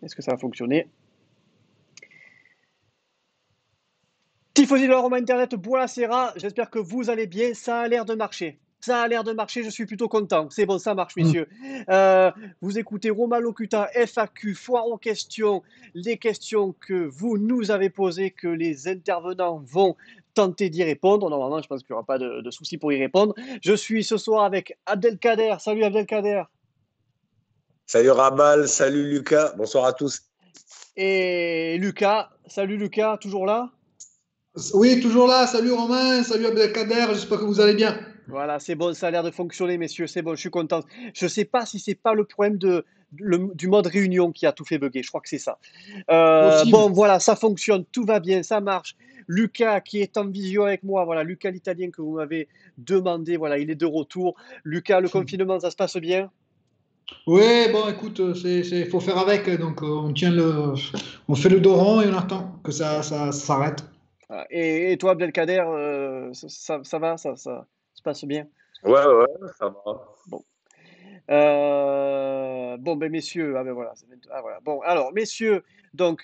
Est-ce que ça va fonctionner? Tifosi de la Roma Internet, buonasera. J'espère que vous allez bien. Ça a l'air de marcher. Ça a l'air de marcher, je suis plutôt content. C'est bon, ça marche, Mm. messieurs. Vous écoutez Roma Locuta, FAQ, foire aux questions, les questions que vous nous avez posées, que les intervenants vont tenter d'y répondre. Normalement, je pense qu'il n'y aura pas de souci pour y répondre. Je suis ce soir avec Abdelkader. Salut Abdelkader. Salut Rabal, salut Lucas, bonsoir à tous. Et Lucas. Salut Lucas, toujours là? Oui, toujours là. Salut Romain, salut Abdelkader, j'espère que vous allez bien. Voilà, c'est bon, ça a l'air de fonctionner, messieurs, c'est bon, je suis content. Je ne sais pas si c'est pas le problème du mode réunion qui a tout fait bugger, je crois que c'est ça. Possible. Bon, voilà, ça fonctionne, tout va bien, ça marche. Lucas qui est en visio avec moi, voilà, Lucas l'Italien que vous m'avez demandé, voilà, il est de retour. Lucas, le confinement, ça se passe bien? Oui, bon, écoute, faut faire avec. Donc, on fait le dos rond et on attend que ça s'arrête. Ah, et toi, Abdelkader, ça va, ça se passe bien? Ouais, ça va. Bon. Bon, ben messieurs, ah ben voilà, ah voilà. Bon, alors messieurs, donc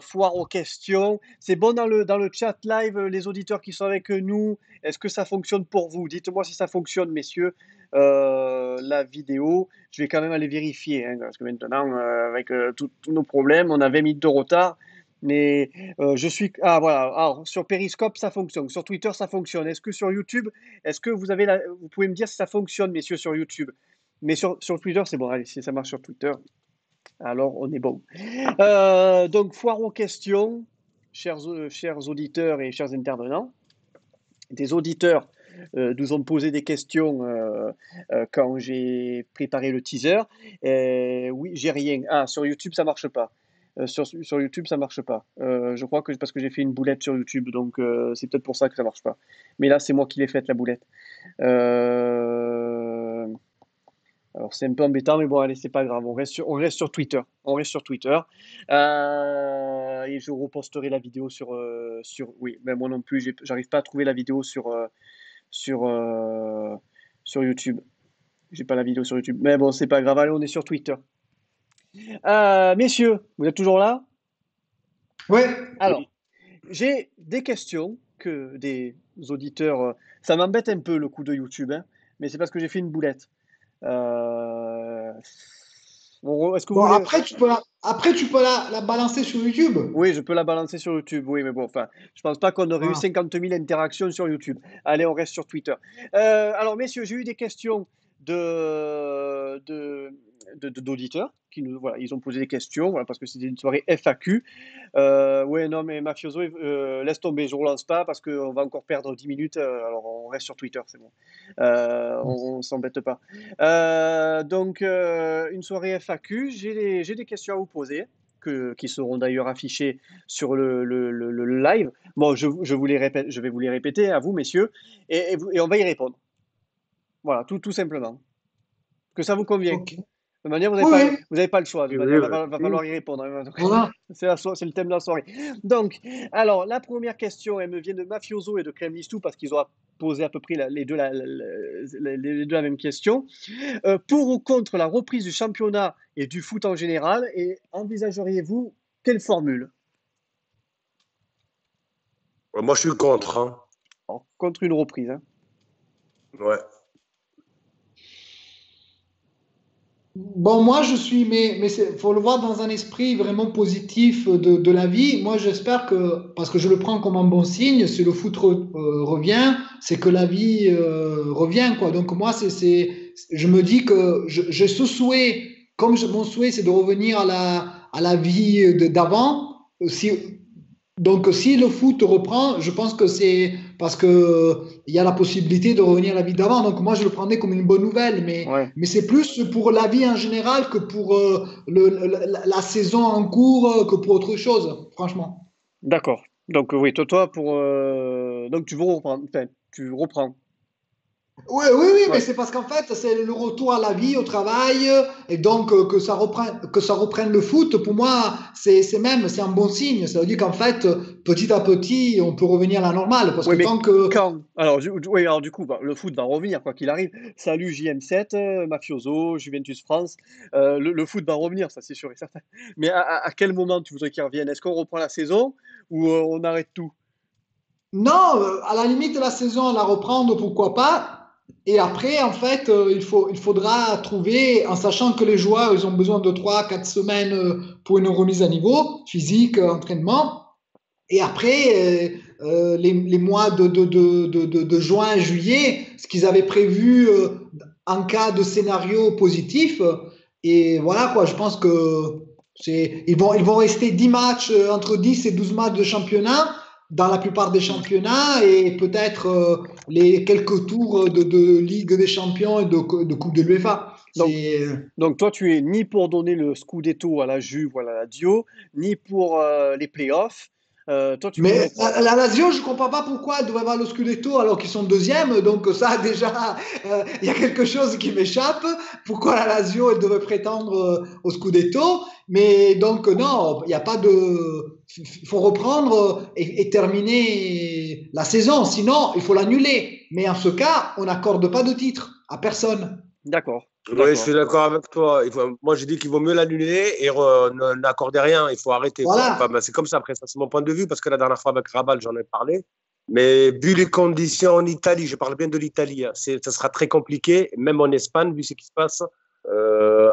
foire aux questions. C'est bon dans le chat live, les auditeurs qui sont avec nous. Est-ce que ça fonctionne pour vous? Dites-moi si ça fonctionne, messieurs. La vidéo, je vais quand même aller vérifier, hein, parce que maintenant, avec tous nos problèmes, on a 20 minutes de retard. Mais je suis. Ah voilà, alors, sur Periscope, ça fonctionne. Sur Twitter, ça fonctionne. Est-ce que sur YouTube, est-ce que vous pouvez me dire si ça fonctionne, messieurs, sur YouTube? Mais sur Twitter, c'est bon. Allez, si ça marche sur Twitter, alors on est bon. Donc, foire aux questions, chers auditeurs et chers intervenants. Des auditeurs nous ont posé des questions quand j'ai préparé le teaser. Oui, j'ai rien. Ah, sur YouTube, ça marche pas. Sur YouTube, ça marche pas. Je crois que parce que j'ai fait une boulette sur YouTube, donc c'est peut-être pour ça que ça marche pas. Mais là, c'est moi qui l'ai faite, la boulette. Euh, alors c'est un peu embêtant, mais bon, allez, c'est pas grave. On reste sur Twitter. On reste sur Twitter. Et je reposterai la vidéo sur. Oui, mais moi non plus, j'arrive pas à trouver la vidéo sur, euh, sur YouTube. J'ai pas la vidéo sur YouTube. Mais bon, c'est pas grave. Allez, on est sur Twitter. Messieurs, vous êtes toujours là? Ouais. Alors, j'ai des questions que des auditeurs. Ça m'embête un peu le coup de YouTube, hein, mais c'est parce que j'ai fait une boulette. Euh, Est-ce que vous Bon, voulez. après, tu peux la balancer sur YouTube. Oui, je peux la balancer sur YouTube, oui, mais bon, enfin, je pense pas qu'on aurait eu Voilà. 50 000 interactions sur YouTube. Allez, on reste sur Twitter. Alors, messieurs, j'ai eu des questions de, de, d'auditeurs qui nous, voilà, ils ont posé des questions, voilà, parce que c'était une soirée FAQ. Ouais, non, mais Mafioso, laisse tomber, je relance pas parce qu'on va encore perdre 10 minutes. Alors, on reste sur Twitter, c'est bon. On s'embête pas. Donc, une soirée FAQ, j'ai des questions à vous poser qui seront d'ailleurs affichés sur le live. Bon, je vous les répète, je vais vous les répéter à vous, messieurs, et on va y répondre. Voilà, tout simplement. Que ça vous convient. Ok. De manière, Oui, oui. vous avez pas le choix. De Oui, manière, oui, va falloir y répondre, hein. Voilà. C'est le thème de la soirée. Donc, alors, la première question, elle me vient de Mafioso et de Kremlistou parce qu'ils ont posé à peu près les deux la même question. Pour ou contre la reprise du championnat et du foot en général, et envisageriez-vous quelle formule? Ouais, moi je suis contre, hein. Alors, contre une reprise, hein. Ouais. Bon, moi, mais faut le voir dans un esprit vraiment positif de la vie. Moi, j'espère que, parce que je le prends comme un bon signe, si le foot revient, c'est que la vie revient, quoi. Donc, moi, je me dis que j'ai ce souhait, mon souhait, c'est de revenir à la vie d'avant. Si, donc, si le foot reprend, je pense que c'est parce que il y a la possibilité de revenir à la vie d'avant. Donc, moi, je le prendrais comme une bonne nouvelle, Ouais, mais c'est plus pour la vie en général que pour la saison en cours, que pour autre chose, franchement. d'accord. Donc, oui, toi, donc tu veux reprendre. Enfin, tu reprends. Oui, oui, oui, mais Ouais. c'est parce qu'en fait, c'est le retour à la vie, au travail, et donc que ça reprenne le foot, pour moi, c'est un bon signe. Ça veut dire qu'en fait, petit à petit, on peut revenir à la normale. Parce Oui, que mais tant que. quand? Alors, oui, alors du coup, bah, le foot va revenir, quoi qu'il arrive. Salut JM7, Mafioso, Juventus France. Le foot va revenir, ça c'est sûr et certain. Mais à quel moment tu voudrais qu'il revienne? Est-ce qu'on reprend la saison ou on arrête tout? Non, à la limite de la saison, la reprendre, pourquoi pas. Et après, en fait, il faudra trouver, en sachant que les joueurs, ils ont besoin de 3 4 semaines pour une remise à niveau, physique, entraînement. Et après, les mois de juin, juillet, ce qu'ils avaient prévu en cas de scénario positif. Et voilà, quoi, je pense que ils vont rester 10 matchs, entre 10 et 12 matchs de championnat dans la plupart des Hmm. championnats et peut-être les quelques tours de Ligue des Champions et de Coupe de l'UEFA. Donc, C'est donc toi, tu es ni pour donner le Scudetto à la Juve ou à la Lazio, ni pour les playoffs. Toi, tu voudrais Mais quoi? la Lazio, je ne comprends pas pourquoi elle devrait avoir le Scudetto alors qu'ils sont deuxième. Donc ça, déjà, il y a quelque chose qui m'échappe. Pourquoi la Lazio, elle devrait prétendre au Scudetto? Mais donc non, il n'y a pas de. Il faut reprendre et terminer la saison. Sinon, il faut l'annuler. Mais en ce cas, on n'accorde pas de titre à personne. D'accord, Oui, je d'accord. suis d'accord avec toi. Moi, j'ai dit qu'il vaut mieux l'annuler et n'accorder rien. Il faut arrêter, quoi. Enfin, Voilà. ben, c'est comme ça, après, ça, c'est mon point de vue, parce que la dernière fois avec Rabal, j'en ai parlé. Mais vu les conditions en Italie, je parle bien de l'Italie, hein, ça sera très compliqué, même en Espagne, vu ce qui se passe.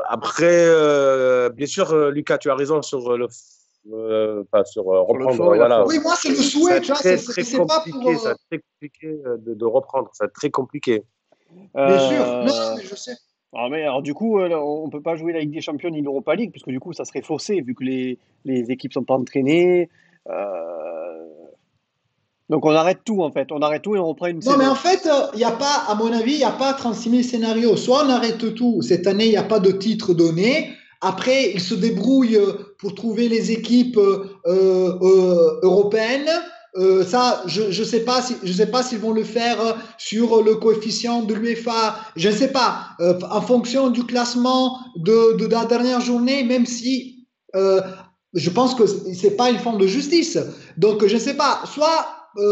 Après, bien sûr, Lucas, tu as raison sur enfin, sur Sur le reprendre, fond et la voilà. Oui, forme. moi, c'est le Ça va souhait, être tu vois. très, très C'est pas pour. compliqué, ça va être très compliqué de reprendre. Ça va être très compliqué. Bien sûr. Non, Euh, mais je sais. alors du coup, là, on peut pas jouer la Ligue des Champions ni l'Europa League, puisque du coup, ça serait faussé, vu que les équipes sont pas entraînées. Euh, donc on arrête tout, en fait. On arrête tout et on reprend une Non, mais en saison. fait, il n'y a pas, à mon avis, il n'y a pas 36 000 scénarios. Soit on arrête tout, cette année, il n'y a pas de titre donné. Après, ils se débrouillent pour trouver les équipes européennes. Ça, je ne sais pas si, je sais pas s'ils vont le faire sur le coefficient de l'UEFA. Je ne sais pas. En fonction du classement de la dernière journée, même si je pense que c'est pas une forme de justice. Donc, je ne sais pas. Soit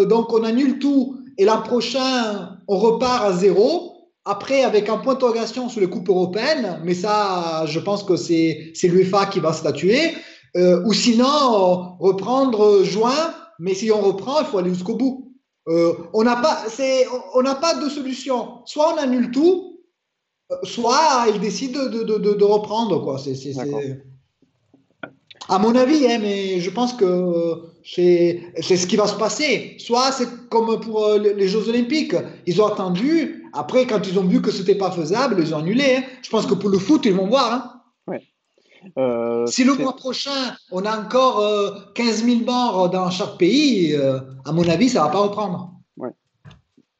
donc on annule tout et l'an prochain on repart à zéro. Après, avec un point d'interrogation sur les coupes européennes, mais ça, je pense que c'est l'UEFA qui va statuer. Ou sinon, reprendre juin, mais si on reprend, il faut aller jusqu'au bout. On n'a pas de solution. Soit on annule tout, soit ils décident de reprendre. Quoi. D'accord. À mon avis, hein, mais je pense que c'est ce qui va se passer. Soit c'est comme pour les Jeux Olympiques, ils ont attendu. Après, quand ils ont vu que c'était pas faisable, ils ont annulé. Hein. Je pense que pour le foot, ils vont voir. Hein. Ouais. Si le C'est, mois prochain, on a encore 15 000 morts dans chaque pays, à mon avis, ça va pas reprendre. ouais.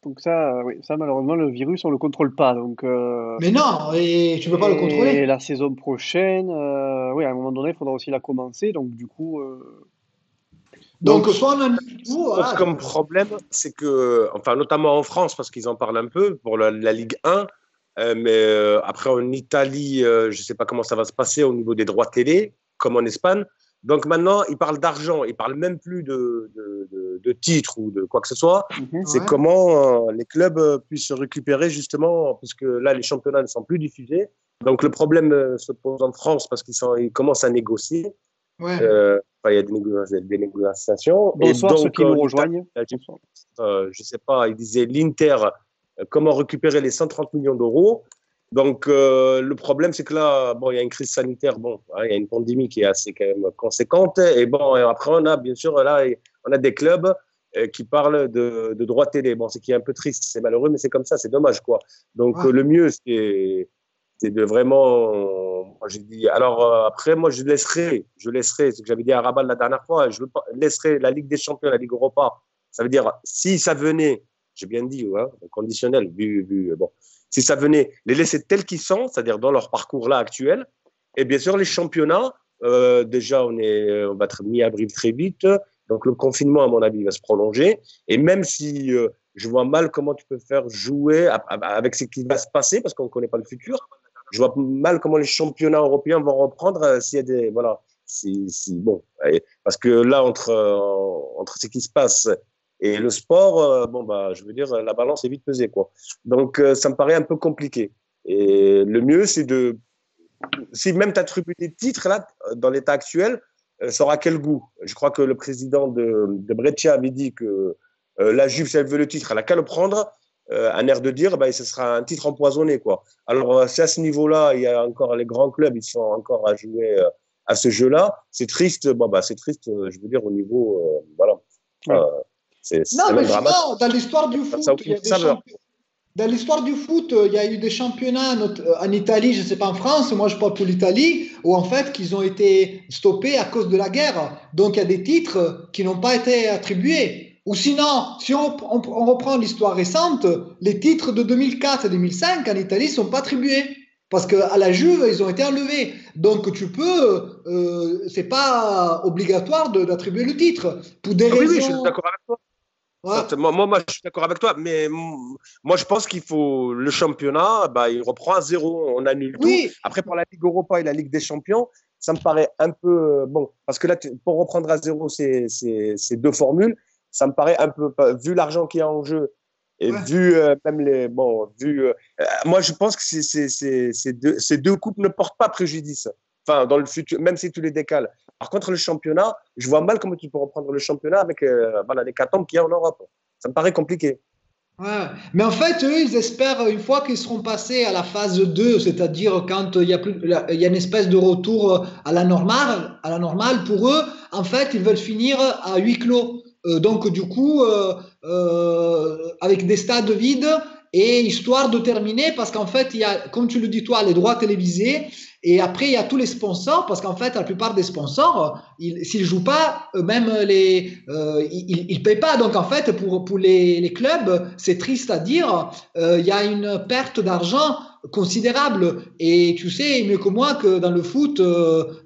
Donc ça, oui, ça malheureusement, le virus, on le contrôle pas. Donc, Mais non, et tu peux pas le et contrôler. la saison prochaine, oui, à un moment donné, il faudra aussi la commencer. Donc, du coup, Donc, donc, soit on annule tout, Sauf voilà. comme problème, c'est que, enfin, notamment en France, parce qu'ils en parlent un peu pour la Ligue 1, mais après en Italie, je ne sais pas comment ça va se passer au niveau des droits télé, comme en Espagne. Donc maintenant, ils parlent d'argent, ils parlent même plus de titres ou de quoi que ce soit. mhm, C'est Ouais. comment les clubs puissent se récupérer justement, puisque là, les championnats ne sont plus diffusés. Donc le problème se pose en France parce ils commencent à négocier. Ouais. Enfin, il y a des négociations. Et bonsoir ceux donc, qui en nous Italie, rejoignent. Bonsoir. je sais pas, il disait l'Inter, comment récupérer les 130 millions d'euros. Donc, le problème, c'est que là, bon, il y a une crise sanitaire, bon, hein, il y a une pandémie qui est assez quand même conséquente. Et bon, et après, on a bien sûr, là, on a des clubs qui parlent de droits télé. Bon, c'est qui est un peu triste, c'est malheureux, mais c'est comme ça, c'est dommage, quoi. Donc, Ouais. le mieux, c'est de vraiment. Moi, j'ai dit. Alors après, moi, je laisserai ce que j'avais dit à Rabat la dernière fois. Je laisserai la Ligue des Champions, la Ligue Europa. Ça veut dire si ça venait, j'ai bien dit, ouais, conditionnel, bon, si ça venait, les laisser tels qu'ils sont, c'est-à-dire dans leur parcours là actuel. Et bien sûr, les championnats. Déjà, on va être mis à abri très vite. Donc le confinement, à mon avis, va se prolonger. Et même si Je vois mal comment tu peux faire jouer avec ce qui va se passer parce qu'on ne connaît pas le futur. Je vois mal comment les championnats européens vont reprendre s'il y a des voilà. Bon, parce que là entre ce qui se passe et le sport, bon bah je veux dire la balance est vite pesée quoi. Donc ça me paraît un peu compliqué. Et le mieux c'est de si même tu attribues des titres là dans l'état actuel, ça aura quel goût? Je crois que le président de Brescia avait dit que la Juve, si elle veut le titre, elle n'a qu'à le prendre. Un air de dire, bah, ce sera un titre empoisonné, quoi. Alors, si à ce niveau-là, il y a encore les grands clubs, ils sont encore à jouer à ce jeu-là, c'est triste. Bon, bah, c'est triste, je veux dire, au niveau, voilà. Ouais. C'est Non, mais même dramatique. sinon, dans l'histoire du foot, Ça a il y a aucune des saveur. Dans l'histoire du foot, il y a eu des championnats en Italie, je ne sais pas en France, moi je parle pour l'Italie, où en fait qu'ils ont été stoppés à cause de la guerre. Donc il y a des titres qui n'ont pas été attribués. Ou sinon, si on reprend l'histoire récente, les titres de 2004 et 2005 en Italie ne sont pas attribués. Parce qu'à la Juve, ils ont été enlevés. Donc tu peux, c'est pas obligatoire d'attribuer le titre. Pour des Ah oui, oui, je suis raisons. d'accord avec toi. Ouais. Moi, je suis d'accord avec toi, mais moi, je pense qu'il faut le championnat, bah, il reprend à zéro, on annule tout. Oui, Après, pour la Ligue Europa et la Ligue des Champions, ça me paraît un peu bon, parce que là, pour reprendre à zéro ces deux formules, ça me paraît un peu, vu l'argent qu'il y a en jeu et ouais. vu même les, bon, vu, moi, je pense que ces deux coupes ne portent pas préjudice. Enfin, dans le futur, même si tu les décales. Par contre, le championnat, je vois mal comment tu peux reprendre le championnat avec voilà, les l'hécatombe qu'il y a en Europe. Ça me paraît compliqué. Ouais. Mais en fait, eux, ils espèrent, une fois qu'ils seront passés à la phase 2, c'est-à-dire quand il y a plus, il y a une espèce de retour à la normale, pour eux, en fait, ils veulent finir à huis clos. Donc, du coup, avec des stades vides et histoire de terminer, parce qu'en fait, il y a, comme tu le dis toi, les droits télévisés, et après, il y a tous les sponsors, parce qu'en fait, la plupart des sponsors, s'ils jouent pas, eux-mêmes, ils payent pas. Donc, en fait, pour les clubs, c'est triste à dire, il y a une perte d'argent considérable. Et tu sais mieux que moi que dans le foot,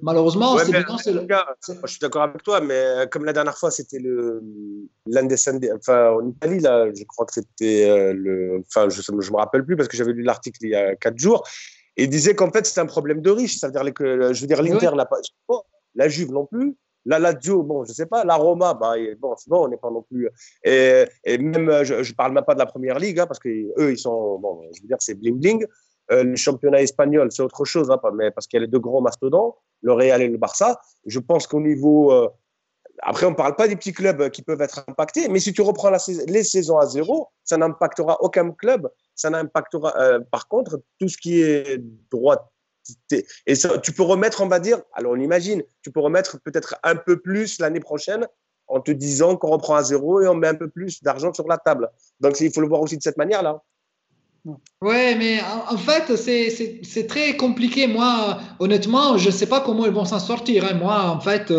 malheureusement, Ouais, c'est mais maintenant, les gars, moi, je suis d'accord avec toi, mais comme la dernière fois, c'était l'un des enfin, en Italie, là, je crois que c'était enfin, je me rappelle plus parce que j'avais lu l'article il y a 4 jours. Et il disait qu'en fait, c'était un problème de riches. Ça veut dire que, je veux dire, ouais. l'Inter n'a pas, bon, la Juve non plus. La Lazio, bon, je sais pas. La Roma, bah, bon, c'est bon, on n'est pas non plus. Et même, je parle même pas de la première ligue, hein, parce que eux, ils sont, bon, je veux dire, c'est bling bling. Le championnat espagnol, c'est autre chose, hein, mais parce qu'il y a les deux grands mastodontes, le Real et le Barça. Je pense qu'au niveau, après, on ne parle pas des petits clubs qui peuvent être impactés, mais si tu reprends les saisons à zéro, ça n'impactera aucun club. Ça n'impactera, par contre, tout ce qui est droit. Et ça, tu peux remettre, on va dire, alors on imagine, tu peux remettre peut-être un peu plus l'année prochaine en te disant qu'on reprend à zéro et on met un peu plus d'argent sur la table. Donc, il faut le voir aussi de cette manière-là. Ouais, mais en fait, c'est très compliqué. Moi, honnêtement, je ne sais pas comment ils vont s'en sortir, hein. Moi, en fait,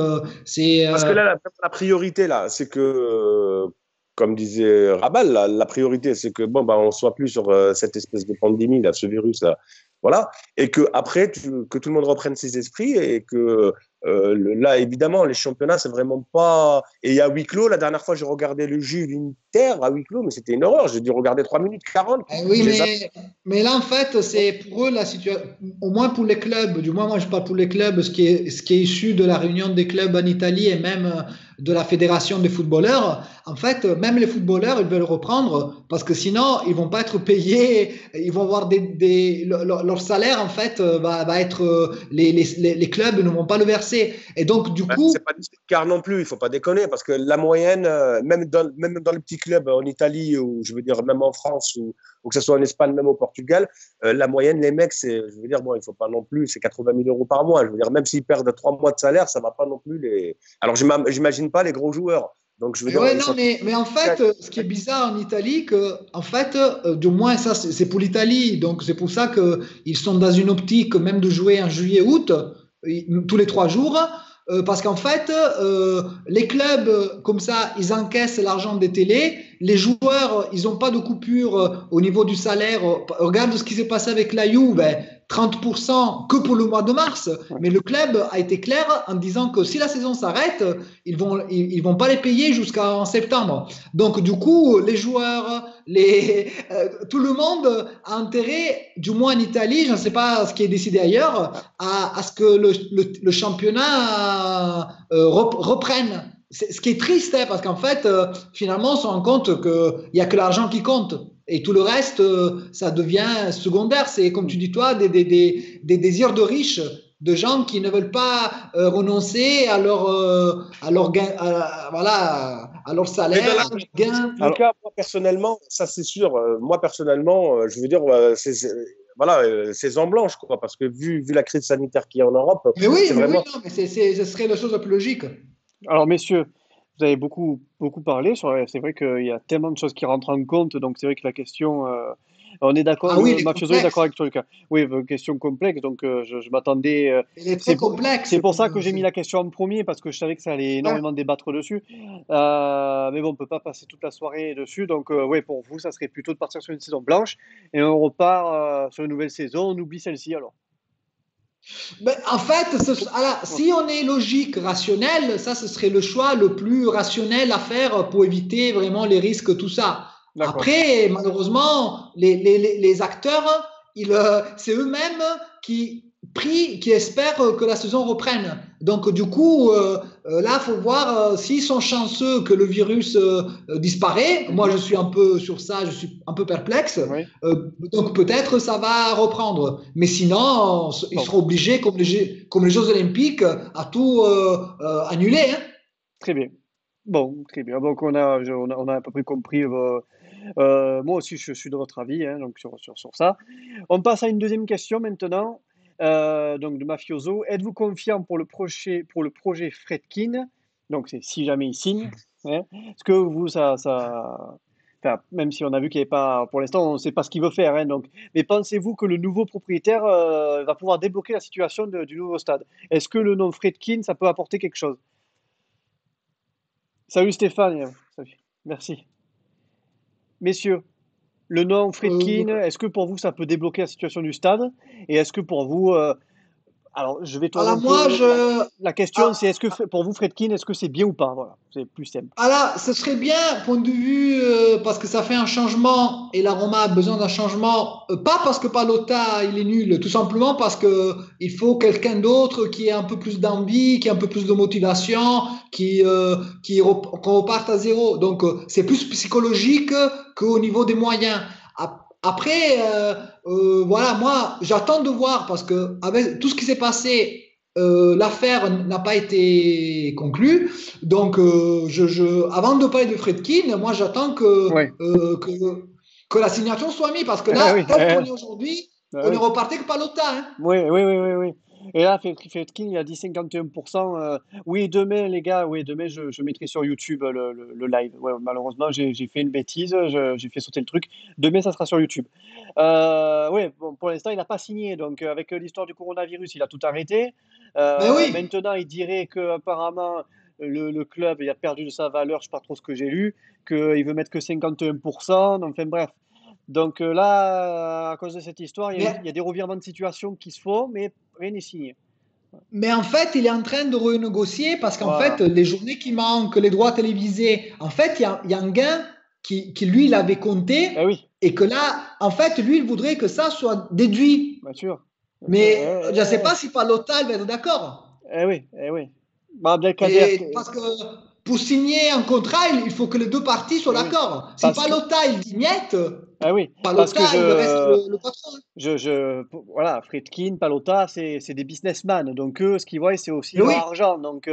c'est. Parce que là, la priorité, là, c'est que, comme disait Rabal, la priorité, c'est que, bon, bah, on ne soit plus sur cette espèce de pandémie, là, ce virus, là. Voilà. Et que après, que tout le monde reprenne ses esprits et que, là, évidemment, les championnats, c'est vraiment pas. Et il y a huis clos, la dernière fois, j'ai regardé le Juve Inter à huis clos, mais c'était une horreur. J'ai dû regarder 3 minutes 40. Oui, Je les mais là, en fait, c'est pour eux la situation, au moins pour les clubs, du moins moi je parle pour les clubs, ce qui est issu de la réunion des clubs en Italie et même de la fédération des footballeurs. En fait, même les footballeurs, ils veulent reprendre parce que sinon, ils vont pas être payés, ils vont avoir leur salaire, en fait, va être, les clubs ne vont pas le verser. Et donc, du coup, C'est pas du car non plus, il faut pas déconner, parce que la moyenne, même dans les petits clubs en Italie, ou je veux dire même en France, ou que ce soit en Espagne, même au Portugal, la moyenne, les mecs, je veux dire, bon, il faut pas non plus, c'est 80 000 euros par mois. Je veux dire, même s'ils perdent 3 mois de salaire, ça va pas non plus les. Alors, j'imagine pas les gros joueurs. Donc, je veux dire, ouais, ils non, sont. mais en fait, ce qui est bizarre en Italie, que, en fait, du moins, ça, c'est pour l'Italie. Donc, c'est pour ça qu'ils sont dans une optique même de jouer en juillet-août, tous les 3 jours. Parce qu'en fait, les clubs, comme ça, ils encaissent l'argent des télés. Les joueurs, ils n'ont pas de coupure au niveau du salaire. Regarde ce qui s'est passé avec la Juve. 30% que pour le mois de mars. Mais le club a été clair en disant que si la saison s'arrête, ils vont pas les payer jusqu'en septembre. Donc, du coup, les joueurs, tout le monde a intérêt, du moins en Italie, je ne sais pas ce qui est décidé ailleurs, à ce que le championnat reprenne. Ce qui est triste, hein, parce qu'en fait, finalement, on se rend compte qu'il n'y a que l'argent qui compte. Et tout le reste, ça devient secondaire. C'est, comme tu dis toi, des désirs de riches, de gens qui ne veulent pas renoncer à leur gain, voilà, à leur salaire, à leur gain. En tout cas, moi, personnellement, ça c'est sûr. Moi, personnellement, je veux dire, voilà, c'est en blanche, quoi, parce que vu la crise sanitaire qu'il y a en Europe, mais oui, c'est mais vraiment. oui, non, mais ce serait la chose la plus logique. Alors, messieurs, vous avez beaucoup parlé. C'est vrai qu'il y a tellement de choses qui rentrent en compte. Donc, c'est vrai que la question. On est d'accord, Ah oui, il est Mafioso est d'accord complexe. avec toi, Lucas. Oui, question complexe. Donc, je m'attendais. Il est très C'est pour, complexe. c'est pour ça que j'ai mis la question en premier, parce que je savais que ça allait Ouais. énormément débattre dessus. Mais bon, on ne peut pas passer toute la soirée dessus. Donc, ouais, pour vous, ça serait plutôt de partir sur une saison blanche. Et on repart sur une nouvelle saison. On oublie celle-ci alors. Ben, en fait, si on est logique, rationnel, ça, ce serait le choix le plus rationnel à faire pour éviter vraiment les risques, tout ça. D'accord. Après, malheureusement, les acteurs, c'est eux-mêmes qui espèrent que la saison reprenne. Donc, du coup, là, il faut voir s'ils sont chanceux que le virus disparaît. Moi, je suis un peu sur ça, je suis un peu perplexe. Oui. Donc, peut-être ça va reprendre. Mais sinon, ils seront obligés, comme les Jeux Olympiques, à tout annuler. Hein. Très bien. Bon, très bien. Donc, on a à peu près compris. Moi aussi, je suis de votre avis, hein, donc sur ça. On passe à une deuxième question maintenant, donc de Mafioso. Êtes-vous confiant pour le projet Fredkin? Donc, c'est si jamais il signe. Hein. Est-ce que vous, enfin, même si on a vu qu'il n'y avait pas, pour l'instant, on ne sait pas ce qu'il veut faire. Hein, donc, mais pensez-vous que le nouveau propriétaire va pouvoir débloquer la situation du nouveau stade? Est-ce que le nom Fredkin, ça peut apporter quelque chose? Salut Stéphane. Salut. Merci. Messieurs, le nom Friedkin, Euh, est-ce que pour vous ça peut débloquer la situation du stade? Et est-ce que pour vous, alors je vais tourner alors un moi, peu la question, c'est est-ce que pour vous Friedkin, est-ce que c'est bien ou pas? Voilà, c'est plus simple. ce serait bien, point de vue, parce que ça fait un changement et la Roma a besoin d'un changement, pas parce que Pallotta il est nul, tout simplement parce que il faut quelqu'un d'autre qui ait un peu plus d'envie, qui ait un peu plus de motivation, qu'on reparte à zéro. Donc c'est plus psychologique qu'au niveau des moyens. Après, voilà, moi j'attends de voir parce que avec tout ce qui s'est passé l'affaire n'a pas été conclue. Donc, avant de parler de Fredkin, moi, j'attends Oui. que la signature soit mise. Parce que Ah là, oui, tel qu'on est aujourd'hui, ah on est oui. reparti que Palota. Hein. Oui, oui, oui, oui, oui. Et là, Friedkin, il a dit 51%. Oui, demain, les gars, oui, demain, je mettrai sur YouTube le live. Ouais, malheureusement, j'ai fait une bêtise, j'ai fait sauter le truc. Demain, ça sera sur YouTube. Oui, bon, pour l'instant, il n'a pas signé. Donc, avec l'histoire du coronavirus, il a tout arrêté. Ben oui. Maintenant, il dirait qu'apparemment, le club il a perdu de sa valeur, je ne sais pas trop ce que j'ai lu, qu'il veut mettre que 51%. Enfin, bref. Donc là, à cause de cette histoire, il y a Mais, des revirements de situation qui se font, mais rien n'est signé. mais en fait, il est en train de renégocier parce qu'en fait, Voilà. les journées qui manquent, les droits télévisés, en fait, il y a un gain qui, lui, il avait Eh compté oui, et que là, en fait, lui, il voudrait que ça soit déduit. bien sûr. Bien sûr. Mais je ne sais pas si Palota va être d'accord. Oui, eh oui. Bah, Abdelkader, Et parce que pour signer un contrat, il faut que les deux parties soient eh oui. d'accord. Si Parce que, Palota il dit niet, eh oui, parce que Palota il reste le patron. voilà, Friedkin, Pallotta, c'est des businessmen. Donc eux, ce qu'ils voient, c'est aussi Mais leur oui, argent. Donc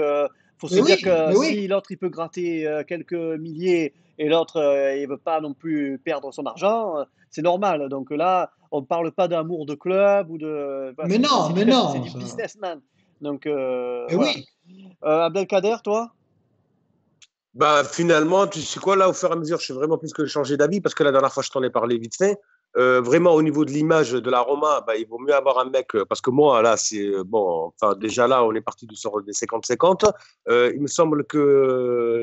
faut se dire que mais oui. si l'autre il peut gratter quelques milliers et l'autre il veut pas non plus perdre son argent, c'est normal. Donc là, on parle pas d'amour de club ou de, voilà, Mais c'est non. du businessman. Donc Mais voilà. oui. Abdelkader, toi? Bah, finalement, tu sais quoi, là, au fur et à mesure, je suis vraiment plus que changer d'avis parce que la dernière fois, je t'en ai parlé vite fait. Vraiment, au niveau de l'image de la Roma, bah, il vaut mieux avoir un mec, parce que moi, là, c'est bon, enfin, déjà là, on est parti du sort des 50-50. Il me semble que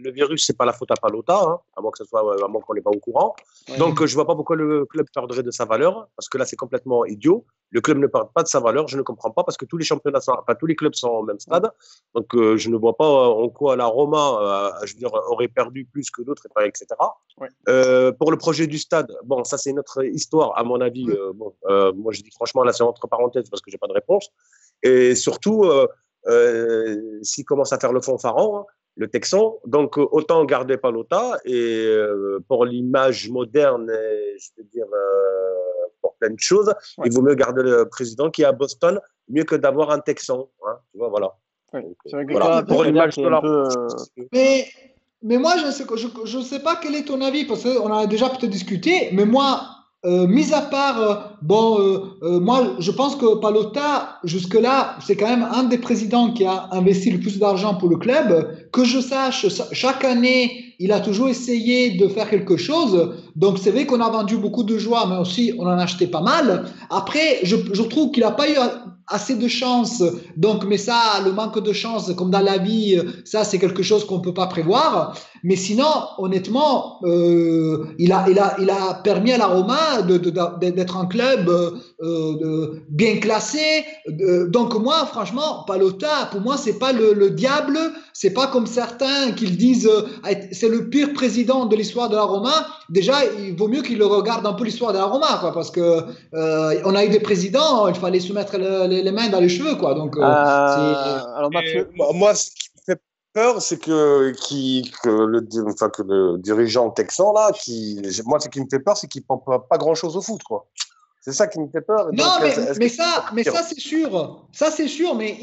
le virus, c'est pas la faute à Palota, hein, à moins qu'on n'est pas au courant. Ouais. Donc, je vois pas pourquoi le club perdrait de sa valeur, parce que là, c'est complètement idiot. Le club ne perd pas de sa valeur, je ne comprends pas, parce que tous les clubs sont au même stade. Donc, je ne vois pas en quoi la Roma, je veux dire, aurait perdu plus que d'autres, etc. Ouais. Pour le projet du stade, bon, ça, c'est une autre histoire, à mon avis. Moi, je dis franchement, là, c'est entre parenthèses, parce que j'ai pas de réponse. Et surtout, s'il commence à faire le fanfaron, hein, le Texan, donc autant garder Palota et pour l'image moderne, et, je veux dire pour plein de choses, il vaut mieux garder le président qui est à Boston, mieux que d'avoir un Texan. Hein, tu vois, voilà. Ouais. Donc, C'est vrai que voilà. toi, Pour l'image de la. Mais moi, je sais pas quel est ton avis, parce qu'on a déjà peut-être discuté, mais moi, mis à part, moi, je pense que Palota, jusque-là, c'est quand même un des présidents qui a investi le plus d'argent pour le club. Que je sache, chaque année, il a toujours essayé de faire quelque chose. Donc, c'est vrai qu'on a vendu beaucoup de joueurs, mais aussi, on en a acheté pas mal. Après, je trouve qu'il n'a pas eu assez de chance. Donc, mais ça, le manque de chance, comme dans la vie, ça, c'est quelque chose qu'on ne peut pas prévoir. Mais sinon, honnêtement, il a permis à la Roma d'être un club bien classé. Donc moi, franchement, Palota, pour moi, c'est pas le diable. C'est pas comme certains qui le disent, c'est le pire président de l'histoire de la Roma. Déjà, il vaut mieux qu'il regarde un peu l'histoire de la Roma, quoi, parce que on a eu des présidents, il fallait se mettre les mains dans les cheveux, quoi. Donc, alors Mathieu, moi, ce qui me fait peur, c'est que le dirigeant texan là, moi, ce qui me fait peur, c'est qu'il ne pense pas grand-chose au foot, quoi. C'est ça qui me fait peur. Non, donc, mais ça, c'est sûr. Ça, c'est sûr. Mais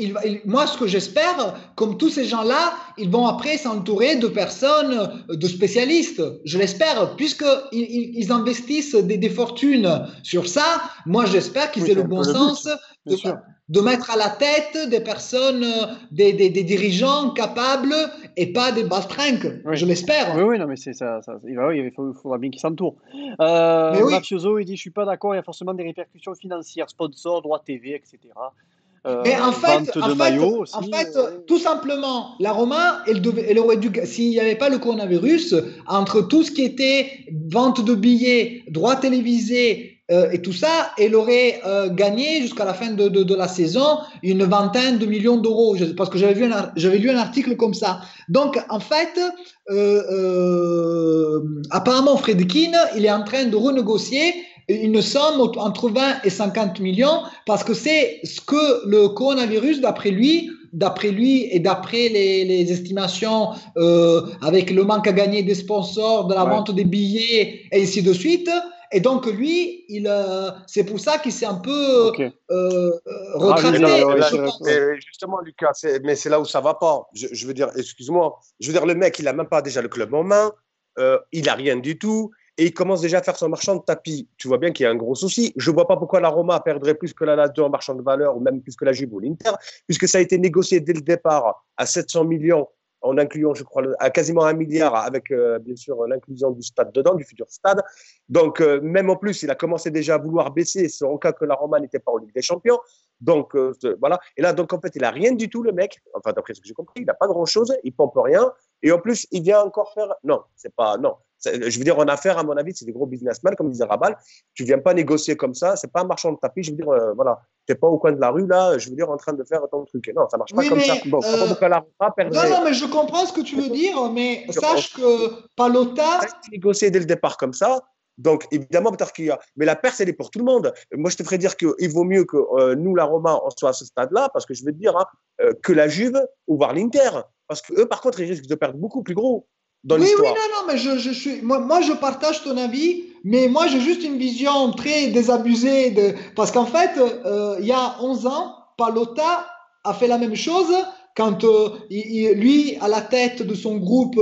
moi, ce que j'espère, comme tous ces gens-là, ils vont après s'entourer de personnes, de spécialistes. Je l'espère, puisqu'ils investissent des fortunes sur ça. Moi, j'espère qu'ils aient le bon sens de mettre à la tête des personnes, des dirigeants capables et pas des baltrinques. Oui. Je l'espère. Oui, non, mais c'est ça. Il faudra bien qu'ils s'entourent. Mafioso, il dit, je suis pas d'accord, il y a forcément des répercussions financières, sponsors, droits TV, etc. Mais en fait, tout simplement, la Roma, elle aurait dû, s'il n'y avait pas le coronavirus, entre tout ce qui était vente de billets, droits télévisés, et tout ça, elle aurait gagné jusqu'à la fin de la saison une vingtaine de millions d'euros, parce que j'avais lu un article comme ça. Donc, en fait, apparemment, Friedkin, il est en train de renégocier une somme entre 20 et 50 millions, parce que c'est ce que le coronavirus, d'après lui et d'après les estimations, avec le manque à gagner des sponsors, de la vente des billets, et ainsi de suite. Et donc, lui, c'est pour ça qu'il s'est un peu retracté. Justement, Lucas, mais c'est là où ça ne va pas. Je veux dire, excuse-moi, le mec, il n'a même pas déjà le club en main, il n'a rien du tout, et il commence déjà à faire son marchand de tapis. Tu vois bien qu'il y a un gros souci. Je ne vois pas pourquoi la Roma perdrait plus que la Lazio en marchand de valeur, ou même plus que la Juve ou l'Inter, puisque ça a été négocié dès le départ à 700 millions, en incluant, je crois, à quasiment 1 milliard, avec bien sûr l'inclusion du stade dedans, du futur stade. Donc, même en plus, il a commencé déjà à vouloir baisser, en cas que la Roma n'était pas en Ligue des Champions. Donc, voilà. Et là, donc, en fait, il n'a rien du tout, le mec. Enfin, d'après ce que j'ai compris, il n'a pas grand-chose, il ne pompe rien. Et en plus, il vient encore faire. Non, c'est pas. Non. Je veux dire, en affaires, à mon avis, c'est des gros businessmen, comme disait Rabal. Tu viens pas négocier comme ça. C'est pas un marchand de tapis. Je veux dire, voilà. T'es pas au coin de la rue, là, je veux dire, en train de faire ton truc. Et non, ça marche pas comme ça. Bon, non, mais je comprends ce que tu veux dire, mais sache que Palota. Négocié dès le départ comme ça. Donc, évidemment, peut-être qu'il y a. Mais la perte, elle est pour tout le monde. Moi, je te ferais dire qu'il vaut mieux que nous, la Roma, on soit à ce stade-là, parce que je veux te dire, que la Juve ou voir l'Inter. Parce qu'eux, par contre, ils risquent de perdre beaucoup plus gros dans l'histoire. Oui, non, mais moi, je partage ton avis, mais moi, j'ai juste une vision très désabusée. Parce qu'en fait, il y a 11 ans, Palota a fait la même chose quand lui, à la tête de son groupe,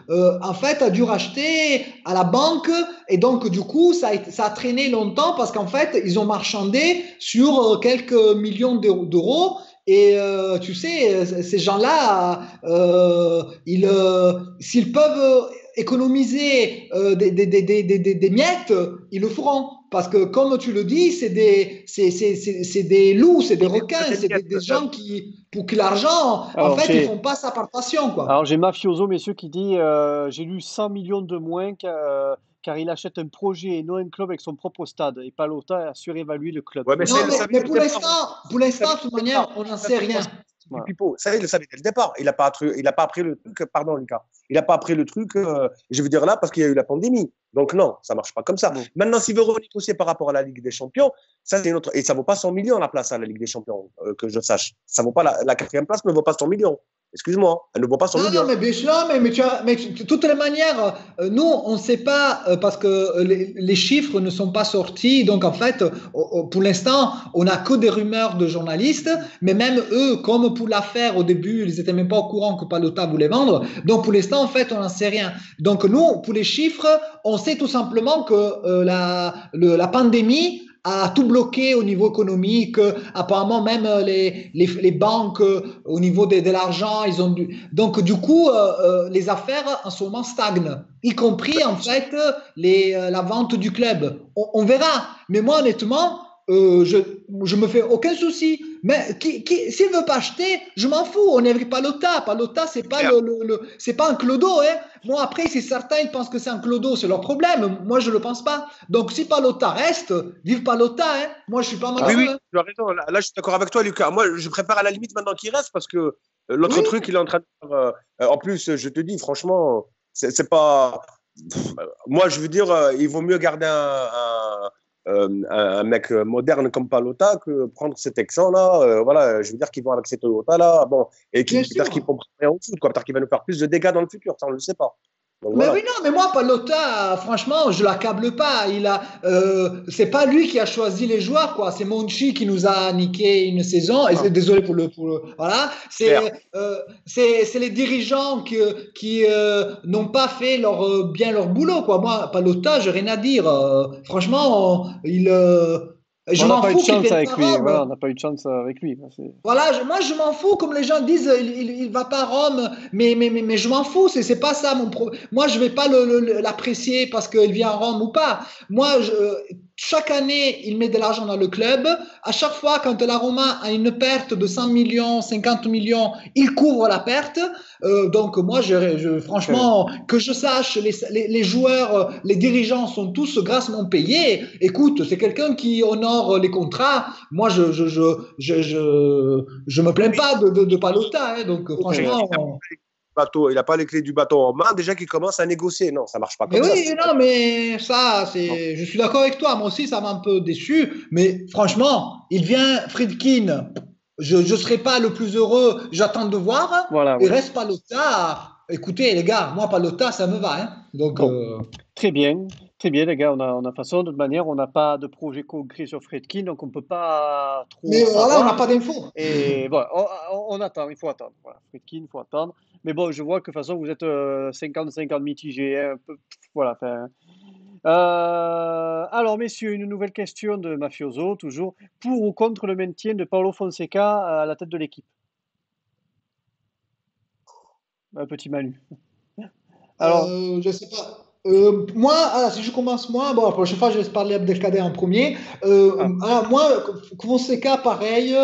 en fait, a dû racheter à la banque. Et donc, du coup, ça a traîné longtemps parce qu'en fait, ils ont marchandé sur quelques millions d'euros. Et tu sais, ces gens-là, s'ils peuvent économiser des miettes, ils le feront. Parce que, comme tu le dis, c'est des loups, c'est des requins, c'est des gens qui, pour que l'argent, en Alors, fait, ils font pas ça par passion, quoi. j'ai Mafioso, messieurs, qui dit j'ai lu 100 millions de moins car il achète un projet et non un club avec son propre stade. Et Palota a surévalué le club. Ouais, mais Non, ça, il le savait mais dès le départ. pour l'instant, de toute manière, on n'en sait rien. Du pipeau. Ça, il le savait dès le départ. Il n'a pas appris le truc, pardon, Lucas. Il n'a pas appris le truc, je veux dire là, parce qu'il y a eu la pandémie. Donc, non, ça ne marche pas comme ça. Bon. Maintenant, s'il veut renégocier par rapport à la Ligue des Champions, ça, c'est une autre. Et ça ne vaut pas 100 millions la place à la Ligue des Champions, que je sache. Ça vaut pas la quatrième place ne vaut pas 100 millions. Excuse-moi, elle ne vaut pas 100 millions. Non, mais bien sûr, mais de toutes les manières, nous, on ne sait pas parce que les chiffres ne sont pas sortis. Donc, en fait, pour l'instant, on n'a que des rumeurs de journalistes. Mais même eux, comme pour l'affaire au début, ils n'étaient même pas au courant que Palota voulait vendre. Donc, pour l'instant, en fait, on n'en sait rien. Donc, nous, pour les chiffres, on sait tout simplement que la pandémie a tout bloqué au niveau économique. Apparemment, même les banques, au niveau de l'argent, ils ont dû. Donc, du coup, les affaires en ce moment stagnent, y compris en fait la vente du club. On verra. Mais moi, honnêtement, je me fais aucun souci. Mais s'il veut pas acheter, je m'en fous. On est avec Palota. Palota, c'est pas c'est pas un clodo, hein. Moi, après, si certains ils pensent que c'est un clodo, c'est leur problème. Moi, je le pense pas. Donc, si Palota reste, vive Palota, hein. Moi, je suis pas malheureux. Oui, hein. tu as raison. Là, je suis d'accord avec toi, Lucas. Moi, je préfère à la limite maintenant qu'il reste parce que l'autre truc, il est en train de faire. En plus, je te dis, franchement, c'est pas. Moi, je veux dire, il vaut mieux garder un mec moderne comme Palota que prendre cet Texan-là. Voilà, je veux dire qu'ils vont avec ces Toyota-là. Bon, et peut-être qu'ils vont rien au foot, quoi. Peut-être qu'il va nous faire plus de dégâts dans le futur. Ça, on ne le sait pas. Donc, Mais voilà. oui, non, mais moi, Palota, franchement, je l'accable pas. C'est pas lui qui a choisi les joueurs, quoi. C'est Monchi qui nous a niqué une saison. Et désolé voilà. C'est les dirigeants qui n'ont pas fait bien leur boulot, quoi. Moi, Palota, j'ai rien à dire. Franchement, je On n'a m'en pas eu de fous qu'il chance vienne avec pas à lui. Rome. Voilà, on n'a pas eu de chance avec lui. Voilà, moi je m'en fous, comme les gens disent, il va pas à Rome, mais je m'en fous, c'est pas ça mon problème. Moi je vais pas l'apprécier parce qu'il vient à Rome ou pas. Moi, chaque année, il met de l'argent dans le club. À chaque fois, quand la Roma a une perte de 100 millions, 50 millions, il couvre la perte. Donc moi, franchement, que je sache, les joueurs, les dirigeants sont tous grassement payés. Écoute, c'est quelqu'un qui honore les contrats. Moi, je me plains pas de Palota. Hein, donc franchement. Il n'a pas les clés du bateau en main, déjà qu'il commence à négocier. Non, ça marche pas comme mais ça. Oui, non, mais ça, je suis d'accord avec toi. Moi aussi, ça m'a un peu déçu. Mais franchement, il vient, Friedkin. Je ne serai pas le plus heureux. J'attends de voir. Voilà, il reste Palota. Écoutez, les gars, moi, Palota, ça me va. Hein. Donc, Très bien. Très bien, les gars. On a façon, de toute manière, on n'a pas de projet concret sur Friedkin, donc on ne peut pas trop. Mais voilà, on n'a pas d'infos. Et voilà, on attend, il faut attendre. Voilà, Friedkin, il faut attendre. Mais bon, je vois que de toute façon, vous êtes 50-50 mitigé. Un peu, voilà. Alors, messieurs, une nouvelle question de Mafioso, toujours. Pour ou contre le maintien de Paulo Fonseca à la tête de l'équipe? Un petit Manu. Alors, je sais pas. Moi, si je commence, bon, la prochaine fois, je vais parler Abdelkader en premier. Alors, moi, Fonseca, pareil.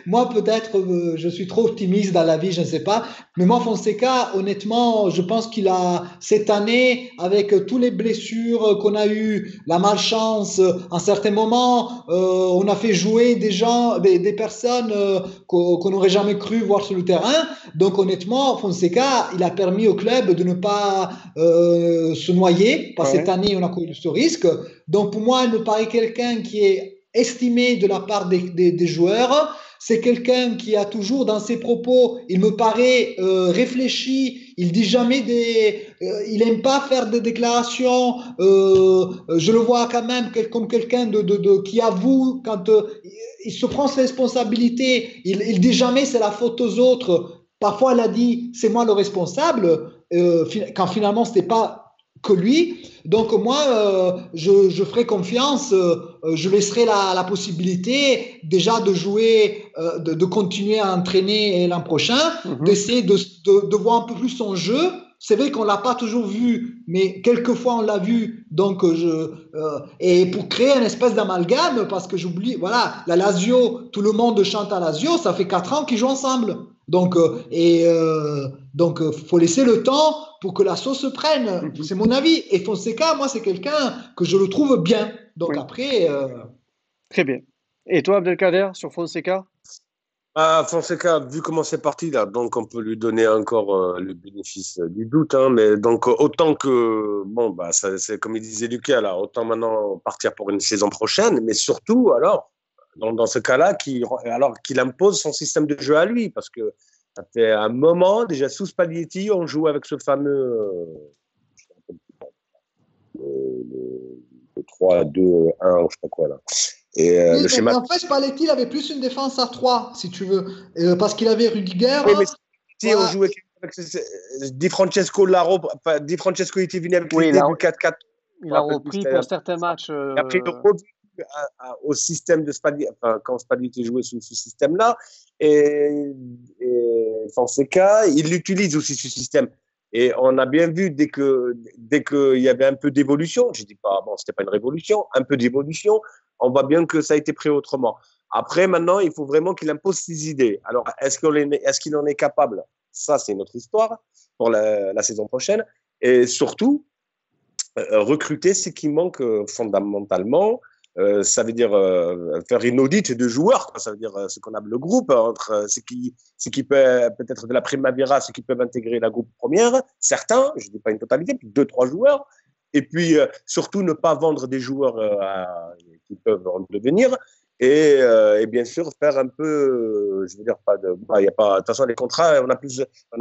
Moi, peut-être, je suis trop optimiste dans la vie, je ne sais pas. Mais moi, Fonseca, honnêtement, je pense qu'il a, cette année, avec toutes les blessures qu'on a eues, la malchance, en certains moments, on a fait jouer des gens, des personnes qu'on n'aurait jamais cru voir sur le terrain. Donc, honnêtement, Fonseca, il a permis au club de ne pas se noyer. Parce que cette année, on a connu ce risque. Donc, pour moi, il me paraît quelqu'un qui est estimé de la part des joueurs. C'est quelqu'un qui a toujours dans ses propos, il me paraît réfléchi. Il dit jamais il aime pas faire des déclarations. Je le vois quand même comme quelqu'un qui avoue quand il se prend ses responsabilités. Il dit jamais c'est la faute aux autres. Parfois, il a dit c'est moi le responsable. Quand finalement c'était pas que lui. Donc moi, je ferai confiance, je laisserai la possibilité déjà de jouer, de continuer à entraîner l'an prochain, d'essayer de voir un peu plus son jeu, c'est vrai qu'on l'a pas toujours vu, mais quelquefois on l'a vu. Donc et pour créer une espèce d'amalgame, parce que j'oublie, voilà, la Lazio, tout le monde chante à Lazio, ça fait 4 ans qu'ils jouent ensemble. Donc faut laisser le temps pour que la sauce se prenne. C'est mon avis. Et Fonseca, moi, c'est quelqu'un que je le trouve bien. Donc Oui, après, très bien. Et toi, Abdelkader, sur Fonseca? Ah, Fonseca, vu comment c'est parti là, donc on peut lui donner encore le bénéfice du doute, hein, mais donc autant que, bon, bah, c'est comme il disait Lucas, là, autant maintenant partir pour une saison prochaine, mais surtout, alors, dans ce cas-là, qu'il impose son système de jeu à lui, parce que ça fait un moment, déjà sous Spalletti, on joue avec ce fameux le 3-2-1, je sais pas quoi, là. Et oui, le mais schéma. en fait, Spalletti, il avait plus une défense à 3, si tu veux, parce qu'il avait Rudiger. Oui, mais si on Voilà. jouait avec Di Francesco Laro, enfin, Di Francesco était venu avec Oui, l'idée du 4-4. Je il me a rappelle plus, repris c'était pour certains matchs. et après, il revient au système de Spalletti, enfin, quand Spalletti jouait sous ce système-là. Et Fonseca, il l'utilise aussi, ce système. Et on a bien vu, dès qu'il y avait un peu d'évolution, je dis pas, bon, c'était pas une révolution, un peu d'évolution, on voit bien que ça a été pris autrement. Après, maintenant, il faut vraiment qu'il impose ses idées. Alors, est-ce qu'il en est capable? Ça, c'est notre histoire pour la saison prochaine. Et surtout, recruter ce qui manque fondamentalement. Ça veut dire faire une audit de joueurs, quoi. Ça veut dire ce qu'on appelle le groupe, entre ce qui peut peut-être de la Primavera, ceux qui peuvent intégrer la groupe première, certains, je ne dis pas une totalité, puis 2-3 joueurs, et puis surtout ne pas vendre des joueurs qui peuvent en devenir, et bien sûr faire un peu, je veux dire, pas de, bah, y a pas, de toute façon les contrats, on a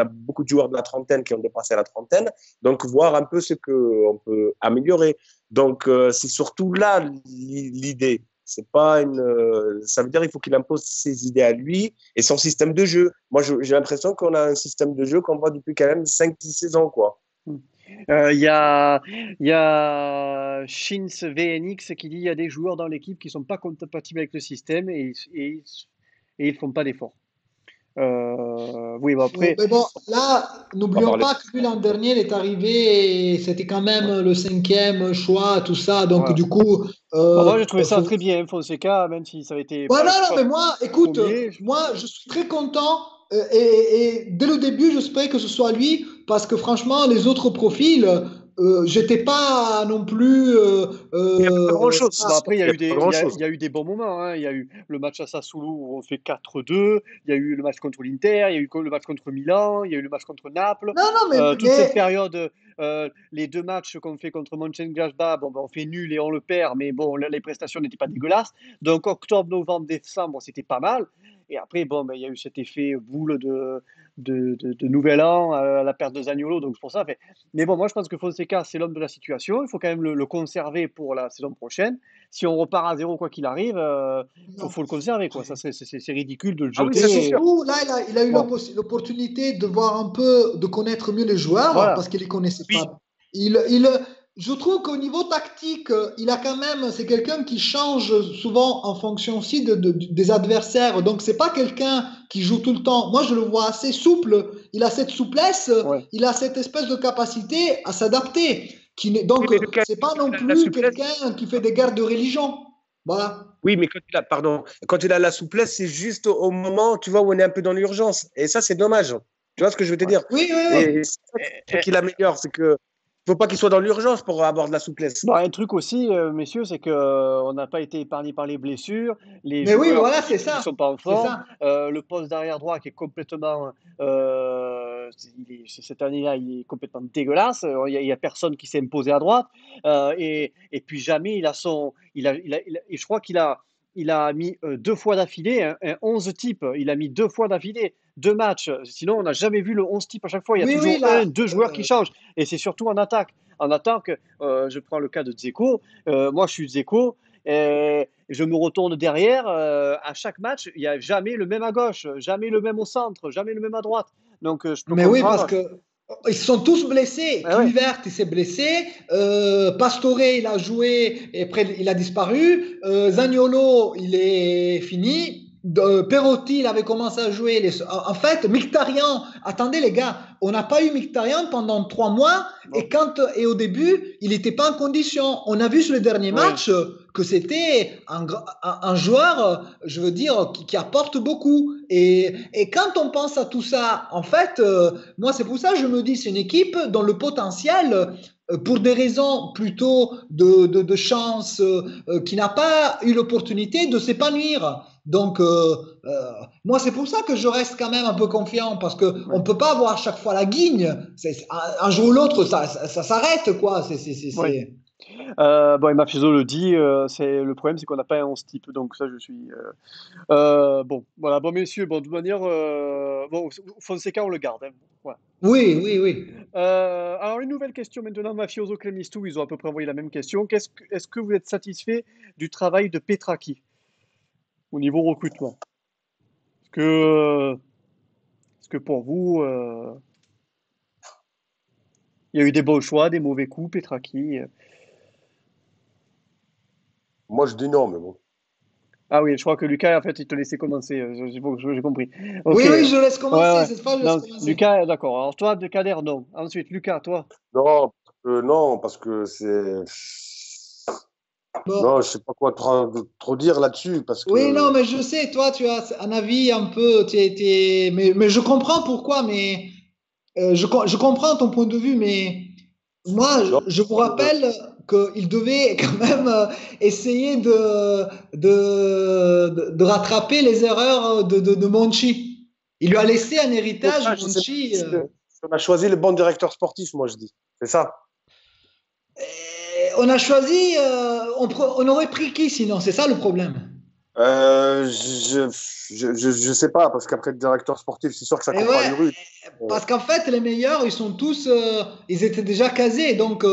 beaucoup de joueurs de la trentaine qui ont dépassé la trentaine, donc voir un peu ce qu'on peut améliorer. Donc c'est surtout là l'idée. C'est pas une, ça veut dire il faut qu'il impose ses idées à lui et son système de jeu. Moi, j'ai l'impression qu'on a un système de jeu qu'on voit depuis quand même 5-6 saisons, quoi. Il y a Shins VNX qui dit il y a des joueurs dans l'équipe qui sont pas compatibles avec le système et ils font pas d'efforts. Oui, bon, après, Mais bon, là, On va n'oublions parler. pas que lui, l'an dernier, il est arrivé et c'était quand même le 5e choix, tout ça. Donc, voilà. du coup, Bon, moi, j'ai trouvé ça faut. très bien, Fonseca, même si ça avait été Ouais, pas non, le non, choix mais moi, écoute, premier. moi, je suis très content et dès le début, j'espérais que ce soit lui parce que franchement, les autres profils, j'étais pas non plus. Il n'y a pas grand-chose. Bon, Voilà. après, il y a Il n'y a eu pas des, il y a, grand-chose. il y a eu des bons moments, hein. Il y a eu le match à Sassuolo où on fait 4-2. Il y a eu le match contre l'Inter. Il y a eu le match contre Milan. Il y a eu le match contre Naples. Non, non, Toute cette mais période, les deux matchs qu'on fait contre Mönchengladbach, bon, ben, on fait nul et on le perd, mais bon, les prestations n'étaient pas dégueulasses. Donc, octobre, novembre, décembre, c'était pas mal. Et après, bon, ben, il y a eu cet effet boule de nouvel an, la perte de Zaniolo. Donc, c'est pour ça. Mais bon, moi, je pense que Fonseca, c'est l'homme de la situation. Il faut quand même le conserver pour la saison prochaine. Si on repart à zéro, quoi qu'il arrive, non. faut le conserver, quoi. Ça, c'est ridicule de le Ah oui, Et ça c'est jeter. sûr. surtout, là, il a eu Bon, l'opportunité de voir un peu, de connaître mieux les joueurs voilà. parce qu'il les connaissait Oui, pas. Je trouve qu'au niveau tactique, il a quand même, c'est quelqu'un qui change souvent en fonction aussi des adversaires. Donc, c'est pas quelqu'un qui joue tout le temps. Moi, je le vois assez souple. Il a cette souplesse, Ouais. il a cette espèce de capacité à s'adapter. oui, Donc, mais Lucas, c'est pas non la plus souplesse. quelqu'un qui fait des guerres de religion. Voilà. Oui, mais pardon, quand il a la souplesse, c'est juste au moment, tu vois, où on est un peu dans l'urgence. Et ça, c'est dommage. Tu vois ce que je veux te Ouais. dire? Oui, oui, oui. Et c'est ça qu'il faut qu'il améliore, c'est que faut pas qu'il soit dans l'urgence pour avoir de la souplesse. Bon, un truc aussi, messieurs, c'est que on n'a pas été épargné par les blessures, les Mais oui, joueurs voilà, qui c'est qui ça. sont pas en C'est forme, ça. le poste d'arrière droit qui est complètement, cette année-là, il est complètement dégueulasse. Il y a personne qui s'est imposé à droite, et puis jamais et je crois qu'il a mis 2 fois d'affilée un 11 type. Il a mis 2 fois d'affilée, 2 matchs. Sinon, on n'a jamais vu le 11 type à chaque fois. Il y a Oui, oui, toujours un, là. 2 joueurs qui changent, et c'est surtout en attaque. En attaque, je prends le cas de Dzeko. Moi, je suis Dzeko. Et je me retourne derrière. À chaque match, il n'y a jamais le même à gauche, jamais le même au centre, jamais le même à droite. Donc, je peux Mais oui, parce comprendre. que ils sont tous blessés. Ah ouais. Kluivert, il s'est blessé. Pastore, il a joué et après, il a disparu. Zaniolo, il est fini. Perotti, il avait commencé à jouer. En fait, Mkhitaryan, attendez les gars, on n'a pas eu Mkhitaryan pendant 3 mois Non. et au début, il n'était pas en condition. On a vu sur les derniers Oui. matchs que c'était un joueur, je veux dire, qui apporte beaucoup. Et quand on pense à tout ça, en fait, moi, c'est pour ça que je me dis, c'est une équipe dont le potentiel, pour des raisons plutôt de chance, qui n'a pas eu l'opportunité de s'épanouir. Donc, moi, c'est pour ça que je reste quand même un peu confiant, parce qu'on Ouais. ne peut pas avoir à chaque fois la guigne. Un jour ou l'autre, ça s'arrête, quoi. Ouais. Bon, et Mafioso le dit, le problème, c'est qu'on n'a pas un 11 type. Donc, ça, je suis. Bon, voilà. Bon, messieurs, bon, de toute manière, bon, Fonseca, on le garde. Hein. Voilà. Oui, oui, oui. Alors, une nouvelle question maintenant, Mafioso, Clemistou, ils ont à peu près envoyé la même question. Est-ce que vous êtes satisfait du travail de Petraki au niveau recrutement? Est-ce que pour vous, il y a eu des bons choix, des mauvais coups, Petraki? Moi, je dis non, mais bon. Ah oui, je crois que Lucas, en fait, il te laissait commencer. J'ai compris. Ok. Oui, oui, je laisse Ouais, commencer. ouais. Cette fois, je laisse Non, commencer. Lucas, d'accord. Alors toi, de Kader, non. Ensuite, Lucas, toi. Non, parce que c'est. Bon. Non, je sais pas quoi trop dire là-dessus, parce Oui, non, que. mais je sais, toi, tu as un avis un peu. Mais je comprends pourquoi, mais je comprends ton point de vue, mais moi, Non, je vous euh, rappelle qu'il devait quand même essayer de rattraper les erreurs de Monchi. Il lui a laissé un héritage, je sais Monchi. on a choisi le bon directeur sportif, moi, je dis. C'est ça. On a choisi, on aurait pris qui sinon? C'est ça le problème. Je sais pas, parce qu'après le directeur sportif, c'est sûr que ça Et court pas ouais, les rues. parce qu'en fait, les meilleurs, ils sont tous, ils étaient déjà casés. Donc,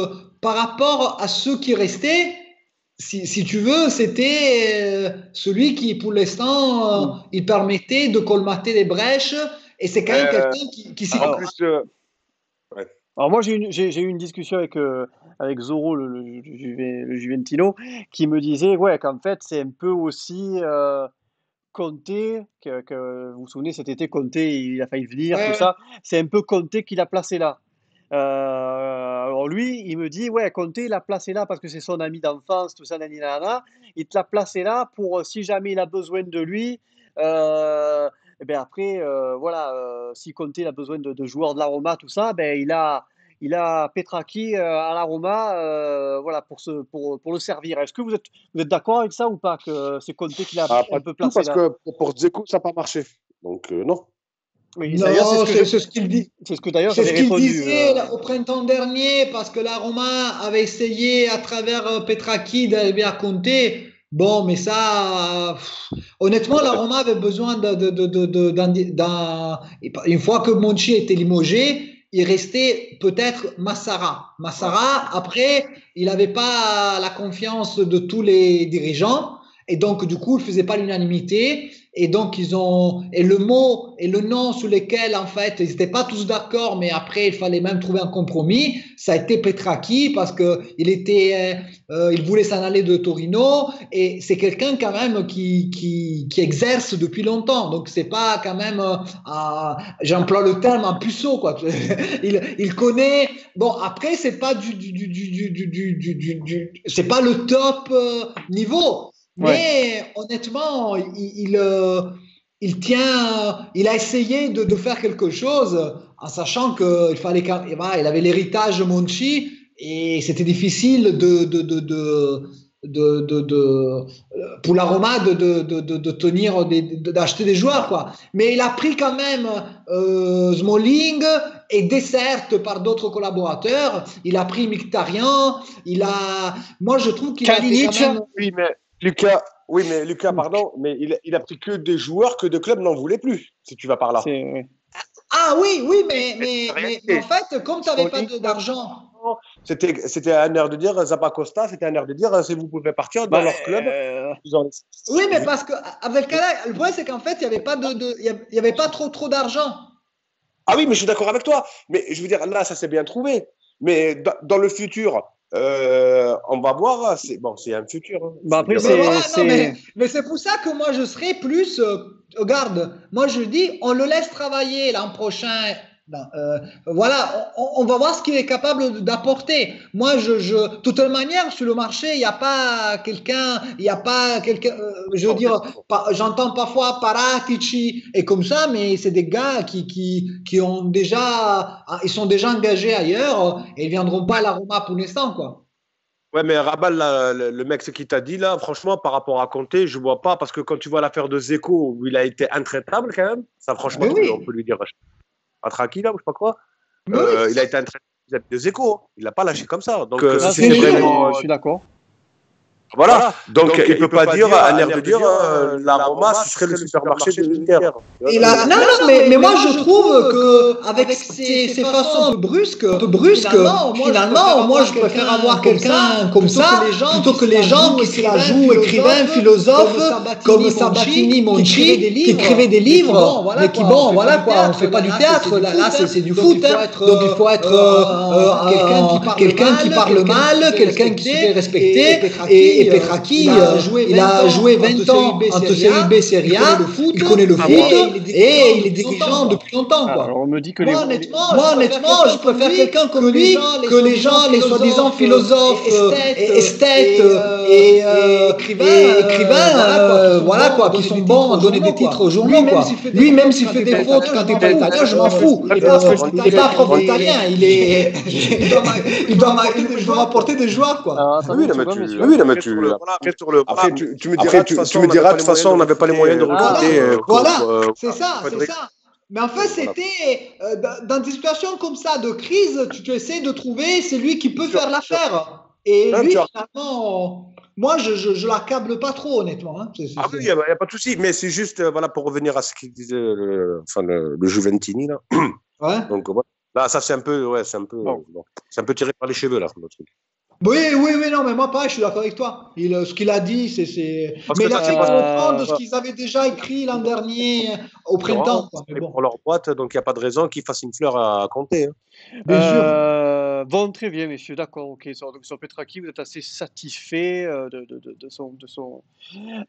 par rapport à ceux qui restaient, si tu veux, c'était celui qui, pour l'instant, Hmm. il permettait de colmater les brèches. Et c'est quand même Euh, quelqu'un qui s'y en Alors, plus, ouais. alors moi, j'ai eu une discussion avec Zoro, le Juventino, qui me disait, ouais, qu'en fait, c'est un peu aussi Conte, vous vous souvenez, cet été, Conte, il a failli venir, tout Ouais, ouais. ça. C'est un peu Conte qui l'a placé là. Alors lui, il me dit, ouais, Conte, il l'a placé là parce que c'est son ami d'enfance, tout ça, nanana. Il te l'a placé là pour, si jamais il a besoin de lui, et ben après, voilà, si Conte il a besoin de joueurs de la Roma, tout ça, ben il a Petraki à la Roma, voilà, pour le servir. Est-ce que vous êtes d'accord avec ça ou pas, que c'est Conte qui l'a Ah, un pas du peu tout, placé parce là? que pour Dzeko, ça n'a pas marché. Donc, non. Oui, d'ailleurs, Non, c'est ce qu'il dit. c'est ce que d'ailleurs C'est ce j'avais qu'il répondu. disait là, au printemps dernier, parce que la Roma avait essayé à travers Petraki d'arriver à compter. Bon, mais ça, honnêtement, la Roma avait besoin une fois que Monchi était limogé, il restait peut-être Massara. Ouais. Massara, après, il n'avait pas la confiance de tous les dirigeants. Et donc, du coup, il ne faisait pas l'unanimité. Et donc, et le mot et le nom sous lesquels, en fait, ils n'étaient pas tous d'accord, mais après, il fallait même trouver un compromis. Ça a été Petraki parce il voulait s'en aller de Torino et c'est quelqu'un quand même qui exerce depuis longtemps. Donc, c'est pas quand même, j'emploie le terme, un puceau, quoi. Il connaît. Bon, après, c'est pas c'est pas le top niveau. Ouais. Mais honnêtement, il tient, il a essayé de faire quelque chose en sachant qu'il fallait voilà, il avait l'héritage Monchi et c'était difficile pour la Roma de tenir, d'acheter des joueurs, quoi. Mais il a pris quand même Smalling et dessert par d'autres collaborateurs. Il a pris Mkhitaryan. Moi, je trouve qu'il a fait quand Kalinic, même. Oui, mais Lucas, pardon, mais il a pris que des joueurs que de clubs n'en voulaient plus, si tu vas par là. ouais. Ah oui, oui, C'est la mais en réalité. fait, comme tu n'avais pas Smalling, d'argent. c'était un air de dire Zappacosta, c'était un air de dire si vous pouvez partir dans Bah, leur club. Ils ont Oui, mais vu. parce que avec le problème, c'est qu'en fait, il n'y avait pas il y avait pas trop d'argent. Ah oui, mais je suis d'accord avec toi. Mais je veux dire, là, ça s'est bien trouvé. Mais dans le futur, On va voir. C'est bon, c'est un futur. Hein. Bah après, Mais voilà, non, mais c'est pour ça que moi je serais plus. Regarde, moi je dis, on le laisse travailler l'an prochain. Ben, voilà, on va voir ce qu'il est capable d'apporter. Moi, de toute manière, sur le marché, il n'y a pas quelqu'un, je veux dire, j'entends parfois Paratici et comme ça, mais c'est des gars qui ont déjà, ils sont déjà engagés ailleurs et ils viendront pas à la Roma pour l'instant, quoi. Ouais, mais Rabal, là, le mec, ce qu'il t'a dit, là, franchement, par rapport à Conte, je vois pas, parce que quand tu vois l'affaire de Zeko, où il a été intraitable quand même, ça, franchement, Mais oui, on peut lui dire, pas tranquille, là, ou je sais pas quoi. mais oui, Il a été intraitable vis-à-vis de Zeko. Hein. Il l'a pas lâché comme ça. Donc, ah, si c'était vraiment. je suis d'accord. Voilà. Donc, il peut pas dire, à l'air de dire, la Roma, ce serait le supermarché de l'Inter. Non, non, mais moi je trouve que avec ces façons un peu brusques, finalement, moi je préfère avoir quelqu'un comme ça plutôt que les gens qui se la jouent écrivains, philosophes comme Sabatini, Monchi, qui écrivaient des livres, mais qui bon, voilà quoi, on fait pas du théâtre, là c'est du foot, donc il faut être quelqu'un qui parle mal, quelqu'un qui se fait respecter et Petraki, il a joué 20 ans entre Serie B et Serie A, il connaît le foot et il est dirigeant depuis longtemps. Quoi. Alors on me dit que moi, honnêtement, je préfère quelqu'un comme lui que les gens, les soi-disant philosophes, esthètes et écrivains, voilà quoi, qui sont bons à donner des titres aux journaux. Lui, même s'il fait des fautes quand il est italien, je m'en fous. Il n'est pas prof italien, il doit m'apporter des joueurs. Quoi. Oui, mais tu me diras, de toute façon, on n'avait pas les moyens de recruter. Voilà, c'est ça. Mais en fait, c'était dans des situations comme ça de crise, tu essaies de trouver celui qui peut faire l'affaire. Et lui, finalement, moi, je l'accable pas trop, honnêtement. Hein. Oui, il n'y a pas de souci. Mais c'est juste, voilà, pour revenir à ce qu'il disait le Juventini, là. Ouais. Donc, voilà. Là, ça, c'est un peu tiré par les cheveux, là, le truc. Oui, non, mais moi, pareil, je suis d'accord avec toi. Ce qu'il a dit, c'est. Mais là, c'est pas comprendre de ce qu'ils avaient déjà écrit l'an dernier au printemps. Quoi. Mais bon. Pour leur boîte, donc il n'y a pas de raison qu'ils fassent une fleur à compter. Hein. Bien sûr. Bon, très bien, messieurs, d'accord, ok. Donc, sur Petraki, vous êtes assez satisfait de son.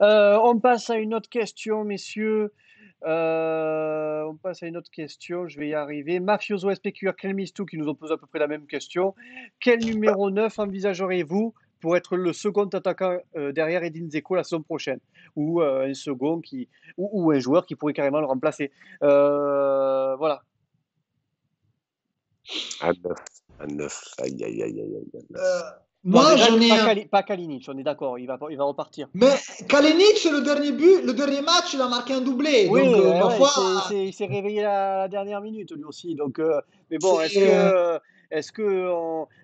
On passe à une autre question, messieurs. On passe à une autre question, je vais y arriver. Mafioso SPQR Kelmistou qui nous oppose à peu près la même question. Quel numéro 9 envisageriez-vous pour être le second attaquant derrière Edin Dzeko la saison prochaine? Ou un second ou un joueur qui pourrait carrément le remplacer. Voilà. À 9. Aïe. Moi, j'en ai pas Kalinic, on est d'accord, il va repartir. Mais Kalinic, le dernier match, il a marqué un doublé. Oui, donc, parfois... il s'est réveillé à la dernière minute, lui aussi. Donc, mais bon, est-ce que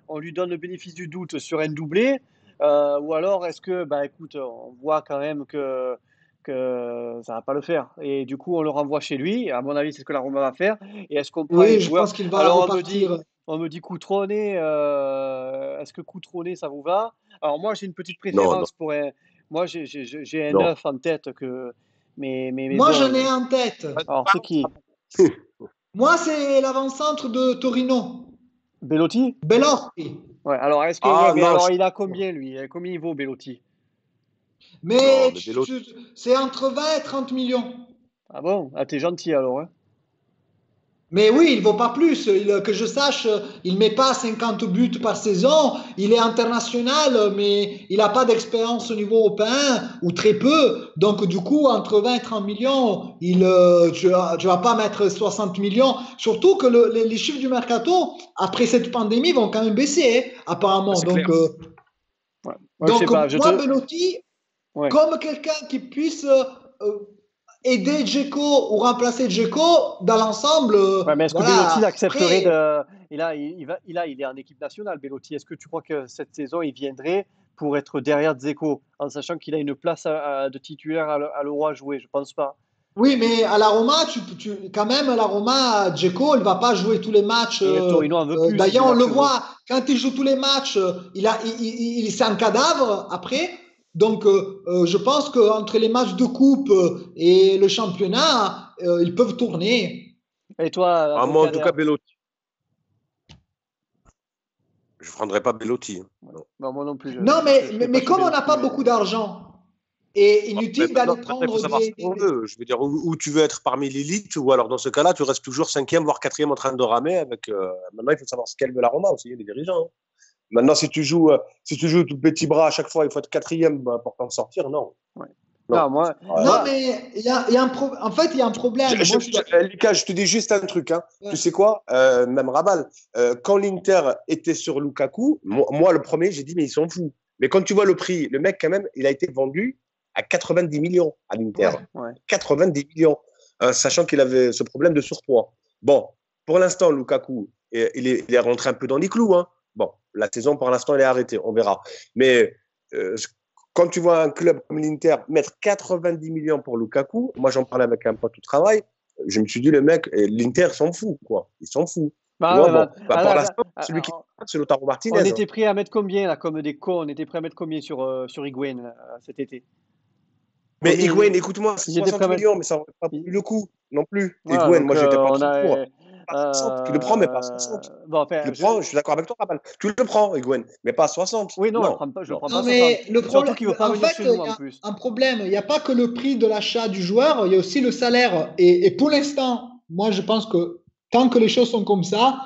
on lui donne le bénéfice du doute sur un doublé ou alors est-ce que, écoute, on voit quand même que ça va pas le faire. Et du coup, on le renvoie chez lui. À mon avis, c'est ce que la Roma va faire. Et est-ce qu'on prend je pense qu'il va repartir. On me dit Cutrone, est-ce que Cutrone, ça vous va? Alors moi, j'ai une petite préférence pour un... Moi, j'ai un 9 en tête mais moi, bon, j'en ai un en tête. Alors, c'est qui? Moi, c'est l'avant-centre de Torino. Belotti? Ouais, alors, est-ce que... alors, il a combien, lui? Combien il vaut, Belotti? Mais c'est entre 20 et 30 millions. Ah bon? Ah, t'es gentil, alors, hein? Mais oui, il ne vaut pas plus. Que je sache, il ne met pas 50 buts par saison. Il est international, mais il n'a pas d'expérience au niveau européen, ou très peu. Donc, du coup, entre 20 et 30 millions, tu ne vas pas mettre 60 millions. Surtout que les chiffres du mercato, après cette pandémie, vont quand même baisser, apparemment. Donc, moi, Belotti, comme quelqu'un qui puisse... aider Dzeko ou remplacer Dzeko dans l'ensemble. Mais est-ce que Belotti accepterait de. Et là, il est en équipe nationale, Belotti. Est-ce que tu crois que cette saison, il viendrait pour être derrière Dzeko, en sachant qu'il a une place de titulaire à l'Euro à jouer? Je pense pas. Oui, mais à la Roma, quand même, à la Roma, Dzeko, il ne va pas jouer tous les matchs. D'ailleurs, on le voit, quand il joue tous les matchs, c'est un cadavre après. Donc, je pense qu'entre les matchs de coupe et le championnat, ils peuvent tourner. Et toi, moi, en tout cas, Belotti. Je ne prendrais pas Belotti. Non. Non, moi non plus. Non, mais comme on n'a pas beaucoup d'argent, et inutile d'aller Il prendre faut savoir ce qu'on veut. Je veux dire, où tu veux être parmi l'élite, ou alors dans ce cas-là, tu restes toujours 5e, voire 4e en train de ramer. Maintenant, il faut savoir ce qu'elle veut la Roma aussi, les dirigeants. Maintenant, si tu joues tout petit bras à chaque fois, il faut être 4e pour t'en sortir, non. Ouais. Non, mais il y a un problème. En fait, il y a un problème. Lucas, je te dis juste un truc. Hein. Ouais. Tu sais quoi, même Rabal, quand l'Inter était sur Lukaku, moi, le premier, j'ai dit, mais ils sont fous. Mais quand tu vois le prix, le mec, quand même, il a été vendu à 90 millions à l'Inter. Ouais. 90 millions, sachant qu'il avait ce problème de surpoids. Bon, pour l'instant, Lukaku, il est rentré un peu dans les clous. Hein. Bon, la saison, pour l'instant, elle est arrêtée. On verra. Mais quand tu vois un club comme l'Inter mettre 90 millions pour Lukaku, moi, j'en parlais avec un pote au travail, je me suis dit, le mec, l'Inter s'en fout, quoi. Ils s'en foutent. Pour l'instant, celui qui c'est Lautaro Martinez. On était prêt à mettre combien, là, comme des cons? On était prêt à mettre combien sur Higuaín cet été? Mais Higuaín, écoute-moi, c'est 60 millions, mais ça n'aurait pas pris le coup non plus. Voilà, Higuaín, moi, j'étais pas trop pour. Tu le prends, mais pas à 60. Bon, enfin, je suis d'accord avec toi, Rabal. Tu le prends, Higuaín, mais pas à 60. Oui, non, je le prends pas. Mais le problème, surtout qu'il veut pas venir chez nous, en plus. Un problème, il n'y a pas que le prix de l'achat du joueur, il y a aussi le salaire. Et pour l'instant, moi, je pense que tant que les choses sont comme ça,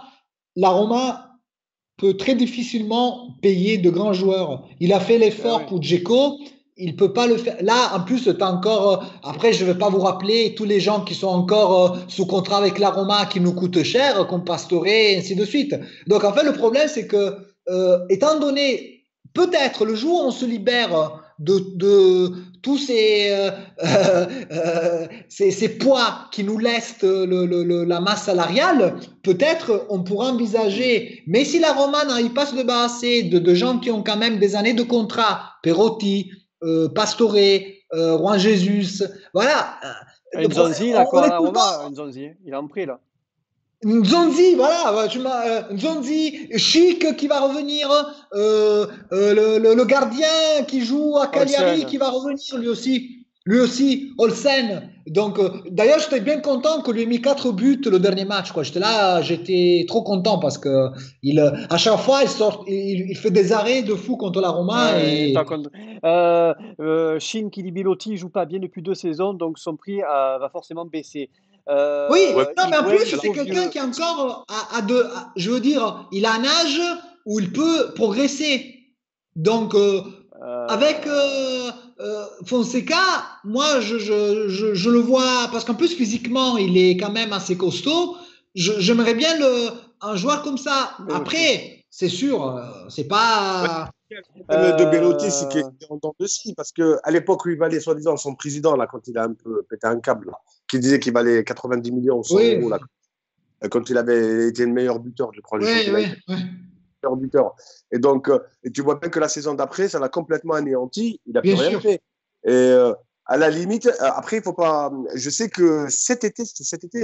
la Roma peut très difficilement payer de grands joueurs. Il a fait l'effort pour Dzeko. Il peut pas le faire. Là, en plus, t'as encore. Après, je vais pas vous rappeler tous les gens qui sont encore sous contrat avec la Roma qui nous coûtent cher, comme Pastore et ainsi de suite. Donc, en fait, le problème, c'est que, étant donné, peut-être le jour où on se libère de tous ces poids qui nous laissent la masse salariale, peut-être on pourra envisager. Mais si la Roma n'arrive pas à se débarrasser de gens qui ont quand même des années de contrat, Perotti, Pastore, Juan Jesus, voilà. Nzonzi, là, quoi, la Roma, Nzonzi, il a un prix, là. Nzonzi, voilà, Nzonzi, Chic qui va revenir, le gardien qui joue à Cagliari qui va revenir lui aussi, Olsen. Donc, d'ailleurs, j'étais bien content que lui ait mis 4 buts le dernier match, quoi. J'étais trop content parce que à chaque fois, il fait des arrêts de fou contre la Roma. Shin qui dit Belotti, il joue pas bien depuis 2 saisons, donc son prix va forcément baisser. Oui, non, mais en plus, c'est quelqu'un qui est encore je veux dire, il a un âge où il peut progresser. Donc, avec Fonseca, moi, je le vois, parce qu'en plus, physiquement, il est quand même assez costaud. J'aimerais bien un joueur comme ça. Mais après, c'est sûr, c'est pas. De Belotti, c'est qu'il est en dents de scie, parce qu'à l'époque où il valait, soi-disant, son président, là, quand il a un peu pété un câble, là, qui disait qu'il valait 90 millions, 100 euros, là, quand il avait été le meilleur buteur, je crois, meilleur buteur. Et donc, et tu vois bien que la saison d'après, ça l'a complètement anéanti, il n'a plus rien fait. Et à la limite, après, il faut pas. Je sais que cet été,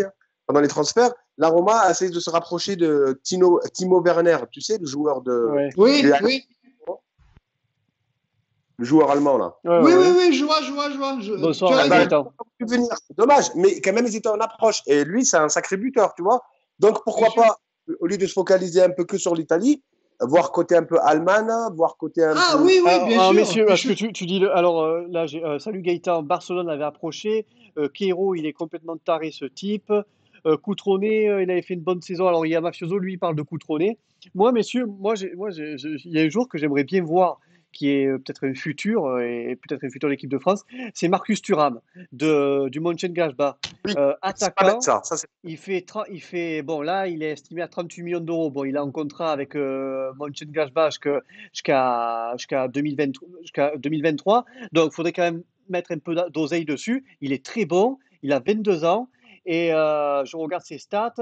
hein, pendant les transferts, la Roma a essayé de se rapprocher de Timo Werner, tu sais, le joueur de. Oui. Le joueur allemand, là. Oui, je vois. Bonsoir, Gaëtan. Dommage, mais quand même, ils étaient en approche. Et lui, c'est un sacré buteur, tu vois. Donc, pourquoi pas, au lieu de se focaliser un peu que sur l'Italie, voir côté un peu allemand, voir côté un peu. Ah oui, bien sûr. Messieurs, est-ce que tu dis. Alors, là, salut Gaëtan, Barcelone l'avait approché. Keiro, il est complètement taré, ce type. Cutrone, il avait fait une bonne saison. Alors, il y a Mafioso, lui, il parle de Cutrone. Moi, messieurs, il y a un joueur que j'aimerais bien voir, qui est peut-être un futur, et peut-être un futur de l'équipe de France, c'est Marcus Thuram, du Mönchengladbach. Oui, attaquant, ça, il fait, bon là, il est estimé à 38 millions d'euros. Bon, il a un contrat avec Mönchengladbach jusqu'à 2023. Donc, il faudrait quand même mettre un peu d'oseille dessus. Il est très bon, il a 22 ans, et je regarde ses stats,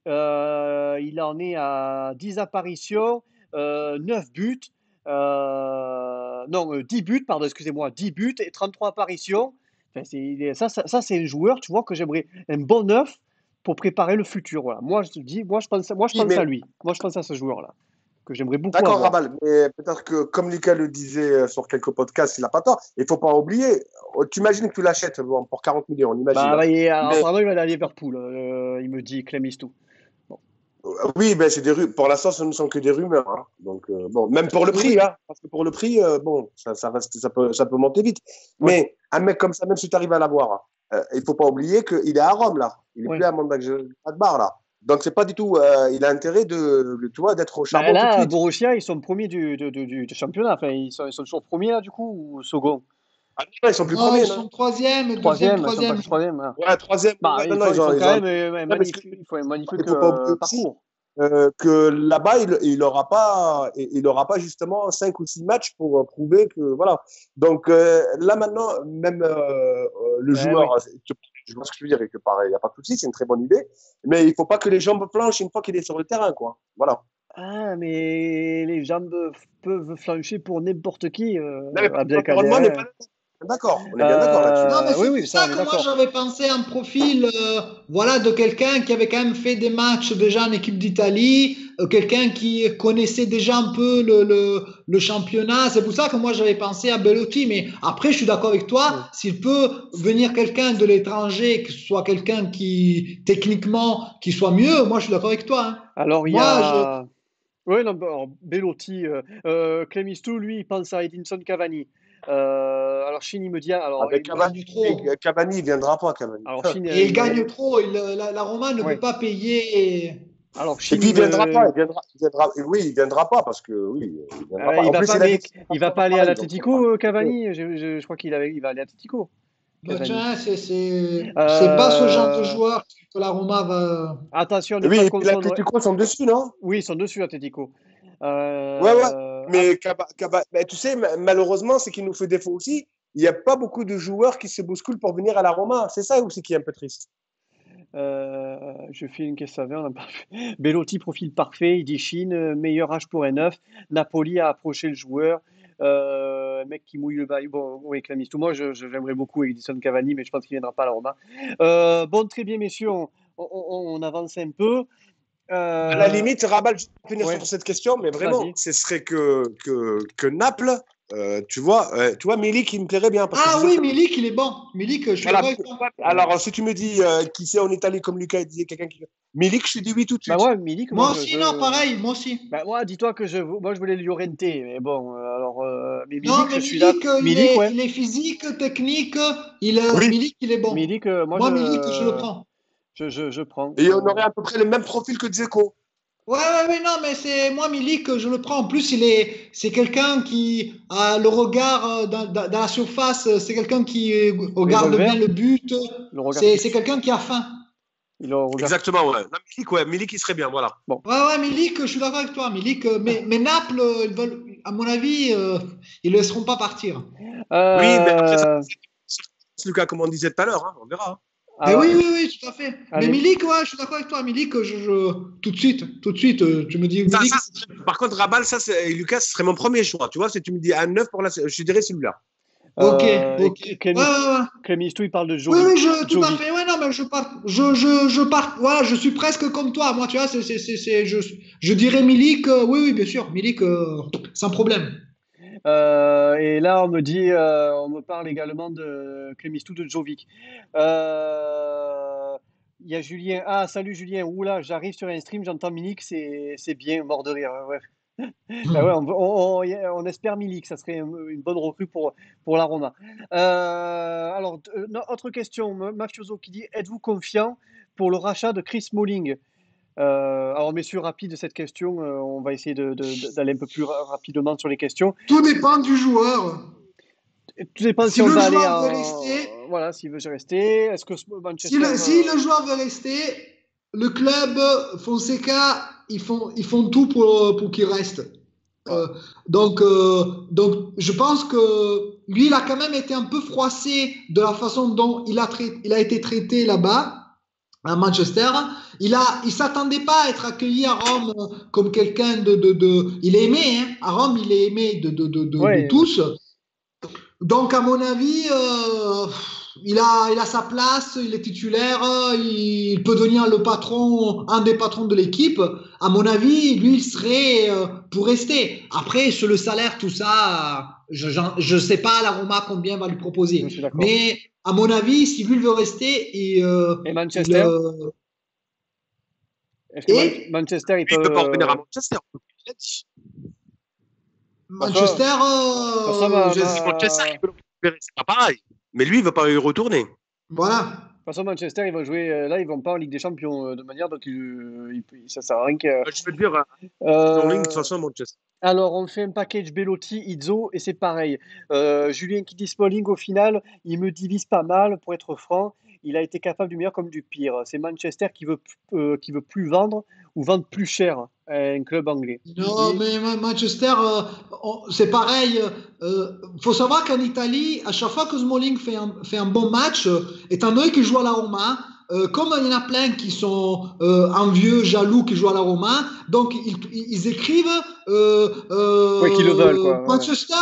il en est à 10 apparitions, 9 buts, 10 buts, pardon, excusez-moi, 10 buts et 33 apparitions. Enfin, ça, c'est un joueur, tu vois, que j'aimerais un bon neuf pour préparer le futur. Voilà. Moi, je pense à lui. Moi, je pense à ce joueur-là, que j'aimerais beaucoup avoir. D'accord, Rabal, mais peut-être que, comme Lucas le disait sur quelques podcasts, il n'a pas tort. Il ne faut pas oublier, tu imagines que tu l'achètes pour 40 millions, on imagine. Apparemment, il va aller à Liverpool, il me dit Clem Istou. Bon. Oui, ben c'est pour l'instant, ce ne sont que des rumeurs. Hein. Donc, bon, même pour le prix, hein, parce que pour le prix, bon, ça peut monter vite. Ouais. Mais un mec comme ça, même si tu arrives à l'avoir, il ne faut pas oublier qu'il est à Rome, là. Il n'est Ouais. plus à Mönchengladbach, là. Donc, c'est pas du tout. Il a intérêt tu vois, d'être au Bah, charbon tout de là, suite. Borussia, ils sont premiers du championnat. Enfin, ils sont toujours premiers, là, du coup, ou second? Ah, non, ils sont plus Non, ils premiers, sont non? troisième, deuxième, Troisième, ils sont troisième. passés troisième. Hein. Ouais, troisième. Bah, Ouais, non, non, ils ils font ont quand même non, parce que il faut un magnifique il faut pas oublier aussi parcours. que là-bas, il aura pas justement 5 ou 6 matchs pour prouver que voilà. Donc là maintenant, même le joueur, Oui. je vois ce que je veux dire, et que pareil, il n'y a pas de souci, c'est une très bonne idée, mais il faut pas que les jambes flanchent une fois qu'il est sur le terrain, quoi. Voilà. Ah, mais les jambes peuvent flancher pour n'importe qui, Non, mais l'environnement n'est Abdelkader. pas d'accord. On est bien d'accord là-dessus. Non, mais Oui, c'est oui, pour ça, ça on est que moi d'accord. j'avais pensé à un profil voilà, de quelqu'un qui avait quand même fait des matchs déjà en équipe d'Italie, quelqu'un qui connaissait déjà un peu le championnat. C'est pour ça que moi j'avais pensé à Belotti. Mais après, je suis d'accord avec toi, s'il peut venir quelqu'un de l'étranger, que ce soit quelqu'un qui techniquement qui soit mieux, moi je suis d'accord avec toi. Hein. Alors, il y Moi, je. a. Oui, non, alors, Belotti, Clemistou, lui, il pense à Edinson Cavani. Alors, Chine, il me dit. Alors, Avec Il gagne trop. Cavani, il viendra pas, Cavani. alors Chine, Et il gagne trop. La Roma ne peut ouais. pas payer. Alors, Et Chine, puis il viendra pas, oui, il viendra pas parce que oui, il viendra pas. il En va plus, pas, il a dit il va pas aller à pareil, donc c'est pas l'Atlético, compliqué. Cavani. Je crois il va aller à l'Atlético, Bah, Cavani. tiens, c'est pas ce genre de joueur que la Roma va. Attention, ne Oui, pas et puis confondre. l'Atlético sont dessus, non? Oui, ils sont dessus, Atlético. Ouais, ouais. Ah, Mais ben, tu sais, malheureusement, ce qui nous fait défaut aussi, il n'y a pas beaucoup de joueurs qui se bousculent pour venir à la Roma. C'est ça aussi qui est un peu triste. je fais une question on a pas fait. Belotti, profil parfait, il dit Chine, meilleur âge pour un neuf. Napoli a approché le joueur. Un mec qui mouille le maillot. Bon, oui, Clamistou. Moi, j'aimerais beaucoup Edison Cavani, mais je pense qu'il ne viendra pas à la Roma. Bon, très bien, messieurs, on avance un peu. À la limite, Rabal, je vais finir Ouais, sur cette question, mais vraiment, vas-y. ce serait que Naples, tu vois, Milik, il me plairait bien. Parce que Ah je oui, sais Milik, il est bon. Milik, je suis voilà. d'accord avec toi. Alors, si tu me dis qui c'est en Italie, comme Lucas il disait, quelqu'un qui. Milik, je te dis oui tout de Bah, suite. moi, Milik, Moi aussi, non, pareil, moi aussi. Bah, moi, dis-toi que moi, je voulais le Llorente, mais bon, alors, mais Non, Milik, je mais suis là. Milik, Milik, ouais. il est physique, technique. Oui. Milik, il est bon. Milik, moi, Moi, Milik, je le prends. je prends. Et on aurait à peu près le même profil que Dzeko. Ouais, non, mais c'est moi, Milik, je le prends. En plus, c'est quelqu'un qui a le regard dans la surface. C'est quelqu'un qui regarde Revolver, bien le but. le regard C'est fixe. quelqu'un qui a faim. Il le regarde. Exactement, ouais. Non, Milik, ouais. Milik, il serait bien, voilà. Bon. Ouais, Milik, je suis d'accord avec toi. Milik, mais Naples, ils veulent, à mon avis, ils ne laisseront pas partir. Oui, mais après, ça, Lucas, comme on disait tout à l'heure, hein, on verra. Mais Alors, oui, tout à fait. allez. Mais Milik, ouais, je suis d'accord avec toi. Milik, tout de suite, tu me dis Milik. Par contre, Rabal, Lucas, ce serait mon premier choix. Tu vois, si tu me dis un 9 je dirais celui-là. Ok. Clémistou, il parle de Oui, Jovic. tout à fait. Ouais, non, mais je pars. Voilà, je suis presque comme toi. Moi, tu vois, je dirais Milik. Oui, bien sûr, Milik, sans problème. Et là, on me parle également de Clémistou de Jovic. Il y a Julien. Ah, salut Julien. Oula, j'arrive sur un stream, j'entends Milik, c'est bien, mort de rire. Ouais. Ben ouais, on espère Milik, ça serait une bonne recrue pour la Roma. Alors, autre question, Mafioso qui dit, êtes-vous confiant pour le rachat de Chris Smalling? Alors, messieurs, rapide cette question, on va essayer d'aller un peu plus rapidement sur les questions. Tout dépend du joueur. Tout dépend Si on le va aller joueur veut rester, Voilà, s'il veut rester. Est-ce que Manchester... si le joueur veut rester, le club Fonseca, ils font tout pour qu'il reste. Donc, je pense que lui, il a quand même été un peu froissé de la façon dont il a été traité là-bas, à Manchester. Il s'attendait pas à être accueilli à Rome comme quelqu'un il est aimé, hein. À Rome, il est aimé de tous. Donc, à mon avis, il a sa place, il est titulaire, il peut devenir un des patrons de l'équipe. À mon avis, lui, il serait pour rester. Après, sur le salaire, tout ça, je sais pas la Roma combien va lui proposer. Mais à mon avis, si lui veut rester, et Manchester Est-ce que Manchester, il ne peut pas revenir à Manchester. Il a dit. Manchester, Manchester, il veut le récupérer, c'est pas pareil. Mais lui, il ne veut pas y retourner. voilà. De toute façon, Manchester, ils vont jouer. Là, ils vont pas en Ligue des Champions de manière, donc ça sert à rien que. Je veux dire, de toute façon, Manchester. Alors, on fait un package Belotti, Izzo, et c'est pareil. Julien qui dit Smalling, au final, il me divise pas mal, pour être franc. Il a été capable du meilleur comme du pire. C'est Manchester qui veut plus vendre ou vendre plus cher un club anglais. Non, mais Manchester, c'est pareil. Faut savoir qu'en Italie, à chaque fois que Smalling fait un bon match, étant donné qu'il joue à la Roma, comme il y en a plein qui sont envieux, jaloux, qui jouent à la Roma, donc ils écrivent qu'ils le veulent, quoi. Manchester,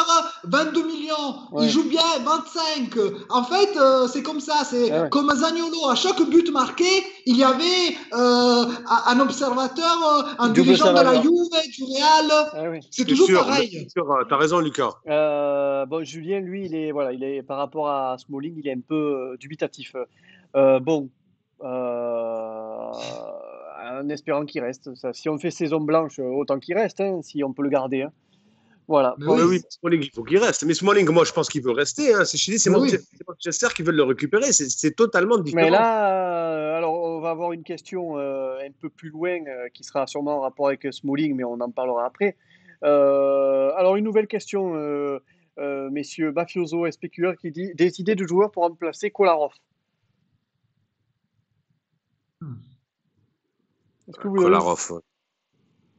22 millions, il joue bien, 25. En fait, c'est comme ça, c'est comme Zaniolo. À chaque but marqué, il y avait un observateur, un dirigeant de la Juve, du Real. C'est toujours pareil. Tu as raison, Lucas. Bon, Julien, lui, il est par rapport à Smalling, il est un peu dubitatif. En espérant qu'il reste. Ça, si on fait saison blanche, autant qu'il reste, hein, si on peut le garder. Hein. Voilà. Oui, Smalling, il faut qu'il reste. Mais Smalling, moi, je pense qu'il veut rester. Hein. C'est Manchester qui veut le récupérer. C'est totalement différent. Mais là, alors, on va avoir une question un peu plus loin qui sera sûrement en rapport avec Smalling, mais on en parlera après. Alors, une nouvelle question, messieurs. Bafioso et Spéculeur qui dit des idées de joueurs pour remplacer Kolarov. Est-ce que vous avez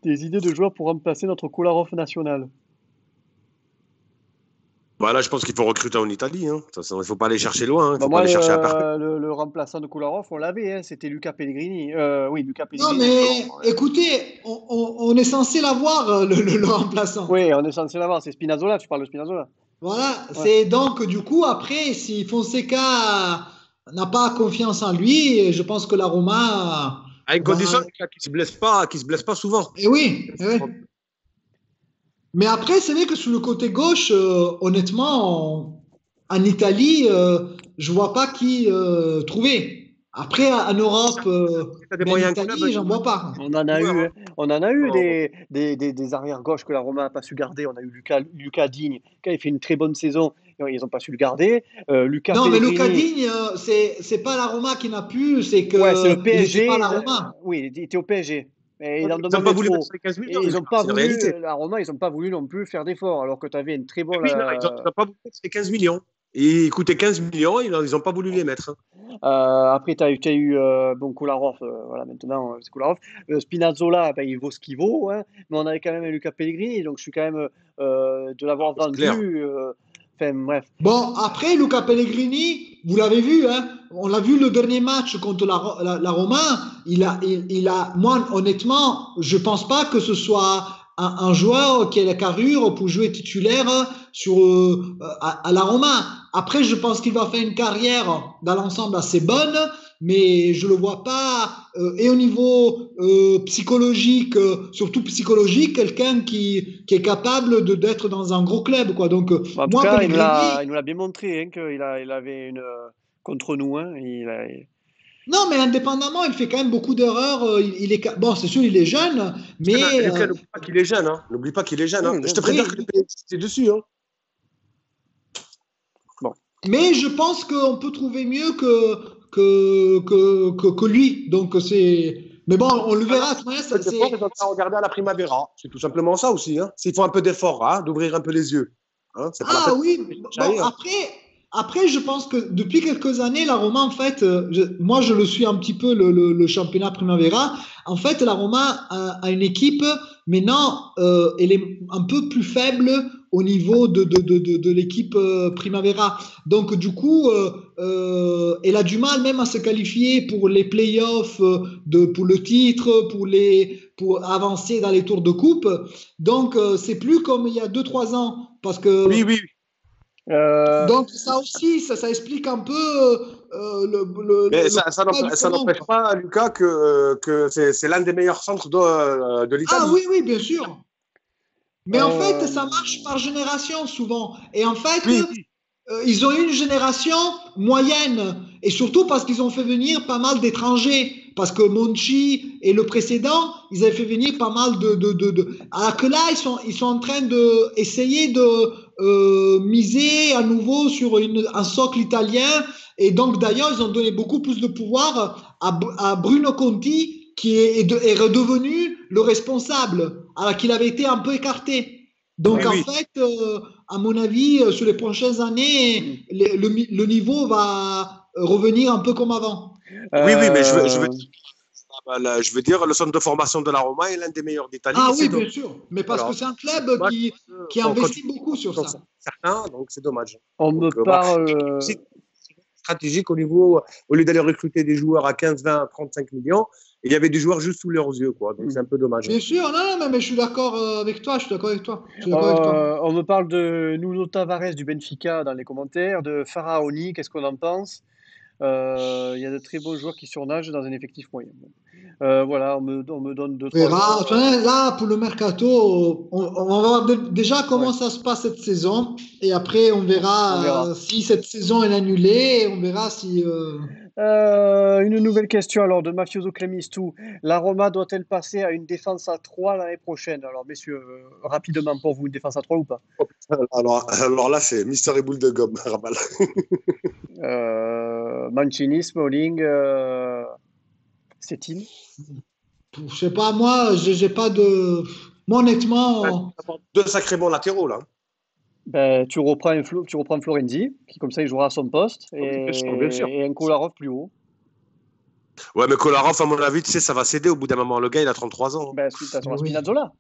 des idées de joueurs pour remplacer notre Kolarov national? Là, je pense qu'il faut recruter en Italie. Hein. Il ne faut pas aller chercher loin. Il faut pas aller chercher à Parc. Le remplaçant de Kolarov, on l'avait. Hein, c'était Luca Pellegrini. Oui, Luca Non, Pellegrini. mais écoutez, on est censé l'avoir, le remplaçant. Oui, on est censé l'avoir. C'est Spinazzola. Tu parles de Spinazzola. Voilà. Ouais. C'est donc, du coup, après, si Fonseca n'a pas confiance en lui, je pense que la Roma... À une condition qu'il ne se blesse pas souvent. Et oui. Mais après, c'est vrai que sur le côté gauche, honnêtement, en Italie, je ne vois pas qui trouver. Après, en Europe, en Italie, j'en vois pas. On en a eu des arrières-gauches que la Roma n'a pas su garder. On a eu Lucas Digne, qui a fait une très bonne saison. Ils n'ont pas su le garder. Mais Lucas Digne, c'est pas la Roma qui n'a pu, c'est que c'est le PSG. Pas la Roma. Oui, il était au PSG. Et ils n'ont pas voulu mettre les 15 millions. La Roma, ils n'ont pas voulu non plus faire d'efforts, alors que tu avais une très bonne. Ils n'ont pas voulu mettre les 15 millions. Et ils coûtaient 15 millions, ils n'ont pas voulu les mettre. Après, tu as eu Kolarov, voilà, maintenant c'est Kolarov. Spinazzola, il vaut ce qu'il vaut, hein, mais on avait quand même Luca Pellegrini, donc je suis quand même de l'avoir vendu. Bref. Bon, après, Luca Pellegrini, vous l'avez vu, hein, on l'a vu le dernier match contre la Roma. Moi, honnêtement, je ne pense pas que ce soit un joueur qui a la carrure pour jouer titulaire à la Roma. Après, je pense qu'il va faire une carrière dans l'ensemble assez bonne, mais je le vois pas. Et au niveau psychologique, surtout psychologique, quelqu'un qui est capable d'être dans un gros club, quoi. Donc, en tout cas, il nous l'a bien montré, hein, qu'il avait une contre nous, hein. Non, mais indépendamment, il fait quand même beaucoup d'erreurs. Bon, c'est sûr, il est jeune, mais. N'oublie pas qu'il est jeune, hein. N'oublie pas qu'il est jeune. Hein. Je te préviens que le PSG est dessus, hein. Bon. Mais je pense qu'on peut trouver mieux que lui. Donc, c'est. Mais bon, on le verra. Ils ont regardé à la Primavera. C'est tout simplement ça aussi. Hein. S'il faut un peu d'effort, hein, d'ouvrir un peu les yeux. Hein, oui. Bon, après, je pense que depuis quelques années, la Roma, en fait, moi, je le suis un petit peu le championnat Primavera. En fait, la Roma a une équipe, maintenant, elle est un peu plus faible au niveau de l'équipe Primavera. Donc, du coup, elle a du mal même à se qualifier pour les playoffs, pour le titre, pour avancer dans les tours de coupe. Donc, c'est plus comme il y a 2-3 ans. Parce que. Oui. Donc ça aussi, ça explique un peu Mais ça n'empêche pas, Lucas, que c'est l'un des meilleurs centres de l'Italie. Ah oui, bien sûr. Mais en fait, ça marche par génération souvent. Et en fait, ils ont eu une génération moyenne. Et surtout parce qu'ils ont fait venir pas mal d'étrangers. parce que Monchi et le précédent, ils avaient fait venir pas mal alors que là, ils sont en train d'essayer de miser à nouveau sur un socle italien. Et donc, d'ailleurs, ils ont donné beaucoup plus de pouvoir à Bruno Conti, qui est redevenu le responsable, alors qu'il avait été un peu écarté. Donc, en fait, à mon avis, sur les prochaines années, le niveau va revenir un peu comme avant. Oui, mais je veux dire, le centre de formation de la Roma est l'un des meilleurs d'Italie. Ah oui, bien sûr. Mais parce que c'est un club qui investit beaucoup sur ça. Certains, donc c'est dommage. On me parle. Stratégique au lieu d'aller recruter des joueurs à 15, 20, 35 millions, il y avait des joueurs juste sous leurs yeux, quoi. Donc c'est un peu dommage. Bien sûr, non, mais je suis d'accord avec toi. On me parle de Nuno Tavares du Benfica dans les commentaires, de Faraoni, qu'est-ce qu'on en pense? Il y a de très bons joueurs qui surnagent dans un effectif moyen. Voilà, on me donne deux, trois. Là, pour le mercato, on va voir déjà comment ça se passe cette saison. Et après, on verra si cette saison est annulée. On verra si. Une nouvelle question alors de Mafioso Clemistou. La Roma doit-elle passer à une défense à 3 l'année prochaine? Alors, messieurs, rapidement pour vous, une défense à 3 ou pas? Alors là, c'est Mister et boule de gomme, Rabal. Mancini, Smalling, c'est-il? Je sais pas, moi, j'ai pas de. Moi, honnêtement. Deux sacrés bons latéraux, là. Ben, tu reprends Florenzi, qui comme ça il jouera à son poste, bien sûr. et un Kolarov plus haut. Ouais, mais Kolarov, à mon avis, tu sais, ça va céder au bout d'un moment. Le gars, il a 33 ans. Ben, suite à son Spinazzola.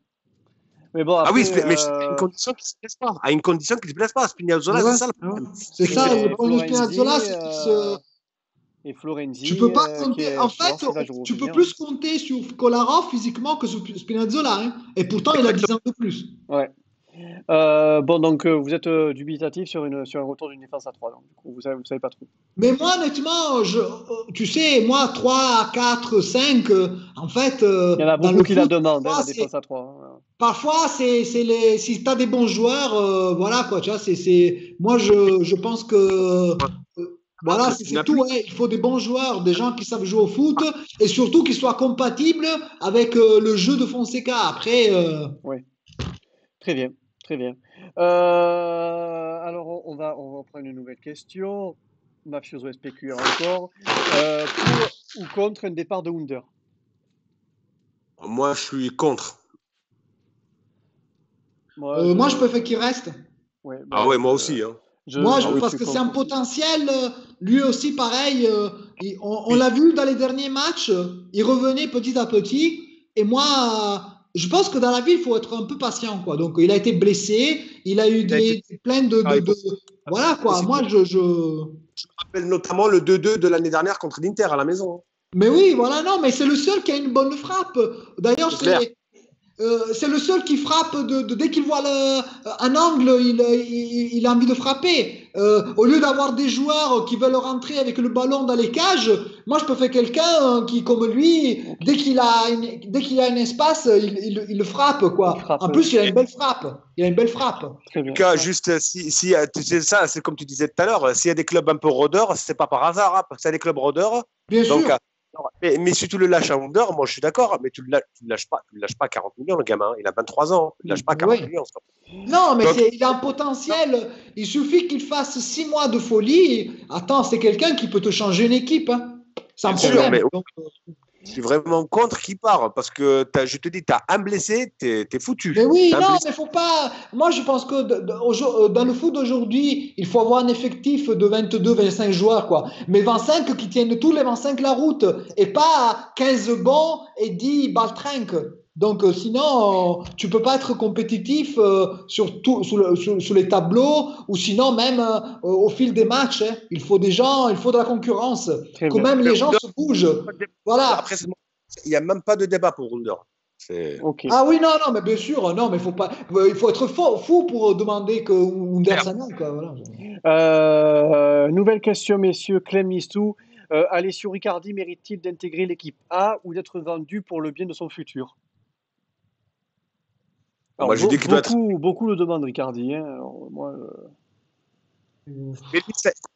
Mais bon, après, mais à une condition qu'il ne se blesse pas. À une condition qu'il ne se blesse pas. Spinazzola, c'est ça le problème. C'est ça, le problème de Spinazzola, c'est qu'il se. Et Florenzi. Tu peux pas compter. En fait, tu peux plus compter sur Kolarov physiquement que sur Spinazzola. Hein. Et pourtant, il a 10 ans de plus. Ouais. Bon, donc vous êtes dubitatif sur un retour d'une défense à 3. Donc, du coup, vous savez pas trop. Mais moi, honnêtement, tu sais, moi, 3, 4, 5, en fait. Il y en a beaucoup qui la demandent, la défense à 3. Parfois, si tu as des bons joueurs, voilà quoi, tu vois, moi, je pense que. Voilà, c'est tout. Ouais. Il faut des bons joueurs, des gens qui savent jouer au foot et surtout qui soient compatibles avec le jeu de Fonseca. Après. Oui. Très bien. Alors, on va prendre une nouvelle question. Mafioso SPQ encore. Pour ou contre un départ de Under? Moi, je suis contre. Moi, je préfère qu'il reste. Ouais, moi aussi. Hein. Parce que c'est un potentiel, lui aussi pareil, on l'a vu dans les derniers matchs, il revenait petit à petit, et moi, je pense que dans la vie, il faut être un peu patient, quoi. Donc, il a été blessé, il a eu plein de voilà, quoi. Moi, je me rappelle notamment le 2-2 de l'année dernière contre l'Inter à la maison. Mais oui, voilà, non, mais c'est le seul qui a une bonne frappe. D'ailleurs, c'est le seul qui frappe dès qu'il voit un angle, il a envie de frapper. Au lieu d'avoir des joueurs qui veulent rentrer avec le ballon dans les cages, moi je préfère quelqu'un qui, comme lui, dès qu'il a un espace, il le frappe, quoi. En plus, il a une belle frappe. En tout cas, juste si tu sais ça, c'est comme tu disais tout à l'heure, s'il y a des clubs un peu rôdeurs, c'est pas par hasard, hein, c'est des clubs rôdeurs. Bien sûr. Mais si tu le lâches à Under, moi je suis d'accord, mais tu le lâches pas 40 millions, le gamin, il a 23 ans, tu le lâches pas 40 millions. Non, mais il a un potentiel, il suffit qu'il fasse 6 mois de folie. Attends, c'est quelqu'un qui peut te changer une équipe, hein, sans problème. Je suis vraiment contre qui part, parce que je te dis, tu as un blessé, t'es foutu. Mais oui, non, mais faut pas. Moi, je pense que dans le foot d'aujourd'hui, il faut avoir un effectif de 22-25 joueurs, quoi. Mais 25 qui tiennent tous les 25 la route, et pas 15 bons et 10 baltrinques. Donc, sinon, tu peux pas être compétitif sur les tableaux, ou sinon même au fil des matchs. Hein. Il faut des gens, il faut de la concurrence. Que même les gens se bougent. Voilà. Après, il n'y a même pas de débat pour Under. Okay. Ah oui, non, mais bien sûr, non, mais il faut être fou pour demander que Under s'annule, quoi. Voilà. Nouvelle question, messieurs. Clem Mistou. Alessio Riccardi mérite-t-il d'intégrer l'équipe A ou d'être vendu pour le bien de son futur? Alors, moi, je dis qu'il doit être... Beaucoup le demandent, Riccardi. Hein. Alors, moi, Mais lui,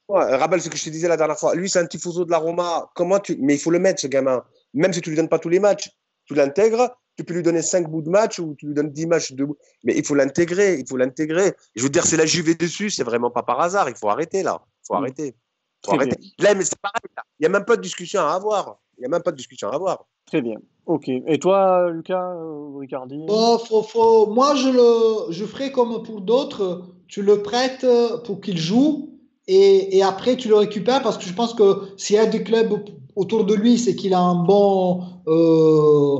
Rabal, ce que je te disais la dernière fois, lui, c'est un tifoso de la Roma. Mais il faut le mettre, ce gamin. même si tu lui donnes pas tous les matchs, tu l'intègres. Tu peux lui donner 5 bouts de match ou tu lui donnes 10 matchs de. Mais il faut l'intégrer, il faut l'intégrer. Je veux dire, c'est la Juve dessus, c'est vraiment pas par hasard. Il faut arrêter là. Il faut arrêter. Faut Très arrêter. bien. Là, mais c'est pareil. Là. Il n'y a même pas de discussion à avoir. Il n'y a même pas de discussion à avoir. Très bien. Ok. Et toi, Lucas, Ricardi? Bon, moi, je ferai comme pour d'autres. Tu le prêtes pour qu'il joue et après tu le récupères parce que je pense que s'il y a des clubs autour de lui, c'est qu'il a un bon,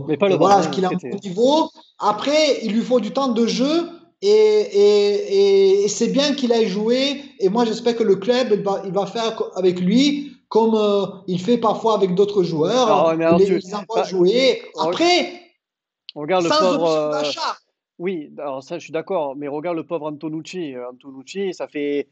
Mais pas le bon, voilà, hein, qu'il a un traité. bon niveau. Après, il lui faut du temps de jeu et c'est bien qu'il aille jouer. Et moi, j'espère que le club il va faire avec lui comme il fait parfois avec d'autres Alors, joueurs. mais alors Il les envoie jouer. Après, regarde le sans pauvre. option d'achat. Oui, alors ça, je suis d'accord. Mais regarde le pauvre Antonucci. Antonucci, ça fait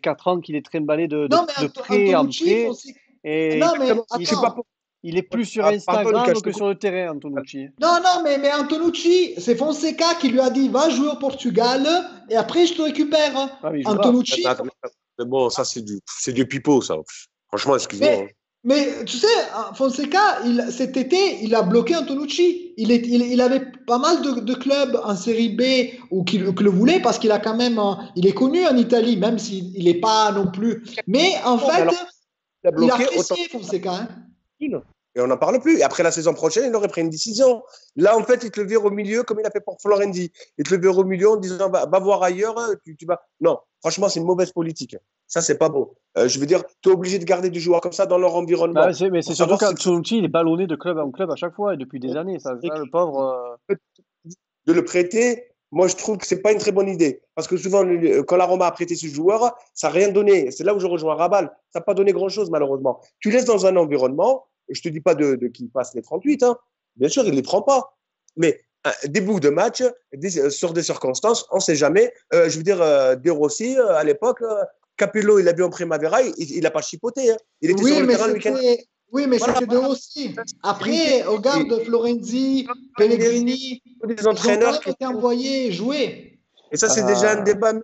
4 ans qu'il est trimballé Non, mais de prêt en Antonucci, prêt. Et non, mais Je sais pas attends. pourquoi. il est plus sur Pardon, Lucas, je Instagram te que coupe. sur le terrain, Antonucci. Non, non, mais Antonucci, c'est Fonseca qui lui a dit va jouer au Portugal et après je te récupère. Ah, mais il jouera. Antonucci, Mais bon, ça, c'est du pipeau, ça. Franchement, excuse-moi. mais, mais tu sais, Fonseca, cet été, il a bloqué Antonucci. Il avait pas mal de clubs en série B ou qui le voulaient parce qu'il a quand même, il est connu en Italie, même s'il n'est pas non plus. Mais en Bon, mais fait, alors, il a il bloqué autant appréciait Fonseca. Hein. et on n'en parle plus. Et après la saison prochaine, il aurait pris une décision. Là, en fait, il te le vire au milieu comme il a fait pour Florenzi. Il te le vire au milieu en disant va voir ailleurs. Tu vas. Non, franchement, c'est une mauvaise politique. Ça, c'est pas bon. Je veux dire, tu es obligé de garder des joueurs comme ça dans leur environnement. Bah, mais c'est Pour surtout savoir si qu'Antonucci, il est ballonné de club en club à chaque fois et depuis des années. Ça, le pauvre. de le prêter, moi, je trouve que c'est pas une très bonne idée. Parce que souvent, quand la Roma a prêté ce joueur, ça n'a rien donné. C'est là où je rejoins Rabal. Ça n'a pas donné grand-chose, malheureusement. Tu laisses dans un environnement, et je te dis pas de qu'il passe les 38, hein. Bien sûr, il les prend pas. Mais des bouts de match, sur des circonstances, on sait jamais. Je veux dire, De Rossi, à l'époque, Capello, il a vu en Primavera, il a pas chipoté. Hein. Il était Oui, sur le mais terrain le week-end. oui, mais Voilà, c'était de aussi. Après, regarde Florenzi, Pellegrini, des ils ont quand entraîneurs même qui... été envoyés jouer. Et ça, c'est déjà un débat qu'il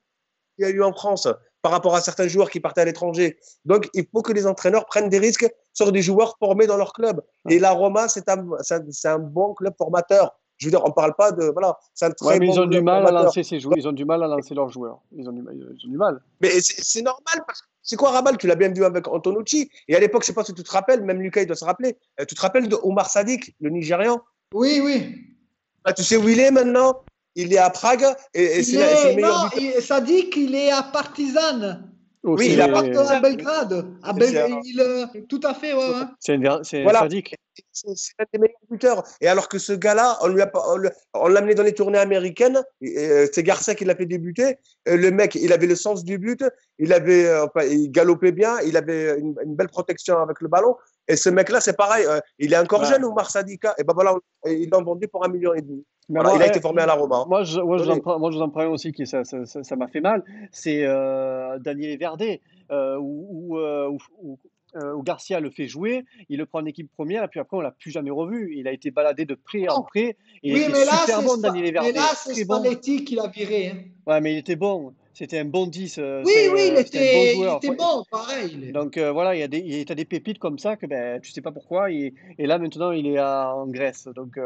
y a eu en France par rapport à certains joueurs qui partaient à l'étranger. Donc, il faut que les entraîneurs prennent des risques sur des joueurs formés dans leur club. Et la Roma, c'est un bon club formateur. Je veux dire, on ne parle pas de... Voilà, c'est un très Mais bon ils ont du club mal à formateur. lancer ses joueurs. Ils ont du mal à lancer leurs joueurs. Ils ont du mal. Mais c'est normal parce que c'est quoi Rabal? Tu l'as bien vu avec Antonucci. Et à l'époque, je ne sais pas si tu te rappelles, même Lucas, il doit se rappeler. Tu te rappelles de Omar Sadik, le Nigérian? Oui, oui. Bah, tu sais où il est maintenant? Il est à Prague et c'est le meilleur Non, buteur. ça dit qu'il est à Partizan. Oh, Oui, Il il est a à Belgrade. Tout à fait, ouais, ouais. C'est voilà. sadique. C'est un des meilleurs buteurs. Et alors que ce gars-là, on l'a amené dans les tournées américaines. C'est Garcia qui l'a fait débuter. Le mec, il avait le sens du but. Il galopait bien. Il avait une belle protection avec le ballon. Et ce mec-là, c'est pareil. Il est encore jeune, Oumar Sadika. Et ben voilà, ils l'ont vendu pour 1,5 million. Voilà, il a été formé à la Roma. Moi, je vous en parle aussi, ça m'a fait mal. C'est Daniel Verde, où Garcia le fait jouer, il le prend en équipe première, et puis après, on l'a plus jamais revu. Il a été baladé de près en près. Il Oui, était mais là, super bon, Daniel Verde. mais là, c'est Spalletti qui l'a viré. Hein. Ouais, mais il était bon. C'était un bon 10. Oui, il c'était un bon était joueur. bon, pareil. Donc voilà, il y a des pépites comme ça que tu sais pas pourquoi. Et là maintenant, il est en Grèce. Donc,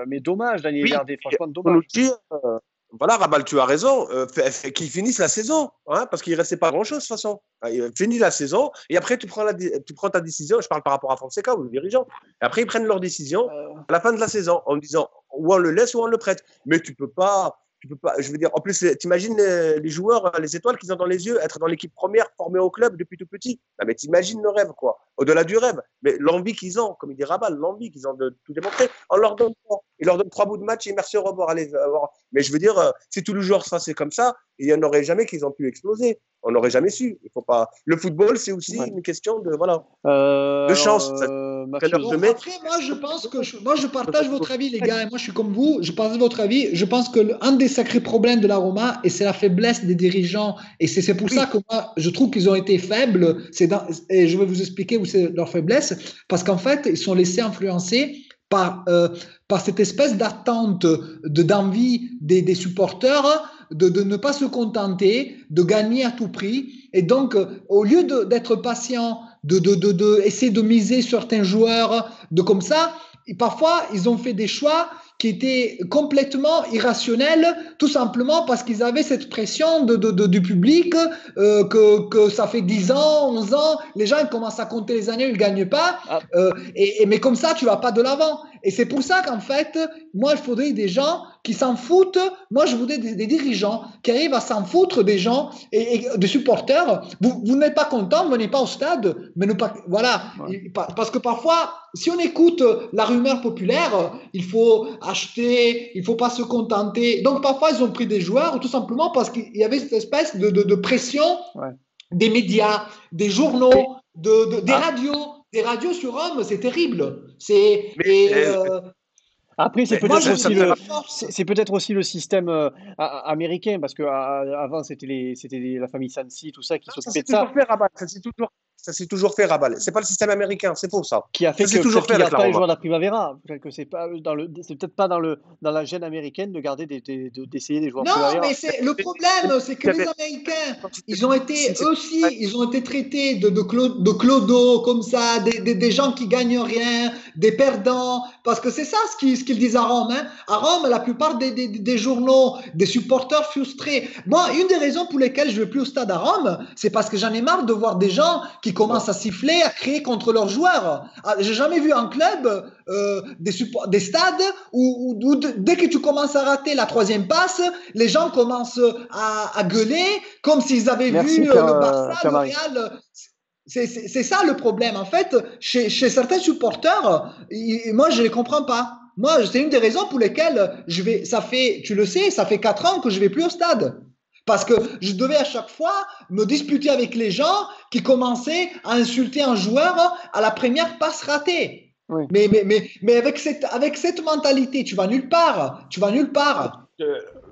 mais dommage, Daniel Verde. Franchement, dommage. Voilà, Rabal, tu as raison. Qu'ils finissent la saison, hein, parce qu'il ne restait pas grand-chose de toute façon. Il finit la saison et après tu prends ta décision. Je parle par rapport à Fonseca ou les dirigeants. Et après ils prennent leur décision à la fin de la saison en disant ou on le laisse ou on le prête. Mais tu peux pas. Je veux dire, en plus, t'imagines les joueurs, les étoiles qu'ils ont dans les yeux, être dans l'équipe première, formée au club depuis tout petit. Non, mais t'imagines le rêve, quoi. Au-delà du rêve. Mais l'envie qu'ils ont, comme il dit Rabal, l'envie qu'ils ont de tout démontrer, on leur donne quoi? Ils leur donnent 3 bouts de match et merci, au revoir. Allez, mais je veux dire, si tous les joueurs c'est comme ça, il n'y en aurait jamais qu'ils ont pu exploser. On n'aurait jamais su. Il faut pas. Le football, c'est aussi une question de de chance. Après, moi, je pense que je partage votre avis, les gars. Et moi, je suis comme vous. Je partage votre avis. Je pense que un des sacrés problèmes de la Roma, et c'est la faiblesse des dirigeants. Et c'est pour ça que moi, je trouve qu'ils ont été faibles. Et je vais vous expliquer où c'est leur faiblesse. Parce qu'en fait, ils sont laissés influencer par cette espèce d'attente, d'envie des supporters de ne pas se contenter, de gagner à tout prix. Et donc, au lieu d'être patient, essayer de miser sur certains joueurs, comme ça, parfois, ils ont fait des choix qui étaient complètement irrationnels, tout simplement parce qu'ils avaient cette pression du public, que ça fait 10 ans, 11 ans, les gens ils commencent à compter les années où ils ne gagnent pas, mais comme ça, tu ne vas pas de l'avant. Et c'est pour ça qu'en fait, moi, il faudrait des gens qui s'en foutent. Moi, je voudrais des dirigeants qui arrivent à s'en foutre des gens et des supporters. Vous n'êtes pas content, venez pas au stade, mais voilà. Ouais. Parce que parfois, si on écoute la rumeur populaire, il faut acheter, il faut pas se contenter. Donc parfois, ils ont pris des joueurs tout simplement parce qu'il y avait cette espèce de pression des médias, des journaux, des radios. Des radios sur Rome, c'est terrible. Après, c'est peut-être aussi le système américain, parce qu'avant, c'était la famille Sansi, tout ça, qui s'occupait de ça. Ça s'est toujours fait raballer. C'est pas le système américain, c'est faux ça. Qui a fait qu'il n'y a pas les joueurs de la Primavera. C'est peut-être pas dans la gêne américaine de garder d'essayer des joueurs de Primavera. Non, mais le problème, c'est que les Américains, ils ont été traités de clodos comme ça, des gens qui gagnent rien, des perdants, parce que c'est ça ce qu'ils disent à Rome. Hein. À Rome, la plupart des journaux, des supporters frustrés. Moi, une des raisons pour lesquelles je ne vais plus au stade à Rome, c'est parce que j'en ai marre de voir des gens qui commencent à siffler, à crier contre leurs joueurs. J'ai jamais vu un club, des stades où dès que tu commences à rater la troisième passe, les gens commencent à gueuler comme s'ils avaient vu le Barça, le Real. C'est ça le problème. En fait, chez certains supporters, moi, je ne les comprends pas. Moi, c'est une des raisons pour lesquelles tu le sais, ça fait 4 ans que je ne vais plus au stade. Parce que je devais à chaque fois me disputer avec les gens qui commençaient à insulter un joueur à la première passe ratée. Oui. Mais avec cette mentalité, tu vas nulle part.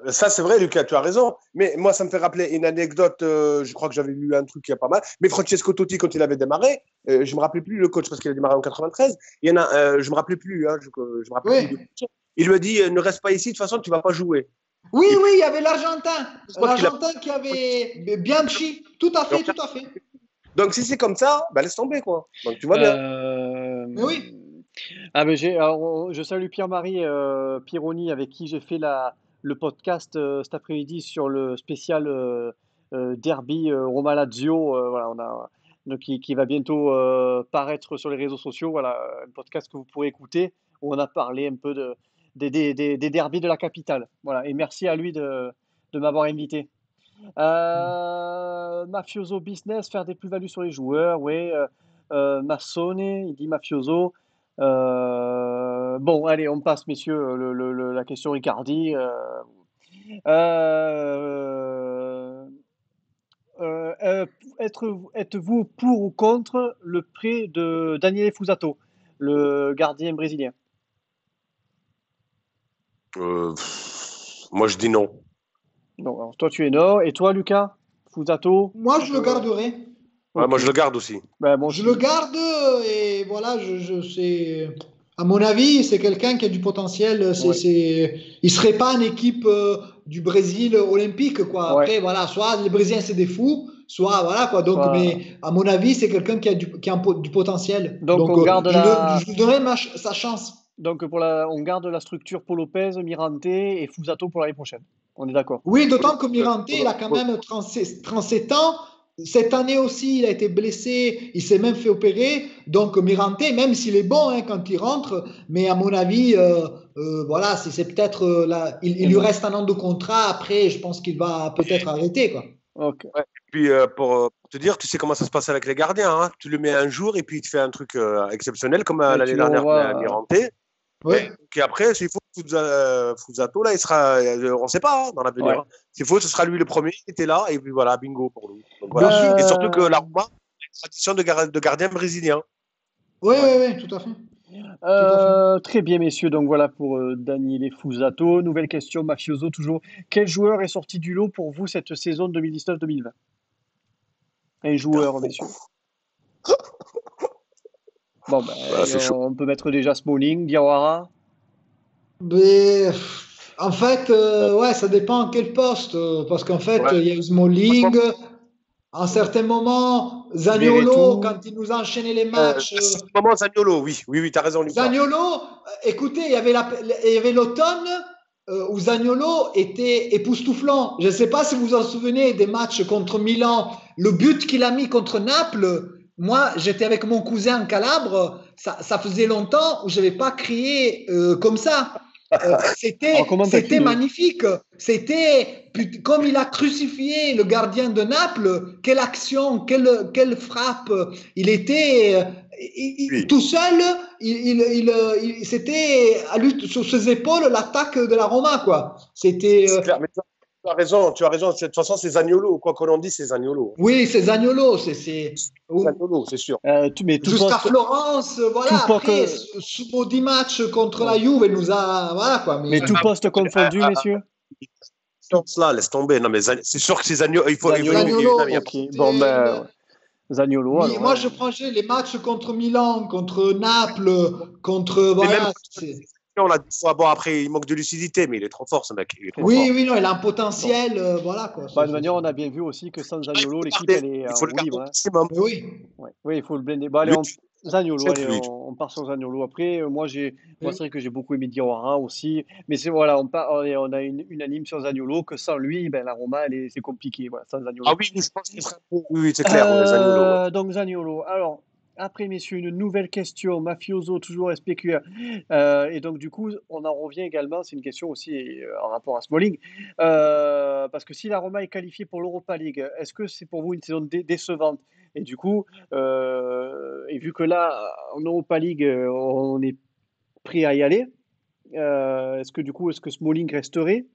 Ça, c'est vrai, Lucas, tu as raison. Mais moi, ça me fait rappeler une anecdote. Je crois que j'avais lu un truc qui est pas mal. Mais Francesco Totti, quand il avait démarré, je ne me rappelais plus le coach parce qu'il a démarré en 93. Il y en a, je ne me rappelais plus. Hein, je me rappelais plus. Il lui a dit ne reste pas ici, de toute façon, tu ne vas pas jouer. Oui, il y avait l'Argentin. L'Argentin qui avait Bianchi. Tout à fait. Donc, si c'est comme ça, laisse tomber, quoi. Donc, tu vois bien. Mais oui. Je salue Pierre-Marie Pironi, avec qui j'ai fait le podcast cet après-midi sur le spécial derby Roma-Lazio. Donc, qui va bientôt paraître sur les réseaux sociaux. Voilà, un podcast que vous pourrez écouter où on a parlé un peu des derbys de la capitale. Voilà, et merci à lui de m'avoir invité. Mafioso business, faire des plus-values sur les joueurs, oui. Massone, il dit Mafioso. Bon, allez, on passe, messieurs, la question Ricardi. Êtes-vous pour ou contre le prêt de Daniele Fusato, le gardien brésilien? Moi, je dis non. Non, alors toi, tu es non. Et toi, Lucas? Fusato? Moi, je le garderai. Ouais, moi, je le garde aussi. Je le garde et voilà, c'est... À mon avis, c'est quelqu'un qui a du potentiel. Il serait pas une équipe du Brésil olympique, quoi. Après, voilà, soit les Brésiliens, c'est des fous, soit voilà, quoi. Donc, mais à mon avis, c'est quelqu'un qui a du potentiel. Donc on garde je lui donnerai sa chance. Donc, on garde la structure Paul Lopez, Mirante et Fusato pour l'année prochaine. On est d'accord? Oui, d'autant que Mirante, il a quand même 37 ans. Cette année aussi, il a été blessé, il s'est même fait opérer. Donc Mirante, même s'il est bon quand il rentre, mais à mon avis, voilà, c'est peut-être il lui reste un an de contrat. Après, je pense qu'il va peut-être arrêter, quoi. Okay. Ouais. Et puis pour te dire, tu sais comment ça se passe avec les gardiens. Hein. Tu le mets un jour et puis il te fait un truc exceptionnel comme l'année dernière à Mirante. Ouais. Et après, s'il faut Fusato, là, il sera, on ne sait pas dans l'avenir. Ouais. S'il faut, ce sera lui le premier. Il était là et puis voilà, bingo pour lui. Donc, voilà. Et surtout que la Roma a une tradition de gardien brésilien. Oui, tout à fait. Très bien, messieurs. Donc voilà pour Daniele Fusato. Nouvelle question, Mafioso toujours. Quel joueur est sorti du lot pour vous cette saison 2019-2020? Un joueur, messieurs. Bon, on peut mettre déjà Smalling, Diawara. Mais, en fait, ça dépend à quel poste. Parce qu'en fait, il y a Smalling. à un certain moment, Zaniolo, Veretout. quand il nous enchaînait les matchs, À ce moment, Zaniolo, oui, oui, oui, tu as raison, Lucas. Zaniolo, écoutez, il y avait l'automne où Zaniolo était époustouflant. Je ne sais pas si vous vous en souvenez des matchs contre Milan. Le but qu'il a mis contre Naples, moi, j'étais avec mon cousin en Calabre, ça faisait longtemps où je n'avais pas crié comme ça. Alors, comment t'as C'était crié? magnifique. C'était comme il a crucifié le gardien de Naples. Quelle action, quelle frappe. Il était Oui. tout seul. C'était à lui sur ses épaules l'attaque de la Roma, quoi. C'était C'est clair, mais tu as raison, tu as raison. De toute façon, c'est Zaniolo, quoi qu'on en dise, c'est Zaniolo. oui, c'est Zaniolo. Zaniolo, c'est sûr. Mais Jusqu'à Florence, tout voilà. poste, Après, ce maudit match contre la ouais. Juve nous a, voilà quoi. Mais Mais tout poste confondu, messieurs? Tout Là, laisse tomber. Non, mais c'est sûr que c'est Zaniolo. Zaniolo? Non, mais il y a Ok. pas. Bon, ben, ouais. Zaniolo, alors. Moi, je franchis les matchs contre Milan, contre Naples, contre. Mais même Voilà. on l'a dit, bon, après, il manque de lucidité, mais il est trop fort, ce mec. Il est trop Oui, fort. oui, non, il a un Bon. potentiel. Voilà, quoi. Bah, de manière, on a bien vu aussi que sans Il Zaniolo, faut le l'équipe, garder. elle est Il en faut le roue garder au libre, hein. maximum. Oui. Ouais. Oui, il faut le blender. Bon, allez, Lui, Zaniolo, c'est allez, lui. on part sur Zaniolo. Après, moi, Oui. c'est vrai que j'ai beaucoup aimé Diawara aussi. Mais c'est, voilà, on a une anime sur Zaniolo que sans lui, ben, la Roma, c'est compliqué, voilà, sans Ah Zaniolo. oui, je pense qu'il sera. Oui, oui, c'est clair, ouais, Zaniolo. Ouais. Donc Zaniolo. Alors, après, messieurs, une nouvelle question. Mafioso, toujours SPQR. Et donc, du coup, on en revient également. C'est une question aussi en rapport à Smalling. Parce que si la Roma est qualifiée pour l'Europa League, est-ce que c'est pour vous une saison décevante? Et du coup, et vu que là, en Europa League, on est prêt à y aller, est-ce que Smalling resterait?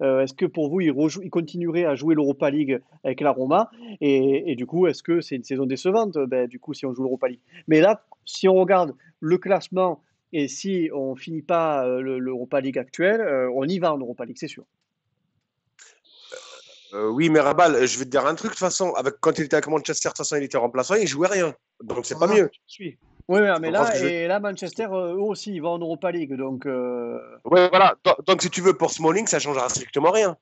Est-ce que pour vous, il continuerait à jouer l'Europa League avec la Roma? Et du coup, est-ce que c'est une saison décevante? Ben, du coup, si on joue l'Europa League. Mais là, si on regarde le classement et si on finit pas l'Europa League actuelle, on y va en Europa League, c'est sûr. Oui, mais Rabal, je vais te dire un truc, de toute façon, quand il était avec Manchester, de toute façon, il était remplaçant, il jouait rien. Donc, c'est pas Voilà. mieux. Je suis. Oui, Tu mais comprends ce que là, je veux dire? et là, Manchester, eux aussi, ils vont en Europa League. Donc, Ouais, voilà. Donc, si tu veux, pour Smalling, ça changera strictement rien.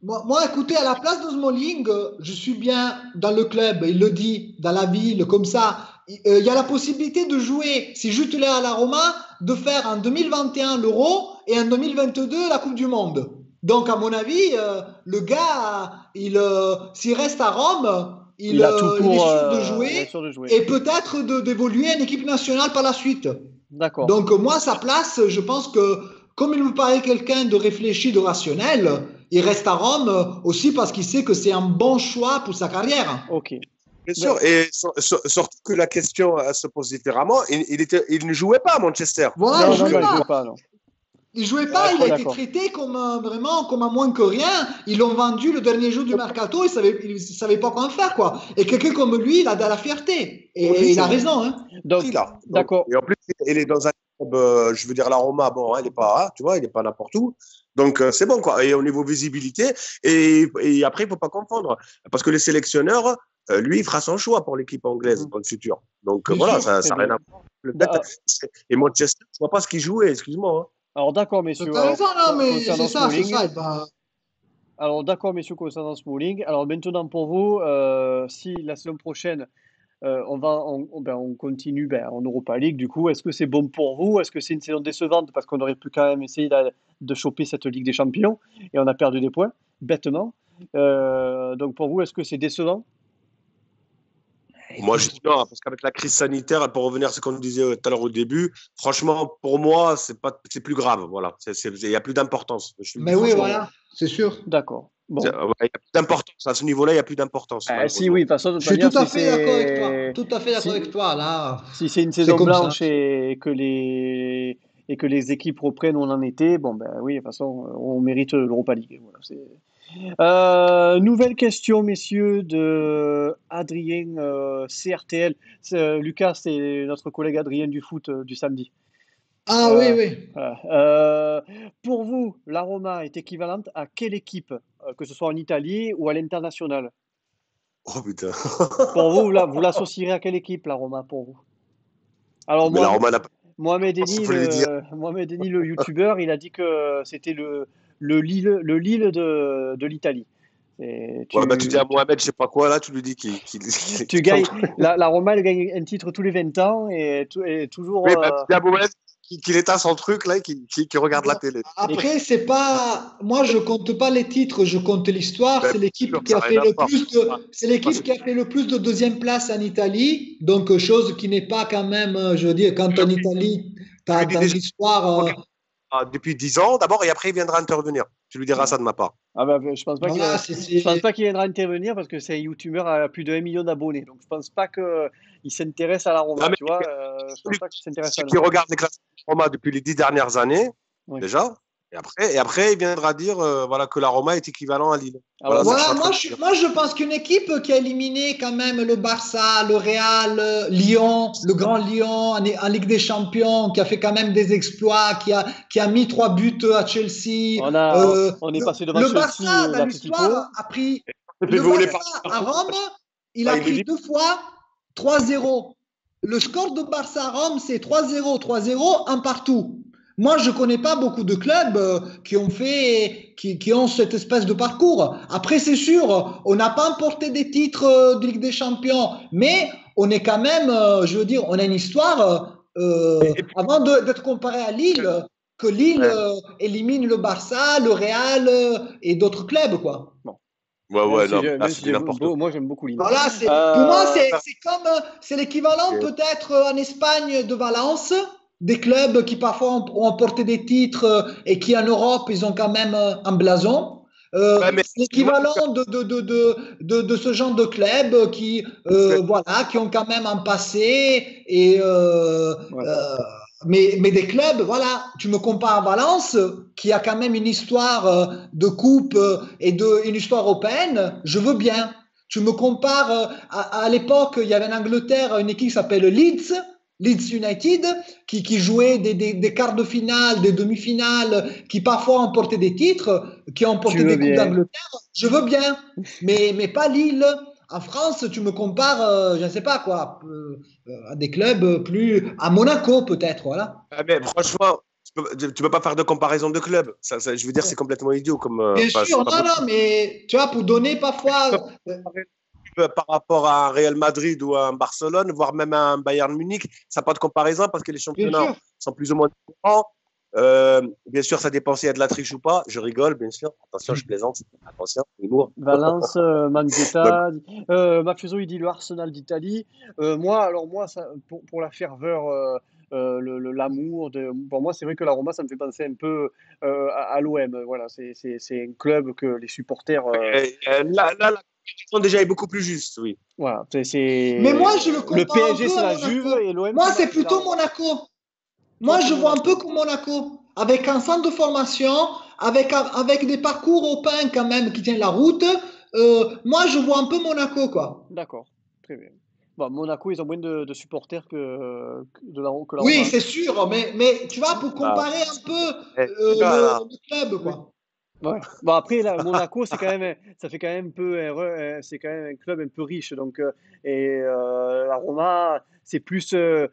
Moi, écoutez, à la place de Smalling, je suis bien dans le club, il le dit, dans la ville, comme ça. Il y a la possibilité de jouer, si je te l'ai à la Roma, de faire en 2021 l'Euro et en 2022 la Coupe du Monde. Donc, à mon avis, le gars, s'il reste à Rome, il a tout il est pour. sûr de Il est jouer sûr de jouer. et peut-être d'évoluer en équipe nationale par la suite. D'accord. Donc, moi, sa place, je pense que comme il me paraît quelqu'un de réfléchi, de rationnel, il reste à Rome aussi parce qu'il sait que c'est un bon choix pour sa carrière. Ok. Bien Ben, sûr. Et surtout que la question se pose différemment. Il ne jouait pas à Manchester. Voilà, il non, ne non, jouait non, il pas. jouait pas, non. Il jouait Ah, pas, je suis il a pas été d'accord. traité comme vraiment comme un moins que rien. Ils l'ont vendu le dernier jour du mercato, il savait pas quoi en faire quoi. Et quelqu'un comme lui, il a de la fierté Oui, et il c'est a vrai. raison. Hein. Donc, Pris là. d'accord. Et en plus, il est dans un club, je veux dire, la Roma, bon, il est pas, tu vois, il n'est pas n'importe où. Donc, c'est bon, quoi. Et au niveau visibilité, et après, il ne faut pas confondre. Parce que le sélectionneur, lui, il fera son choix pour l'équipe anglaise Mhm. dans le futur. Donc, Bien voilà, sûr. ça Très n'a rien bien. à voir. Le fait, et Manchester, je ne vois pas ce qu'il jouait, excuse-moi. Hein. Alors, d'accord, Tu messieurs. as Alors, raison, non, mais concernant c'est ça, c'est Smalling. ça. Ben, Alors, d'accord, messieurs, concernant Smalling. Alors, maintenant, pour vous, si la saison prochaine, on continue en Europa League, du coup, est-ce que c'est bon pour vous? Est-ce que c'est une saison décevante? Parce qu'on aurait pu quand même essayer de choper cette Ligue des Champions et on a perdu des points, bêtement. Donc, pour vous, est-ce que c'est décevant? Moi, je dis non, parce qu'avec la crise sanitaire, pour revenir à ce qu'on disait tout à l'heure au début, franchement, pour moi, c'est plus grave. Voilà, il n'y a plus d'importance. Je te le dis mais oui, franchement. voilà, c'est sûr. D'accord. Bon. Il n'y a plus d'importance. À ce niveau-là, il n'y a plus d'importance, Si, oui, malheureusement. de toute façon, de toute Je suis manière, tout à fait d'accord avec toi. Tout à fait d'accord avec si, toi. Là, si c'est une c'est saison comme ça. blanche et que les équipes reprennent où on en était, bon, ben oui, de toute façon, on mérite l'Europa League. Voilà, nouvelle question, messieurs, de Adrien CRTL. Lucas, c'est notre collègue Adrien du foot du samedi. Ah oui, Euh, oui. voilà. Pour vous, la Roma est équivalente à quelle équipe, que ce soit en Italie ou à l'international? Oh putain. Pour vous, vous l'associerez à quelle équipe, la Roma, pour vous? Alors, Mais la Roma n'a pas. Mohamed Il Eni, faut lui dire. le youtubeur, il a dit que c'était le Lille de l'Italie. Et Ouais, bah, tu dis à Mohamed, je sais pas quoi, là, tu lui dis qu'il tu gagnes. La Roma, elle gagne un titre tous les 20 ans et toujours. Oui, bah, tu dis à Mohamed qu'il éteint son truc, là, et qu'il regarde la Bon, télé. après, c'est pas. Moi, je compte pas les titres, je compte l'histoire. Ben, C'est bien sûr, l'équipe qui ça a n'a rien fait à le voir. plus de. C'est l'équipe qui a fait le plus de deuxième place en Italie. Donc, chose qui n'est pas quand même. Je veux dire, quand Je en lui Italie, tu je as lui dis dans déjà, l'histoire. regarde, depuis 10 ans, d'abord, et après, il viendra intervenir. Tu lui diras Ouais. ça de ma part. Ah bah, Voilà, je pense pas qu'il viendra intervenir parce que c'est un youtubeur à plus de 1 million d'abonnés. Donc je pense pas qu'il s'intéresse à la Non, Roma, mais tu vois. Je pense pas qu'il s'intéresse celui à qui nous. regarde les classements de Roma depuis les 10 dernières années, Oui. déjà, et après, il viendra dire voilà, que la Roma est équivalent à Lille. Ah Voilà ouais, ce que je moi, suis Voilà, en train de dire. moi, je pense qu'une équipe qui a éliminé quand même le Barça, le Real, Lyon, le Grand Lyon en Ligue des Champions, qui a fait quand même des exploits, qui a mis 3 buts à Chelsea. on est passé devant Le Chelsea Barça, et dans l'histoire, l'Atlético. a pris. Mais Le vous voulez Barça pas à Rome, il Ah, a il le pris dit. 2 fois 3-0. Le score de Barça à Rome, c'est 3-0, 3-0, un partout. Moi, je ne connais pas beaucoup de clubs qui ont cette espèce de parcours. Après, c'est sûr, on n'a pas emporté des titres de Ligue des Champions, mais on est quand même, je veux dire, on a une histoire, Et puis, avant d'être comparé à Lille, que Lille ouais, élimine le Barça, le Real et d'autres clubs, quoi. Bon, ouais, non, mais là, même si c'est du n'importe quoi. moi j'aime beaucoup Lille. Voilà, pour moi, Euh, c'est comme, c'est l'équivalent Ouais, peut-être en Espagne de Valence, des clubs qui parfois ont emporté des titres et qui en Europe, ils ont quand même un blason. mais C'est excuse-moi, l'équivalent de ce genre de clubs voilà, qui ont quand même un passé ouais. mais des clubs, voilà, tu me compares à Valence, qui a quand même une histoire de coupe une histoire européenne, je veux bien. Tu me compares à l'époque, il y avait en Angleterre une équipe qui s'appelle Leeds United, qui jouait des quarts de finale, des demi-finales, qui parfois ont porté des titres, qui ont Tu emporté veux des coupes bien. d'Angleterre. Je veux bien, mais pas Lille. En France, tu me compares, je ne sais pas quoi, à des clubs plus. À Monaco, peut-être, voilà. mais franchement, tu peux pas faire de comparaison de clubs. Je veux dire, c'est complètement idiot. Bien Enfin, sûr, c'est pas non, non, possible. mais tu vois, pour donner Tu parfois. peux pas comparer par rapport à un Real Madrid ou à un Barcelone, voire même à un Bayern Munich. Ça n'a pas de comparaison parce que les Bien championnats sûr. sont plus ou moins différents. Bien sûr, ça dépend s'il y a de la triche ou pas. Je rigole, bien sûr. Attention, je plaisante. Attention, humour. Valence, Donc, Manzetta, Mafioso, il dit le Arsenal d'Italie. Moi, ça, pour la ferveur, l'amour, pour moi, c'est vrai que la Roma, ça me fait penser un peu à l'OM. Voilà, c'est un club que les supporters. la compétition déjà est beaucoup plus juste, oui. Voilà, Mais moi, je le le compare un PSG, peu c'est à la Juve Monaco. et l'OM, Moi, c'est c'est la plutôt Roma. Monaco. Toi, Moi, c'est je vois un peu Monaco. comme Monaco, avec un centre de formation, avec des parcours européens quand même qui tiennent la route. Moi, je vois un peu Monaco, quoi. D'accord, très bien. Bon, Monaco, ils ont moins de supporters que la Oui, Roma. c'est sûr, mais tu vois, pour Ah, comparer un peu là, le club, Oui. quoi. Ouais. Bon, après, là, Monaco, ça fait quand même un peu, c'est quand même un club un peu riche. Donc, la Roma, c'est plus le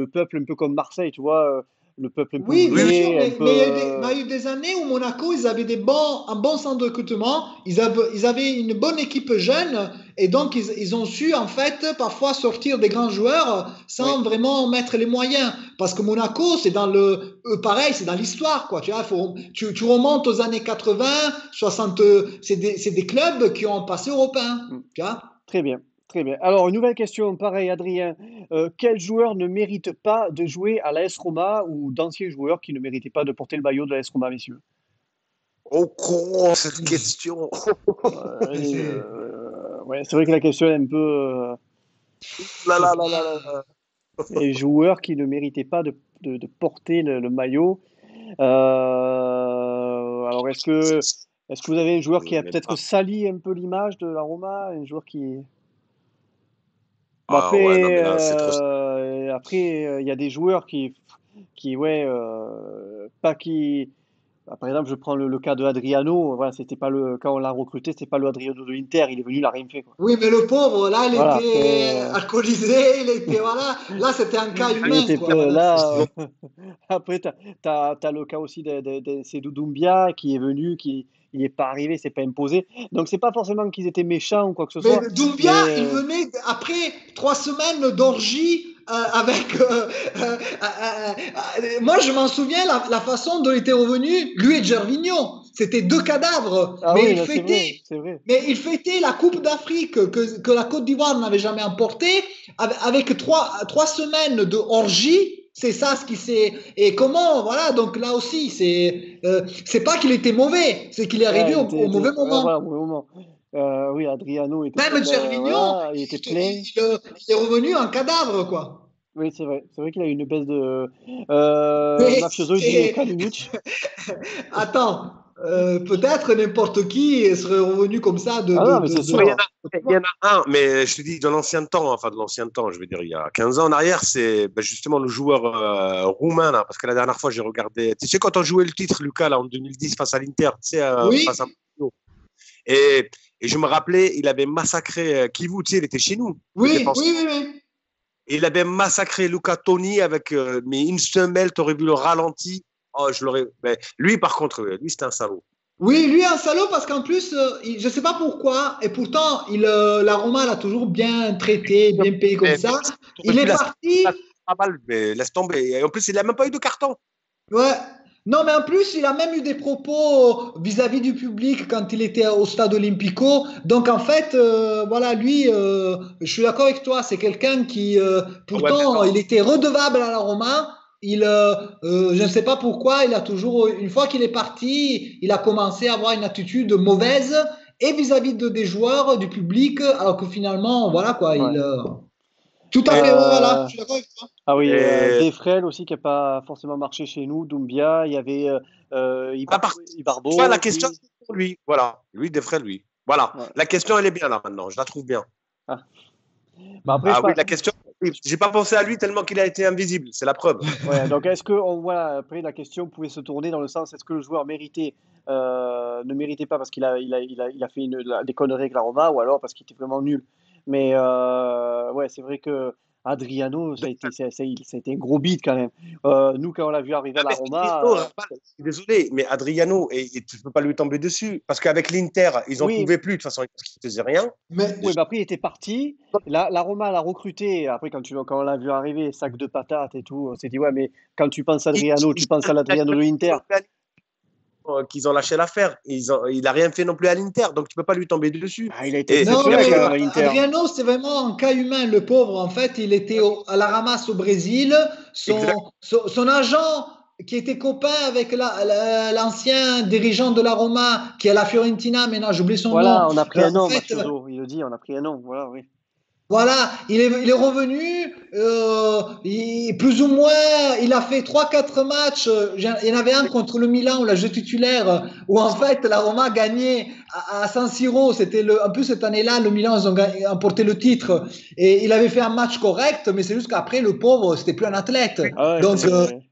peuple un peu comme Marseille, tu vois, le peuple un peu Oui, bien oui, sûr, ouvrier, un mais il y peu. a eu des années où Monaco, ils avaient un bon centre de recrutement, ils avaient une bonne équipe jeune, et donc ils ont su, en fait, parfois sortir des grands joueurs Oui, sans vraiment mettre les moyens. Parce que Monaco, pareil, c'est dans l'histoire, quoi. Tu vois, tu remontes aux années 80, 60, c'est des clubs qui ont passé européen, mm, tu vois. très bien, très bien. Alors, une nouvelle question, pareil, Adrien. Quel joueur ne mérite pas de jouer à l'AS Roma ou d'anciens joueurs qui ne méritaient pas de porter le maillot de l'AS Roma, messieurs? au courant cette question. C'est- Ouais, c'est vrai que la question est un peu. Là, c'est là, là, là, pas- là. Les joueurs qui ne méritaient pas de porter le maillot. Alors, est-ce que vous avez un joueur qui a Même peut-être pas. sali un peu l'image de la Roma? Un joueur qui. Bon, Ah ouais, non, mais là, c'est trop. après, il y a des joueurs qui ouais, pas qui. par exemple, je prends le cas de Adriano. Voilà, c'était pas quand on l'a recruté, c'était pas le Adriano de l'Inter. Il est venu, il a rien fait, quoi. Oui, mais le pauvre, là, il Voilà, était après, alcoolisé, il était, voilà. Là, c'était un cas il humain, était quoi. peu Voilà. là. Après, t'as le cas aussi de Seydou Doumbia qui est venu, qui il est pas arrivé, c'est pas imposé. Donc c'est pas forcément qu'ils étaient méchants ou quoi que ce Mais soit, Doumbia, mais il venait après 3 semaines d'orgie avec. Moi, je m'en souviens la façon dont il était revenu, lui et Gervinho. C'était 2 cadavres, ah oui, là c'est vrai, c'est vrai. mais il fêtait la Coupe d'Afrique que la Côte d'Ivoire n'avait jamais emportée avec 3 semaines de orgie. C'est ça ce qui s'est. Et comment, voilà, donc là aussi, c'est pas qu'il était mauvais, c'est qu'il est arrivé Ouais, au mauvais ouais, moment. voilà, au mauvais moment. Oui, Adriano était Même Gervinho, voilà, il était plein. il est revenu en cadavre, quoi. Oui, c'est vrai. C'est vrai qu'il a eu une baisse de Mais Mafioso, il dit Kalinic. attends, peut-être n'importe qui serait revenu comme ça Ah non, mais c'est Oui, sûr. il y en a un, mais je te dis, de l'ancien temps, enfin de l'ancien temps, je veux dire, il y a 15 ans en arrière, c'est ben, justement le joueur roumain, là, parce que la dernière fois, j'ai regardé, tu sais, quand on jouait le titre, Lucas, là, en 2010, face à l'Inter, tu sais, Oui, face à Mourinho. Et je me rappelais, il avait massacré Kivu, tu sais, il était chez nous, le oui, défenseur. oui, oui, oui. Et il avait massacré Luca Toni avec mais une semelle, tu aurais vu le ralenti. Oh, je l'aurais. Mais lui, par contre, lui, c'était un salaud. Oui, lui est un salaud parce qu'en plus, je ne sais pas pourquoi, et pourtant, la Roma l'a toujours bien traité, bien payé comme Mais, ça. j'aurais Il pu est la parti. pas mal, mais laisse tomber. Et en plus, il n'a même pas eu de carton. Ouais. Non, mais en plus, il a même eu des propos vis-à-vis du public quand il était au stade Olimpico. Donc, en fait, voilà, lui, je suis d'accord avec toi, c'est quelqu'un qui, Ouais, pourtant, il était redevable à la Roma. Je ne sais pas pourquoi, il a toujours, une fois qu'il est parti, il a commencé à avoir une attitude mauvaise et vis-à-vis des joueurs, du public, alors que finalement, voilà quoi, Ouais. tout à fait, ouais, voilà, Euh, je suis d'accord avec toi. ah oui, et Defrel aussi qui n'a pas forcément marché chez nous, Doumbia, il y avait à part, tu vois, Ibarbo la question, aussi. c'est pour lui. Voilà. Lui, des frères, lui. Voilà. Ouais. La question, elle est bien là maintenant. Je la trouve bien. Ah. Bah après, Ah oui, la question, oui, j'ai pas pensé à lui tellement qu'il a été invisible. C'est la preuve. ouais, donc est-ce que voilà, après la question pouvait se tourner dans le sens est-ce que le joueur méritait ne méritait pas parce qu'il a fait des conneries avec la Roma ou alors parce qu'il était vraiment nul. Mais ouais, c'est vrai que Adriano, ça a été un gros beat quand même. Nous, quand on l'a vu arriver à Ah, la mais Adriano, Roma, je suis désolé, mais Adriano, et tu ne peux pas lui tomber dessus. Parce qu'avec l'Inter, ils n'en oui, pouvaient plus. De toute façon, ils ne faisaient rien. Mais oui, Déjà. bah après il était parti. La Roma l'a recruté. Après, quand on l'a vu arriver, sac de patates et tout, on s'est dit ouais, mais quand tu penses à Ils- Adriano, tu ils- penses à l'Adriano de l'Inter. qu'ils ont lâché l'affaire. Il n'a rien fait non plus à l'Inter, donc tu ne peux pas lui tomber dessus. Ah, il a été Et non, exceptionnel mais quand même à l'Inter. Adriano, c'est vraiment un cas humain, le pauvre. En fait, il était à la ramasse au Brésil. exact. Son agent, qui était copain avec l'ancien dirigeant de la Roma, qui est à la Fiorentina, maintenant j'ai oublié son nom. Voilà, on a pris un En nom, fait, Mafioso. Il le dit, on a pris un nom. Voilà, oui. voilà, il est revenu, plus ou moins, il a fait 3 4 matchs. Il y en avait un contre le Milan, où la jeu titulaire, où en fait la Roma a gagné à San Siro. En plus cette année-là, le Milan, ils ont emporté le titre. Et il avait fait un match correct, mais c'est juste qu'après, le pauvre, c'était plus un athlète. Ah ouais, Donc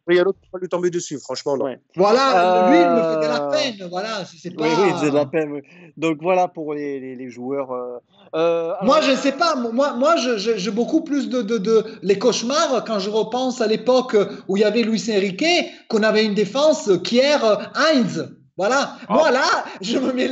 Il y a l'autre qui va lui tomber dessus, franchement, non. ouais. voilà, lui, il me fait de la Euh, peine. Voilà, c'est Oui, oui, il faisait de la pas. peine. Oui. Donc voilà pour les joueurs. Moi, je Alors, ne sais pas. Moi j'ai beaucoup plus les cauchemars quand je repense à l'époque où il y avait Luis Enrique, qu'on avait une défense Kier, Heinz. Voilà. Ah, Moi, là, je me mets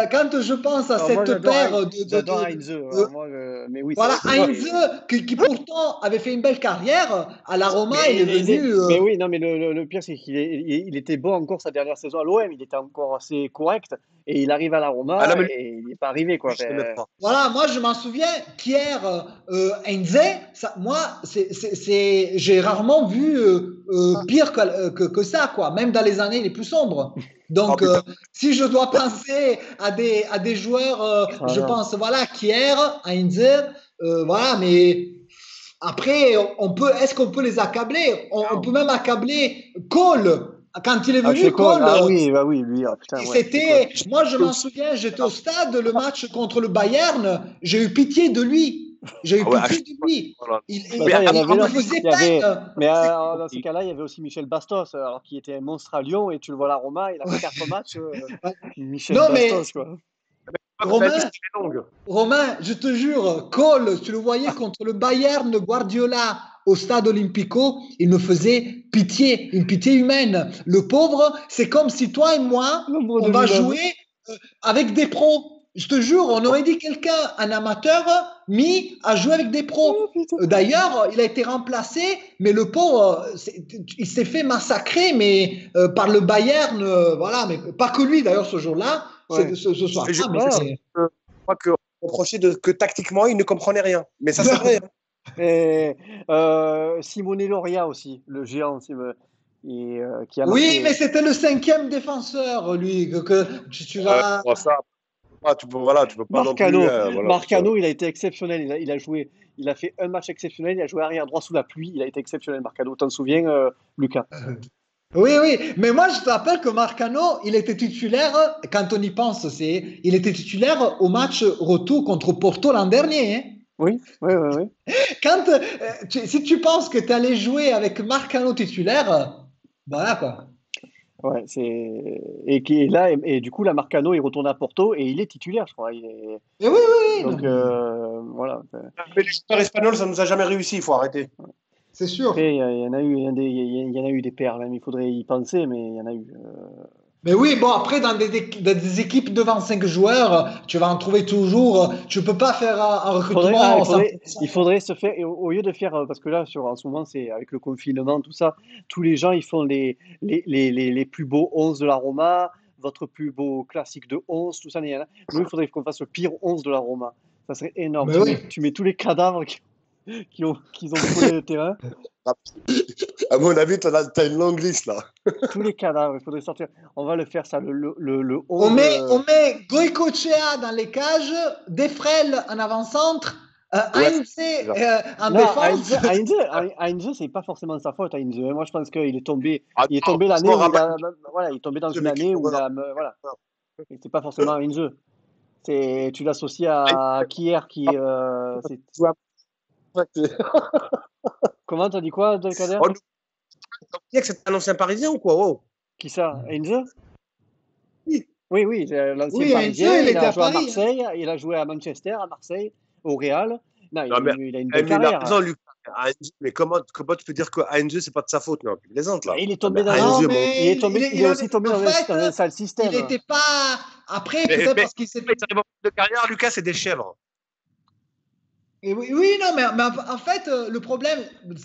quand je pense à alors moi, cette paire j'adore Heinze. Alors moi, mais oui, c'est voilà, vrai que Heinz, qui pourtant avait fait une belle carrière, à la Roma, il est venu. mais oui, non, mais le pire, c'est qu'il était bon encore sa dernière saison à l'OM. Il était encore assez correct. Et il arrive à la ah Roma non, mais lui, et il n'est pas arrivé, quoi. je ne l'aime Enfin, pas. Voilà, moi je m'en souviens, Kier, Heinze, moi j'ai rarement vu pire que ça, quoi, même dans les années les plus sombres. Oh Donc, putain, si je dois penser à des joueurs, ah je non. pense, voilà, Kier, Heinze, voilà, mais après, est-ce qu'on peut les accabler? On peut même accabler Cole. Quand il est Ah, venu, Cole. Cole, Ah oui, bah oui, lui, ah, putain, ouais, Cole. moi je m'en souviens, j'étais au stade, le match contre le Bayern, j'ai eu pitié de lui. J'ai eu Ah ouais, pitié de lui. voilà. Bah, Mais attends, il y en après, avait Il me là. faisait Il y avait, peine. mais dans ces cas-là, il y avait aussi Michel Bastos, alors qui était un monstre à Lyon, et tu le vois à la Roma, il a fait 4 matchs. Michel Non, mais Bastos, quoi. la liste Romain, est longue. Romain, je te jure, Cole, tu le voyais contre le Bayern de Guardiola au stade Olimpico, il me faisait pitié, une pitié humaine. Le pauvre, c'est comme si toi et moi, L'ombre on de va lui-même. jouer avec des pros. Je te jure, on aurait dit quelqu'un, un amateur, mis à jouer avec des pros. Oh, putain. D'ailleurs, il a été remplacé, mais le pauvre, il s'est fait massacrer, mais par le Bayern, voilà, mais pas que lui d'ailleurs ce jour-là, Ouais. ce Et je soir-là, mais Ah, c'est. crois que reprocher que tactiquement, il ne comprenait rien. Mais ça, c'est vrai. Hein. et Simone Loria aussi, le géant, qui a Oui, mais marqué. c'était le cinquième défenseur, lui, que tu vas. Bon, ça, voilà, tu peux pas non plus. Marcano, Voilà, Marcano, il a été exceptionnel. Il a joué, il a fait un match exceptionnel. Il a joué arrière droit sous la pluie. Il a été exceptionnel, Marcano. T'en souviens, Lucas? Oui, oui, mais moi je te rappelle que Marcano, il était titulaire, quand on y pense, il était titulaire au match retour contre Porto l'an dernier. Hein. Oui, oui, oui, oui. Quand, si tu penses que tu allais jouer avec Marcano titulaire, voilà quoi. Ouais, et qui est là, et du coup, là, Marcano, il retourne à Porto et il est titulaire, je crois. Et oui, oui, oui, non, Donc, mais voilà. mais les joueurs espagnols, ça nous a jamais réussi. Il faut arrêter. c'est sûr. Après, il y en a eu, il y en a eu des perles, hein, il faudrait y penser, mais il y en a eu. Mais oui, bon, après, dans des équipes de 25 joueurs, tu vas en trouver toujours. Tu peux pas faire un recrutement 100%. Il faudrait se faire, et au lieu de faire, parce que là, en ce moment, c'est avec le confinement, tout ça, tous les gens, ils font les plus beaux 11 de la Roma, votre plus beau classique de 11, tout ça. Nous, il faudrait qu'on fasse le pire 11 de la Roma. Ça serait énorme. Mais oui. Tu mets tous les cadavres qu'ils ont collés le terrain, À mon avis, t'as une longue liste là. tous les cadavres, il faudrait sortir. On va le faire, ça, le On 11. met, on met Goicoechea dans les cages, Defrel en avant-centre, Ouais, Heinze c'est en Non, défense. Heinze, c'est pas forcément sa faute, Heinze. Moi, je pense qu'il est Ah, il est non, tombé l'année franchement, où Rabat, voilà, il est tombé dans une mais qui année sont où voilà, et c'est pas forcément Heinze. Tu l'associes à Kier comment t'as dit quoi, Abdelkader? On nous dit que c'est un ancien Parisien ou quoi? Wow. Qui ça? Heinze? Oui. Oui, oui, c'est l'ancien Oui, Heinze, Parisien. il Il était a à joué à Paris. Hein. Marseille, il a joué à Manchester, à Marseille, au Real. Non, Non, mais il a une belle il a carrière. raison, Lucas. Heinze, mais comment tu peux dire que Heinze, c'est pas de sa faute? Non, tu plaisantes là. Mais il est Non, mais tombé dans Heinze, Non, un, mon. mais il est aussi tombé en fait, dans un sale il système. n'était pas. Après, Mais, peut-être mais, parce qu'il s'est. mais t'arrives en fin de carrière, Lucas, c'est des chèvres. Et oui, oui, non, mais en fait, le problème,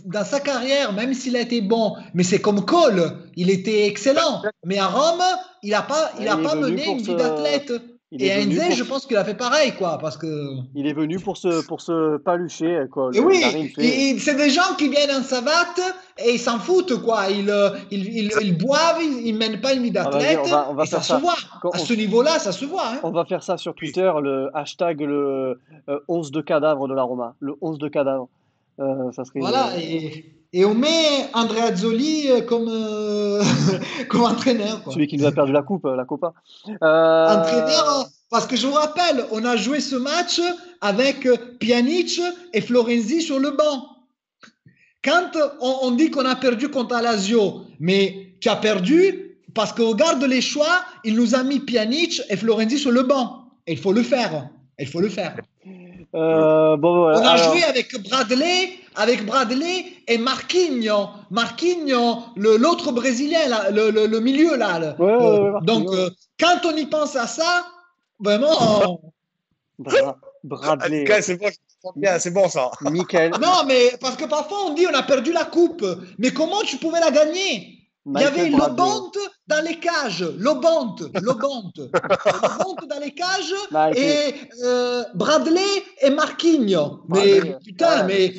dans sa carrière, même s'il a été bon, mais c'est comme Cole, il était excellent. Mais à Rome, il a Il est pas venu mené pour une vie se, d'athlète. il est Et venu Heinze, pour, je pense qu'il a fait pareil, quoi, parce que. il est venu pour se palucher, quoi. Et Il a rien oui, fait. c'est des gens qui viennent en savate et ils s'en foutent, quoi. Ils boivent, ils mènent pas une vie Ah, vas-y, d'athlète on va et ça faire se ça. voit. Quand À ce niveau-là, ça se voit. Hein. on va faire ça sur Twitter, le hashtag 11 de cadavres de la Roma. Le 11 de cadavres. Ça serait. Voilà, et on met Andrea Azzoli comme entraîneur, quoi. Celui qui nous a perdu la coupe, la Copa. Entraîneur, parce que je vous rappelle, on a joué ce match avec Pjanic et Florenzi sur le banc. Quand on dit qu'on a perdu contre Lazio, mais tu as perdu parce que regarde les choix, il nous a mis Pjanic et Florenzi sur le banc. Et il faut le faire. Il faut le faire. Bon, voilà. On a Alors, joué avec Bradley et Marquinhos. Marquinhos, l'autre Brésilien, là, le milieu là. ouais, Donc, Marquinhos. quand on y pense à ça, vraiment. Bradley, Lucas, c'est bon, bien, c'est bon ça. Michael, Non, mais parce que parfois on dit on a perdu la coupe. Mais comment tu pouvais la gagner? Il y avait Michael Bradley. Lobont dans les cages. Lobont dans les cages Michael. et Bradley et Marquinhos. Mais Bradley, putain, ouais, mais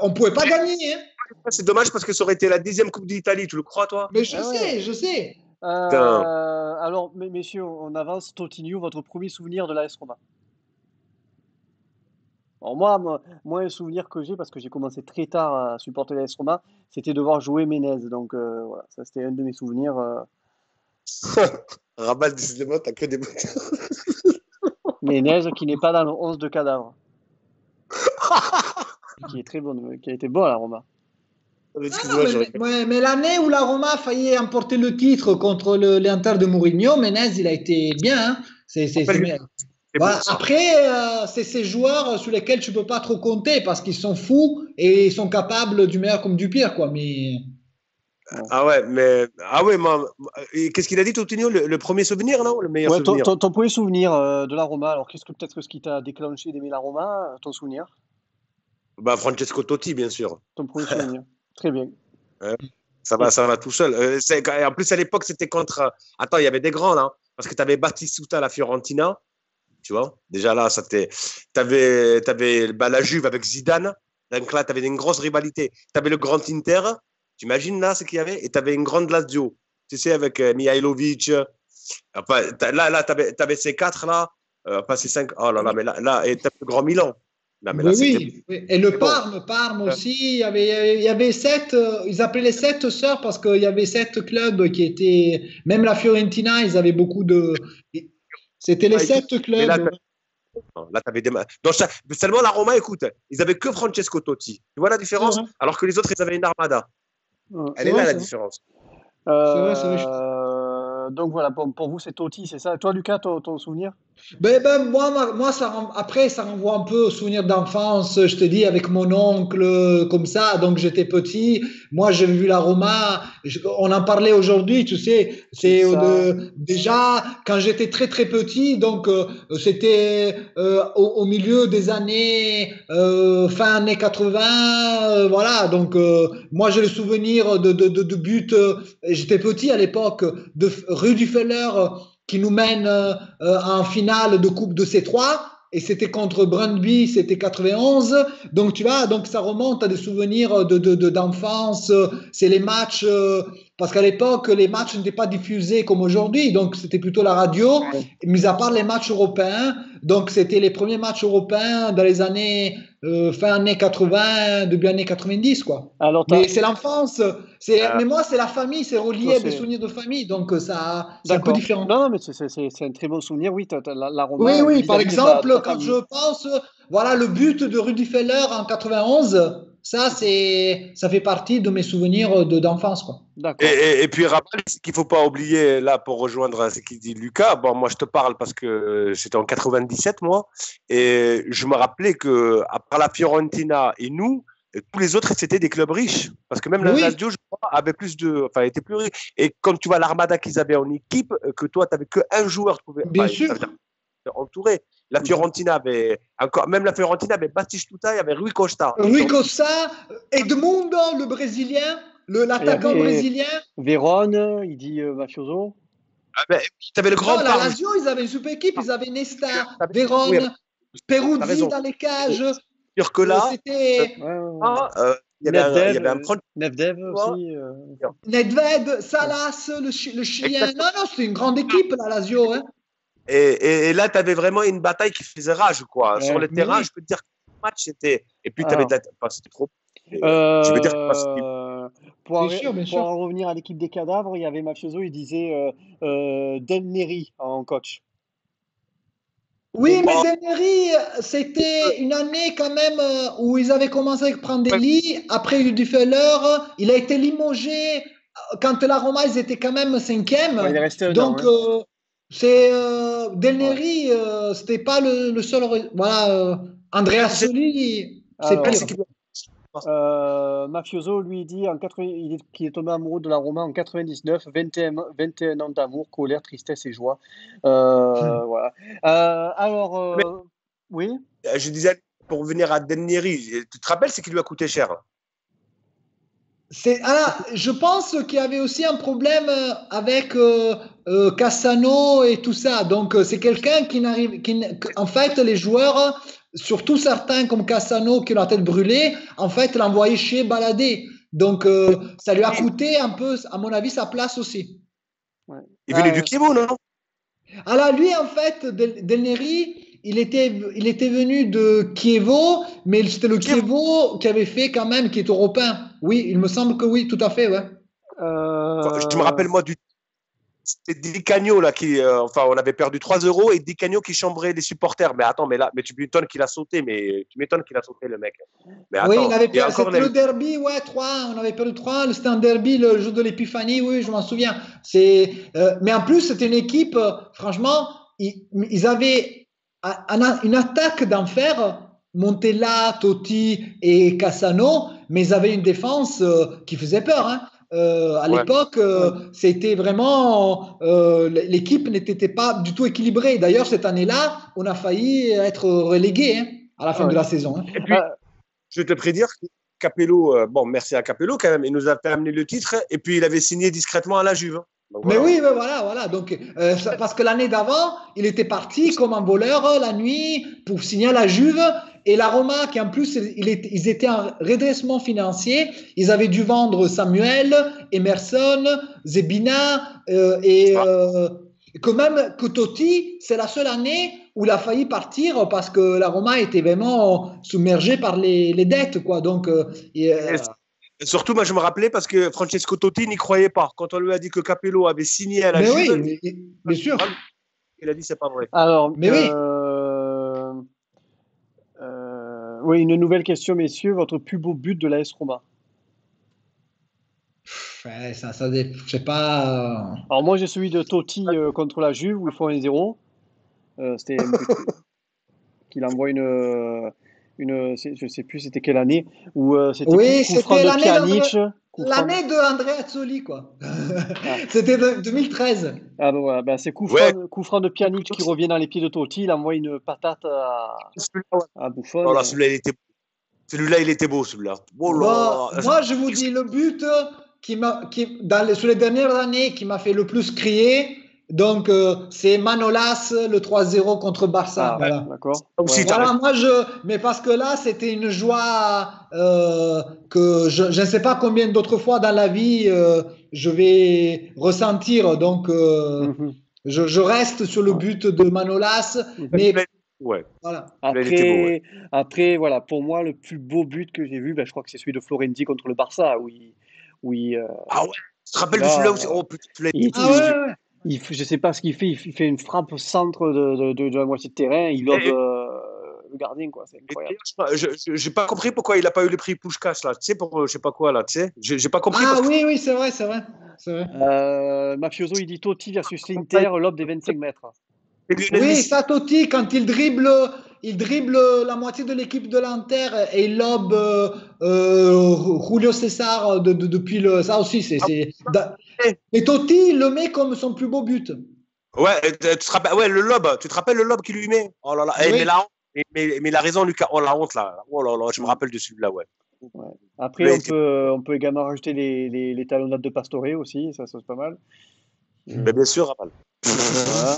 on pouvait pas gagner. Hein. C'est dommage parce que ça aurait été la 10e Coupe d'Italie, tu le crois, toi? Mais je Ah ouais. sais, je sais. Alors, messieurs, on avance. Totignou, votre premier souvenir de l'AS Roma? Alors moi, un souvenir que j'ai, parce que j'ai commencé très tard à supporter l'AS Roma, c'était de voir jouer Menez. Donc voilà, ça c'était un de mes souvenirs. Rabat, décidément, t'as que des Menez qui n'est pas dans le 11 de cadavre. qui est très bonne, qui a été bon à la Roma. Excuse-moi, je rigole. Mais l'année où la Roma a failli emporter le titre contre l'Inter de Mourinho, Menez, il a été bien. Hein. Voilà. Bon, Après, c'est ces joueurs sur lesquels tu peux pas trop compter parce qu'ils sont fous et ils sont capables du meilleur comme du pire, quoi. Mais ah ouais, et qu'est-ce qu'il a dit, Coutinho, le premier souvenir, non? Le meilleur Ouais, souvenir. ton premier souvenir de la Roma, alors peut-être ce qui t'a déclenché d'aimer la Roma, ton souvenir? Bah, Francesco Totti, bien sûr. Ton premier souvenir. Très bien. Hein, ça va tout seul. En plus, à l'époque, c'était contre. Attends, il y avait des grands, là. Parce que tu avais Battistuta à la Fiorentina. Tu vois, déjà là, t'avais la Juve avec Zidane. Donc là, tu avais une grosse rivalité. Tu avais le grand Inter. Tu imagines là ce qu'il y avait? Et tu avais une grande Lazio. Tu sais, avec Mihailovic. Enfin, là, tu avais ces quatre là. Enfin, ces cinq. Oh là là, mais là et tu le grand Milan. Là, mais là, oui. Et le bon. Parme aussi. Il y avait sept. Ils appelaient les sept sœurs parce qu'il y avait sept clubs qui étaient. Même la Fiorentina, ils avaient beaucoup de. C'était les sept clubs. Là, tu avais des. Donc, seulement la Roma, écoute, ils avaient que Francesco Totti. Tu vois la différence? Alors que les autres, ils avaient une armada. Elle est là, la différence. C'est vrai. Donc voilà, pour vous, c'est Totti, c'est ça. Toi, Lucas, ton souvenir? Moi après, ça renvoie un peu aux souvenirs d'enfance, je te dis, avec mon oncle, comme ça. Donc, j'étais petit. Moi, j'ai vu la Roma. On en parlait aujourd'hui, tu sais. Déjà, quand j'étais très, très petit, donc, c'était au milieu des années, fin années 80. Voilà. Donc, moi, j'ai le souvenir de buts. J'étais petit à l'époque, de Rudi Feller qui nous mène en finale de Coupe de C3 et c'était contre Brøndby, c'était 91. Donc tu vois, donc ça remonte à des souvenirs d'enfance. C'est les matchs parce qu'à l'époque les matchs n'étaient pas diffusés comme aujourd'hui, donc c'était plutôt la radio, mis à part les matchs européens. Donc c'était les premiers matchs européens dans les années fin années 80, début années 90 quoi. Alors, mais c'est l'enfance. Mais moi c'est la famille, c'est relié à des souvenirs de famille, donc ça c'est un peu différent. Non, mais c'est un très bon souvenir. Oui, la Roma. Oui. Par exemple, quand je pense, voilà le but de Rudi Feller en 91, ça fait partie de mes souvenirs d'enfance quoi. D'accord. Et puis rappelle ce qu'il faut pas oublier là pour rejoindre ce qu'il dit Lucas. Bon, moi je te parle parce que c'était en 97 moi et je me rappelais que à part la Fiorentina et nous, tous les autres c'était des clubs riches parce que même la Lazio je crois avait était plus riche. Et comme tu vois l'Armada qu'ils avaient en équipe, que toi tu avais que un joueur, tu pouvais bien sûr entouré. La Fiorentina avait Battistuta, il y avait Rui Costa. Edmundo le Brésilien. L'attaquant brésilien. Vérone, il dit Mafioso. Tu avais le grand la Lazio, ils avaient une super équipe. Ils avaient Nesta, Vérone, Peruzzi dans les cages. Sûr que là, c'était. Il y avait un Nedved aussi. Nedved, Salas, le Chilien. Non, c'était une grande équipe, la Lazio. Hein. Et là, tu avais vraiment une bataille qui faisait rage, quoi. Sur le terrain, je peux te dire que le match, c'était. Et puis, tu avais c'était trop. Je veux dire pour en revenir à l'équipe des cadavres, il y avait Mafioso, il disait Del Neri en coach. Oui, mais Del Neri, c'était une année quand même où ils avaient commencé à prendre des lits. Après Rudi Feller, il a été limogé quand la Roma, ils étaient quand même 5e. Ouais, il est resté donc, c'est Del Neri, c'était pas le seul. Voilà, Andrea Soli, c'est pire. Mafioso, lui, dit qu'il est tombé amoureux de la Roma en 99, 21 ans d'amour, colère, tristesse et joie. Voilà. Oui. Je disais, pour revenir à Del Neri, tu te rappelles ce qui lui a coûté cher? Je pense qu'il y avait aussi un problème avec Cassano et tout ça. Donc, c'est quelqu'un en fait, les joueurs, surtout certains comme Cassano qui ont la tête brûlée, en fait, l'envoyaient chez balader. Donc, ça lui a coûté un peu, à mon avis, sa place aussi. Ouais. Il venait du Chievo, non? Alors, lui, en fait, Del Neri, il était venu de Chievo, mais c'était le Chievo qui avait fait quand même, qui est européen. Oui, il me semble que oui, tout à fait, ouais. Je me rappelle, moi, c'était Di Canio là qui, enfin, on avait perdu 3 € et Di Canio qui chambrait les supporters. Mais attends, mais tu m'étonnes qu'il a sauté, le mec. Mais Oui, attends, il y a encore c'était le derby, ouais, 3, on avait perdu 3, c'était un derby le jour de l'Épiphanie, oui, je m'en souviens. Mais en plus, c'était une équipe, franchement, ils avaient une attaque d'enfer, Montella, Totti et Cassano, mais ils avaient une défense qui faisait peur. Hein. À l'époque, c'était vraiment l'équipe n'était pas du tout équilibrée. D'ailleurs, cette année-là, on a failli être relégué hein, à la fin de la saison. Hein. Et puis, je vais te prédire que Capello, bon, merci à Capello quand même, il nous a fait amener le titre et puis il avait signé discrètement à la Juve. Donc, mais oui, voilà. Donc, parce que l'année d'avant, il était parti comme un voleur la nuit pour signer à la Juve. Et la Roma, qui en plus, ils étaient en redressement financier, ils avaient dû vendre Samuel, Emerson, Zebina et quand même que Totti, c'est la seule année où il a failli partir parce que la Roma était vraiment submergée par les dettes, quoi. Donc, surtout, moi, je me rappelais parce que Francesco Totti n'y croyait pas. Quand on lui a dit que Capello avait signé à la Juve, oui, bien sûr. Il a dit c'est pas vrai. Alors, mais oui. Oui, une nouvelle question, messieurs. Votre plus beau but de l'AS Roma? Ça, je sais pas. Alors moi, j'ai celui de Totti contre la Juve où ils font 1-0. C'était un but qu'il envoie je sais plus c'était quelle année, où c'était coup franc de Pjanic. L'année de Andrea Azzoli, quoi. C'était 2013. Ah ben voilà, ben c'est coup franc de Pjanic qui revient dans les pieds de Totti, il envoie une patate à Buffon. Voilà, celui-là, il était beau, celui-là. Oh là. Moi, je vous dis, le but sur les dernières années qui m'a fait le plus crier, donc c'est Manolas, le 3-0 contre Barça. Voilà. D'accord. Voilà, mais parce que là, c'était une joie que je ne sais pas combien d'autres fois dans la vie je vais ressentir. Donc, je reste sur le but de Manolas. Mais voilà. Après, voilà, pour moi, le plus beau but que j'ai vu, je crois que c'est celui de Florenzi contre le Barça, Ah ouais, tu te rappelles de celui-là aussi? Oh putain, tu l'as dit. Je sais pas ce qu'il fait. Il fait une frappe au centre de la moitié de terrain. Il lobe le gardien, quoi. C'est incroyable. J'ai pas compris pourquoi il a pas eu le prix Puskás là. Tu sais pour je sais pas quoi là. Tu sais, j'ai pas compris. Oui, c'est vrai. Mafioso, il dit Totti versus l'Inter, lobe des 25 mètres. Oui, ça Totti quand il dribble la moitié de l'équipe de l'Inter et il lobe Julio César depuis ça aussi et Totti il le met comme son plus beau but. Ouais, le lob, tu te rappelles le lob qu'il lui met? Oh là là, oui. mais il a raison Lucas, oh la honte là. Oh là là, je me rappelle de celui-là, ouais. Après on peut également rajouter les talonnades de Pastore aussi, ça c'est pas mal. Mais bien sûr, Rapal. Voilà.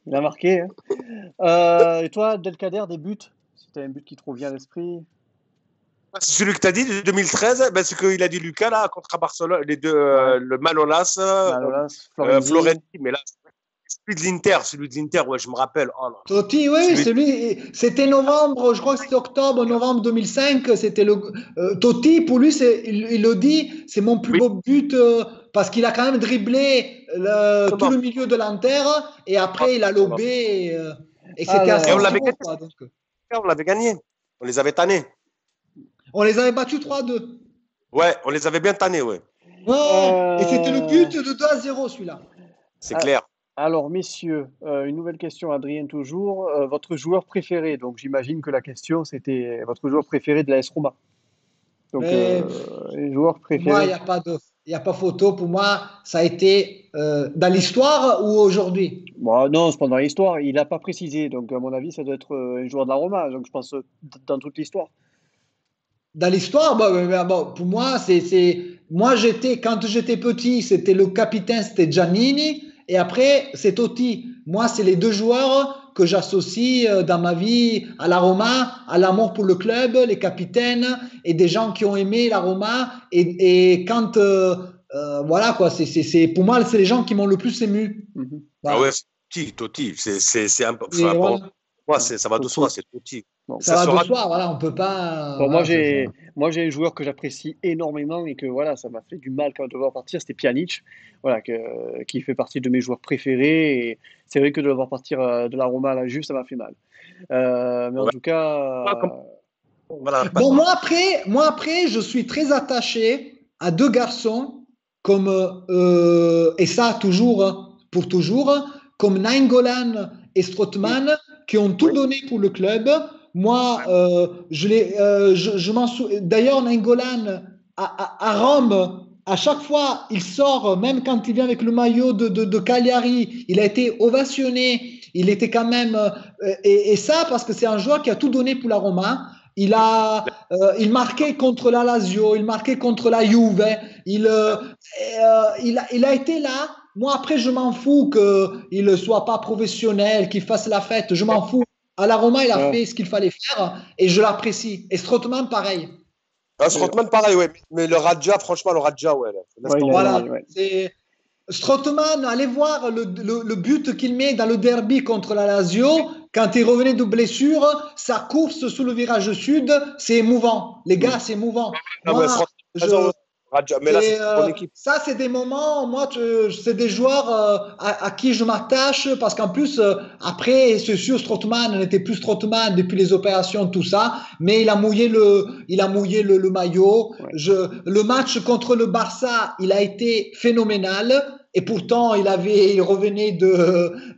Il a marqué. Hein. Et toi, Delcader, des buts? Si tu as un but qui te revient à l'esprit. C'est celui que tu as dit de 2013, c'est ce qu'il a dit Lucas là contre Barcelone, les deux, le Manolas, Florenzi, mais là, celui de l'Inter, ouais, je me rappelle. Oh, Totti, oui, c'était novembre, je crois que c'était novembre 2005, c'était Totti, pour lui, il le dit, c'est mon plus beau but parce qu'il a quand même dribblé tout le milieu de l'Inter et après il a lobé et c'était assez on l'avait gagné. On l'avait gagné, on les avait tannés. On les avait battus 3-2. Ouais, on les avait bien tannés, ouais. Et c'était le but de 2-0 celui-là. C'est clair. Alors, messieurs, une nouvelle question, Adrien, toujours. Votre joueur préféré? Donc, j'imagine que la question, c'était votre joueur préféré de l'AS Roma. Donc, les joueurs préférés. Moi, il n'y a pas photo. Pour moi, ça a été dans l'histoire ou aujourd'hui? Bon, non, c'est pas dans l'histoire. Il n'a pas précisé. Donc, à mon avis, ça doit être un joueur de la Roma. Donc, je pense dans toute l'histoire. Dans l'histoire, pour moi, moi, quand j'étais petit, c'était le capitaine, c'était Giannini. Et après, c'est Totti. Moi, c'est les deux joueurs que j'associe dans ma vie à la Roma, à l'amour pour le club, les capitaines et des gens qui ont aimé la Roma. Et quand, voilà quoi, pour moi, c'est les gens qui m'ont le plus ému. Voilà. Ah ouais, Totti, c'est important. Moi, Voilà. ça va de soi, c'est petit. Bon. Ça va sera... de soi, voilà, on peut pas. Bon, Voilà, moi, j'ai un joueur que j'apprécie énormément et que voilà, ça m'a fait du mal quand de le voir partir, c'était Pjanic, voilà, qui fait partie de mes joueurs préférés. Et c'est vrai que de le voir partir de la Roma à la Juve, ça m'a fait mal. Mais en Ouais. tout cas, Voilà. Bon, moi après, je suis très attaché à deux garçons comme et ça toujours pour toujours, comme Nainggolan et Strootman qui ont tout Oui. donné pour le club. Moi, je m'en souviens. D'ailleurs, Nainggolan à Rome, à chaque fois, il sort, même quand il vient avec le maillot de Cagliari, il a été ovationné. Il était quand même et ça parce que c'est un joueur qui a tout donné pour la Roma. Il marquait contre la Lazio, il marquait contre la Juve. Il a été là. Moi, après, je m'en fous qu'il ne soit pas professionnel, qu'il fasse la fête. Je m'en fous. À la Roma, il a fait ce qu'il fallait faire et je l'apprécie. Et Strootman, pareil. Strootman, pareil, ouais. Mais le Radja, franchement, ouais. Voilà. Strootman, allez voir le but qu'il met dans le derby contre la Lazio. Quand il revenait de blessure, sa course sous le virage sud, c'est émouvant. Les gars, c'est émouvant. Ça, c'est des moments, moi, c'est des joueurs à qui je m'attache parce qu'en plus, après, c'est sûr, Strootman n'était plus Strootman depuis les opérations, tout ça, mais il a mouillé le maillot. Ouais. Le match contre le Barça, il a été phénoménal. Et pourtant, il revenait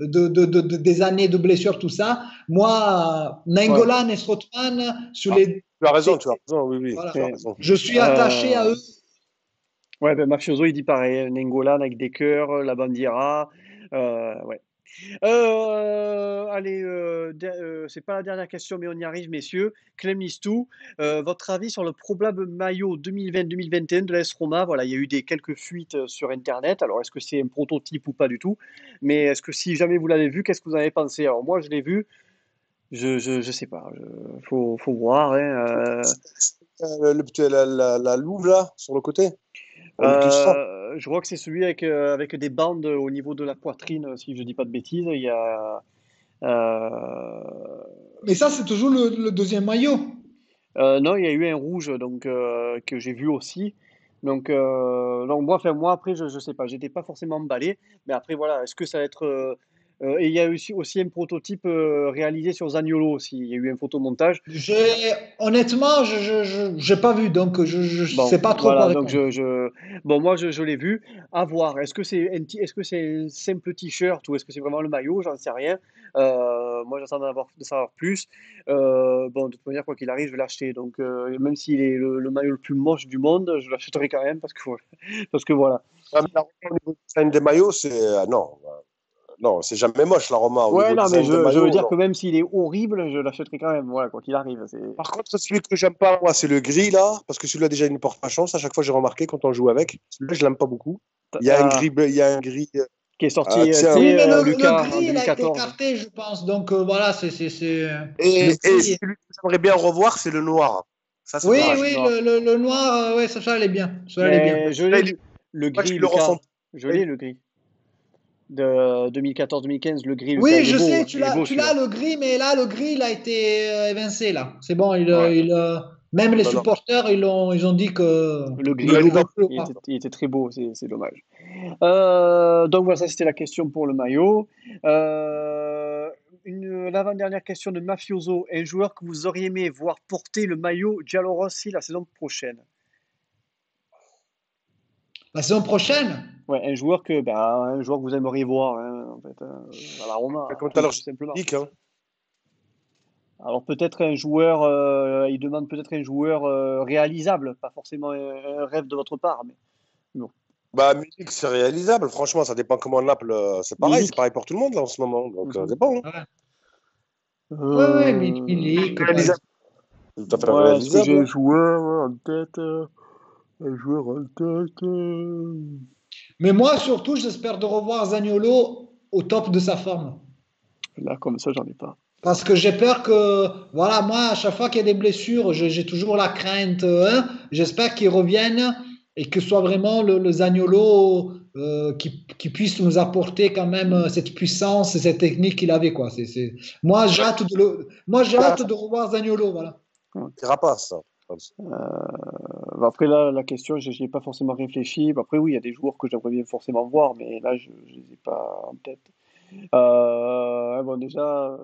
des années de blessures, tout ça. Moi, Nainggolan et Strootman, tu as raison, oui. Voilà. Tu as raison. Je suis attaché à eux. Ouais, ben Mafioso, il dit pareil. Nainggolan avec des cœurs, la Bandiera. Ouais. Allez, c'est pas la dernière question, mais on y arrive, messieurs. Clem Listou, votre avis sur le probable maillot 2020-2021 de l'AS Roma? Voilà, il y a eu quelques fuites sur Internet. Alors, est-ce que c'est un prototype ou pas du tout? Mais est-ce que si jamais vous l'avez vu, qu'est-ce que vous en avez pensé? Alors, moi, je l'ai vu. Je sais pas. Faut voir. Hein, la louve, là, sur le côté. je crois que c'est celui avec des bandes au niveau de la poitrine, si je dis pas de bêtises. Il y a. Mais ça, c'est toujours le deuxième maillot. Non, il y a eu un rouge donc que j'ai vu aussi. Donc moi, après, je sais pas, j'étais pas forcément emballé. Mais après, voilà, est-ce que ça va être. Et il y a aussi un prototype réalisé sur Zaniolo aussi. Il y a eu un photomontage. Honnêtement, je n'ai pas vu, donc je Bon, sais pas trop voilà, quoi donc répondre. bon, moi je l'ai vu. À voir. Est-ce que c'est un simple t-shirt ou est-ce que c'est vraiment le maillot? J'en sais rien. Moi, j'attends de savoir plus. Bon, de toute manière, quoi qu'il arrive, je vais l'acheter. Donc, même s'il est le maillot le plus moche du monde, je l'achèterai quand même parce que voilà. Au niveau du design des maillots, non, c'est jamais moche la Roma. Au Ouais, niveau non, design mais des je maillots, veux dire non. que même s'il est horrible, je l'achèterai quand même. Voilà, quoi qu'il arrive. Par contre, celui que j'aime pas, moi, c'est le gris là, parce que celui-là déjà il ne porte pas chance. À chaque fois, j'ai remarqué quand on joue avec. Celui-là, je l'aime pas beaucoup. Il y a un gris. Qui est sorti, tu tiens. Oui, sais, mais le Lucas, en gris, il a été 2014. écarté, je pense. Donc voilà, c'est Et le gris. celui que j'aimerais bien revoir, c'est le noir. Ça, c'est Oui, dommage. oui, Non. le noir, ouais, ça allait bien. Ça allait bien. Mais je Là, l'ai, le moi, je gris, le Lucas. refond. Je l'ai, le gris. De 2014-2015, le gris, Lucas, Oui, il est je beau. sais, Hein. Il est beau, tu l'as celui-là. le gris, mais là, le gris, il a été évincé, là. C'est bon, Ouais. même les Non, non. supporters, ils ont dit que Le il gris, le veulent plus. il était très beau, c'est dommage. Donc voilà, ça c'était la question pour le maillot. L'avant-dernière question de Mafioso, un joueur que vous auriez aimé voir porter le maillot Giallorossi la saison prochaine. La saison prochaine? Ouais, un joueur que vous aimeriez voir hein, en fait, à la Roma, Comme tout à l'heure, tout simplement. je dis, hein. Alors peut-être un joueur, il demande peut-être un joueur réalisable, pas forcément un rêve de votre part, mais bon. Bah, Milik, c'est réalisable. Franchement, ça dépend comment Naples. C'est Milik. pareil pour tout le monde là en ce moment. Donc, ça dépend. Hein. Ouais, Milik. Réalisable. Tout à fait Ouais, est-ce que j'ai réalisable. un joueur en tête? Mais moi, surtout, j'espère de revoir Zaniolo au top de sa forme. Là, comme ça, j'en ai pas. Parce que j'ai peur que, voilà, moi, à chaque fois qu'il y a des blessures, j'ai toujours la crainte. J'espère qu'il revienne et que ce soit vraiment le Zaniolo qui puisse nous apporter quand même cette puissance et cette technique qu'il avait, quoi. Moi, j'ai hâte de revoir Zaniolo, voilà. C'est Rapace, ça. Après, là, la question, je n'y ai pas forcément réfléchi. Après, oui, il y a des joueurs que j'aimerais bien forcément voir, mais là, je ne les ai pas en tête. Bon, déjà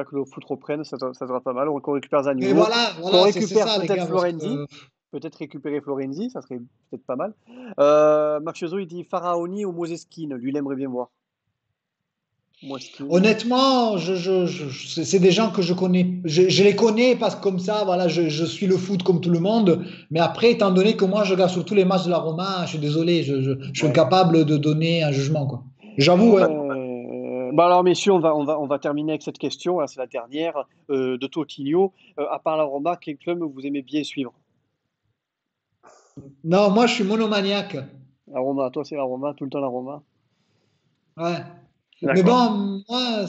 que le foot reprenne, ça sera pas mal. Qu'on récupère Et Zaniolo, voilà, qu'on c'est récupère ça, les peut-être gars, parce Florenzi. que, Peut-être récupérer Florenzi, ça serait peut-être pas mal. Marchioso, il dit Faraoni ou Moseschine. Lui, il aimerait bien voir. Moseschine. honnêtement, c'est des gens que je connais. Je les connais parce que comme ça, voilà, je suis le foot comme tout le monde. Mais après, étant donné que moi, je regarde sur tous les matchs de la Roma, je suis désolé, je suis Ouais. incapable de donner un jugement, quoi. J'avoue, ouais. Bah alors, messieurs, on va terminer avec cette question. Là, c'est la dernière de Totinho. À part la Roma, quel club vous aimez bien suivre? Non, moi, je suis monomaniaque. La Roma, toi, c'est la Roma, tout le temps la Roma. Ouais. Mais D'accord. bon, moi,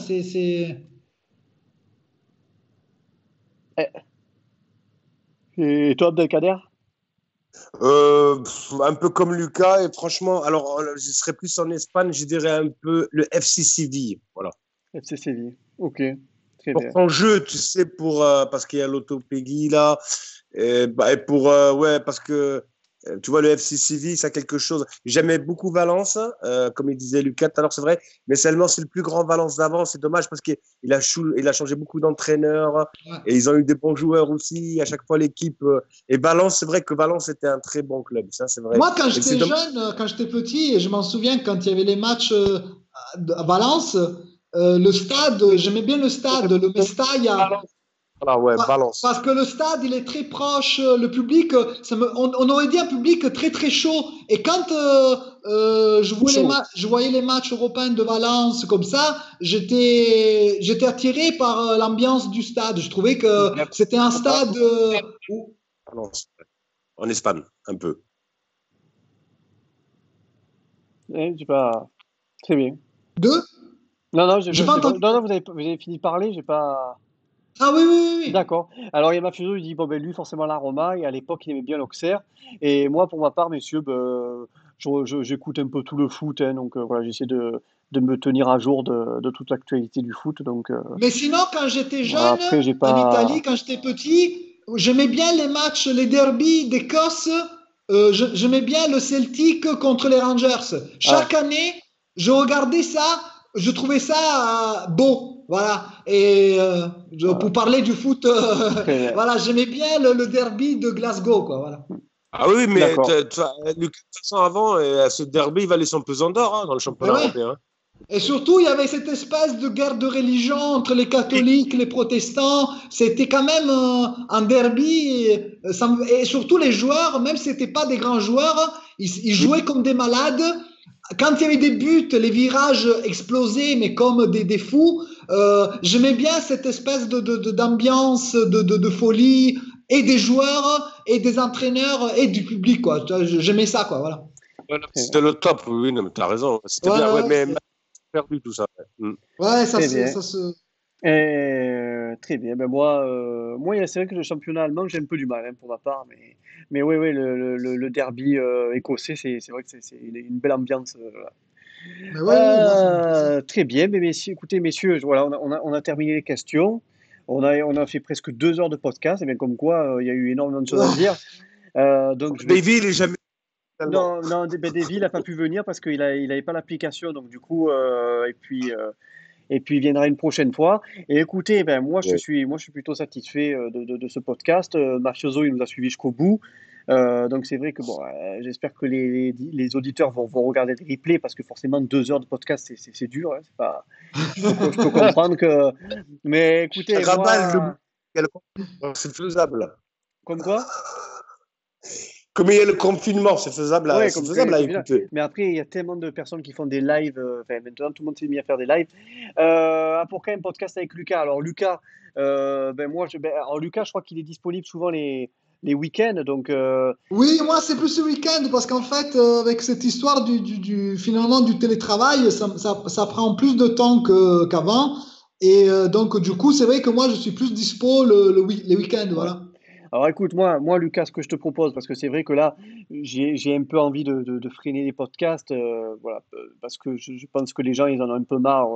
Et toi, Abdelkader? Un peu comme Lucas, et franchement, alors je serais plus en Espagne, je dirais un peu le FC Séville. Voilà. FC Séville. Ok, très Pour bien. ton jeu, tu sais, parce qu'il y a l'Autopégui là, et pour, ouais, parce que tu vois, le FC Séville, ça a quelque chose. J'aimais beaucoup Valence, comme il disait Lucas tout à l'heure, c'est vrai, mais seulement c'est le plus grand Valence d'avant. C'est dommage parce qu'il a changé beaucoup d'entraîneurs ouais. et ils ont eu des bons joueurs aussi. À chaque fois, l'équipe. Et Valence, c'est vrai que Valence était un très bon club, ça, c'est vrai. Moi, quand Et c'est j'étais dommage. jeune, quand j'étais petit, et je m'en souviens quand il y avait les matchs à Valence, le stade, j'aimais bien le stade, le Mestalla. Valence. Voilà, ouais, Valence. Parce que le stade, il est très proche, le public, on aurait dit un public très très chaud. Et quand je voyais les matchs européens de Valence comme ça, j'étais attiré par l'ambiance du stade. Je trouvais que c'était un stade où Valence. En Espagne, un peu. J'ai pas. Très bien. deux. Non, non, J'ai pas entendu. non, vous avez fini de parler, j'ai pas. Ah oui, oui, oui, oui. D'accord. Alors, il y a Mafioso, il dit, bon, ben, lui, forcément, la Roma, et à l'époque, il aimait bien l'Auxerre. Et moi, pour ma part, messieurs, ben, j'écoute un peu tout le foot, hein, donc voilà, j'essaie de me tenir à jour de toute l'actualité du foot. Donc, Mais sinon, quand j'étais voilà, jeune, après, j'ai en Italie, pas. quand j'étais petit, j'aimais bien les matchs, les derbies d'Écosse. J'aimais bien le Celtic contre les Rangers. Ah, Chaque année, je regardais ça, je trouvais ça beau. Voilà. Et pour voilà, parler du foot, très bien. voilà, j'aimais bien le derby de Glasgow, quoi. Voilà. Ah oui, mais D'accord. Lucas, de toute façon, avant, ce derby, il valait son pesant d'or dans le Et championnat ouais. européen. Et surtout, il y avait cette espèce de guerre de religion entre les catholiques, les protestants. C'était quand même un derby. Et surtout, les joueurs, même si ce n'étaient pas des grands joueurs, ils jouaient comme des malades. Quand il y avait des buts, les virages explosaient, mais comme des fous. J'aimais bien cette espèce d'ambiance, de folie, et des joueurs, et des entraîneurs, et du public, quoi. J'aimais ça, quoi. Voilà. Voilà, Très bien. c'était le top, oui, non, mais t'as raison. C'était Ouais, bien, ouais, ouais, mais perdu tout ça. Ouais. ouais, Très bien. ça se. Très bien. Ben moi, moi, c'est vrai que le championnat allemand, j'ai un peu du mal, hein, pour ma part, mais oui, oui, le derby écossais, c'est vrai que c'est une belle ambiance. Mais ouais, ouais, moi, ça me plaisait. Très bien, mais messieurs, écoutez, messieurs, voilà, on a terminé les questions. On a fait presque 2 heures de podcast, et bien comme quoi, il y a eu énormément de choses à dire. Donc je vais. Davy, il est jamais tellement. Non, non, ben, Davy, il n'a pas pu venir parce il avait pas l'application, donc du coup, et puis il viendra une prochaine fois. Et écoutez, ben, Ouais. moi, je suis plutôt satisfait de ce podcast. Mafioso, il nous a suivis jusqu'au bout. Donc c'est vrai que bon, j'espère que les auditeurs vont regarder le replay parce que forcément 2 heures de podcast c'est dur. Hein, c'est pas, je peux comprendre que. Mais écoutez, Rabat, moi, c'est faisable. comme quoi? Comme il y a le confinement, Ouais, c'est comme faisable à confinement. écouter. Mais après, il y a tellement de personnes qui font des lives. Enfin, maintenant, tout le monde s'est mis à faire des lives. Pour quand même podcast avec Lucas. Alors, Lucas, alors, Lucas, je crois qu'il est disponible souvent les week-ends. Donc, Oui, moi, c'est plus ce week-end parce qu'en fait, avec cette histoire finalement du télétravail, ça prend plus de temps qu'avant. Et donc, du coup, c'est vrai que moi, je suis plus dispo les week-ends. ouais. Voilà. Alors écoute, moi, Lucas, ce que je te propose, parce que c'est vrai que là, j'ai un peu envie de freiner les podcasts, voilà, parce que je pense que les gens, ils en ont un peu marre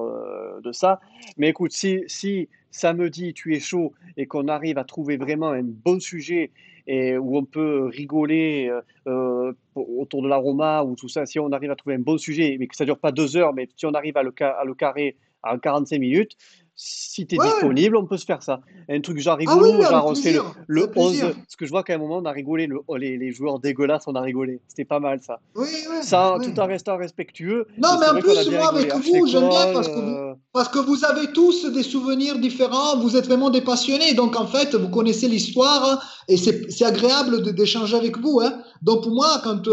de ça. Mais écoute, si samedi, tu es chaud et qu'on arrive à trouver vraiment un bon sujet et où on peut rigoler autour de l'aroma ou tout ça, si on arrive à trouver un bon sujet, mais que ça dure pas 2 heures, mais si on arrive à le carrer en 45 minutes, si tu es Ouais, ouais. disponible, on peut se faire ça. Un truc genre Ah oui, rigolo, oui, avec genre on se fait plaisir. le Avec plaisir. 11, parce que je vois qu'à un moment on a rigolé, les joueurs dégueulasses, on a rigolé. C'était pas mal ça. Oui, oui, Ça, tout oui. en restant respectueux, mais Non, mais c'est en vrai qu'on a plus, bien moi, rigolé. avec Arche vous, j'aime bien l'école, parce que vous avez tous des souvenirs différents, vous êtes vraiment des passionnés, donc en fait, vous connaissez l'histoire et c'est agréable d'échanger avec vous, hein. Donc pour moi, quand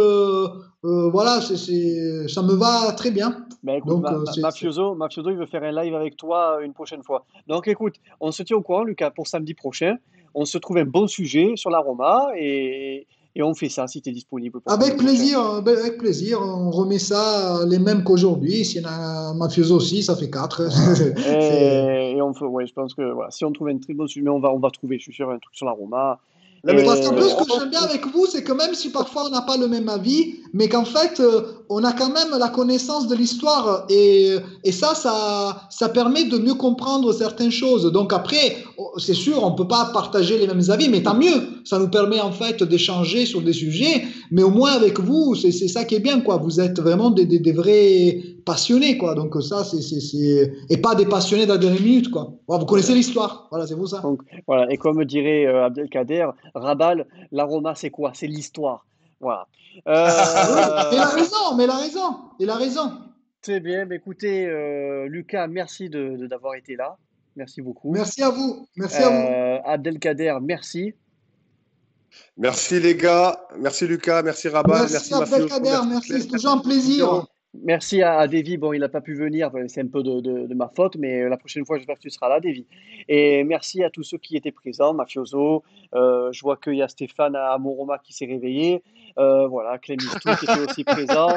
voilà, ça me va très bien. bah écoute, Donc Mafioso, il veut faire un live avec toi une prochaine fois. Donc écoute, on se tient au courant, Lucas, pour samedi prochain. On se trouve un bon sujet sur l'aroma et on fait ça si tu es disponible pour samedi prochain. avec plaisir, on remet ça les mêmes qu'aujourd'hui. S'il y en a un mafioso aussi, ça fait quatre. Voilà. C'est Et on fait, ouais, je pense que voilà, si on trouve un très bon sujet, mais on va trouver, je suis sûr, un truc sur l'aroma. Non, mais Parce qu'en plus, ce Et que j'aime bien avec vous, c'est que même si parfois on n'a pas le même avis, mais qu'en fait, on a quand même la connaissance de l'histoire et ça permet de mieux comprendre certaines choses. Donc après, c'est sûr, on ne peut pas partager les mêmes avis, mais tant mieux. Ça nous permet en fait d'échanger sur des sujets, mais au moins avec vous, c'est ça qui est bien, quoi. Vous êtes vraiment des vrais passionnés, quoi. Donc ça, et pas des passionnés de la dernière minute, quoi. Voilà, vous connaissez l'histoire, voilà, c'est vous ça. donc, voilà. Et comme dirait Abdelkader, Rabal, l'aroma, c'est quoi? C'est l'histoire. Voilà. Oui, mais il a Euh, raison, mais il a raison, il a raison. Très bien. Bah, écoutez, Lucas, merci d'avoir été là. Merci beaucoup. Merci à vous. Merci à vous. Abdelkader, merci. merci les gars, merci Lucas, merci Rabal, Merci merci Mafio, Abdelkader. merci Merci. Claire, C'est merci toujours un plaisir. Christian. Merci à Davy. Bon, il n'a pas pu venir, c'est un peu de ma faute, mais la prochaine fois, j'espère que tu seras là, Davy. Et merci à tous ceux qui étaient présents, Mafioso. Je vois qu'il y a Stéphane à Moroma qui s'est réveillé. Voilà, Clémistou qui était aussi présent.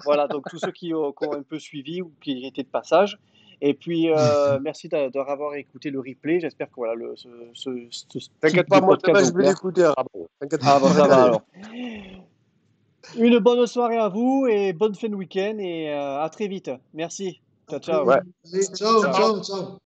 Voilà, donc tous ceux qui ont un peu suivi ou qui étaient de passage. Et puis, merci d'avoir avoir écouté le replay. J'espère que voilà, ce T'inquiète type de pas, moi podcast demain va je vous vais plaire. l'écouter, Rabal. T'inquiète Ah, bon, pas, on va ça va regarder. alors. Une bonne soirée à vous et bonne fin de week-end et à très vite. Merci. Ciao, ciao. Ouais. Allez, ciao, Ciao. Ciao. ciao, ciao.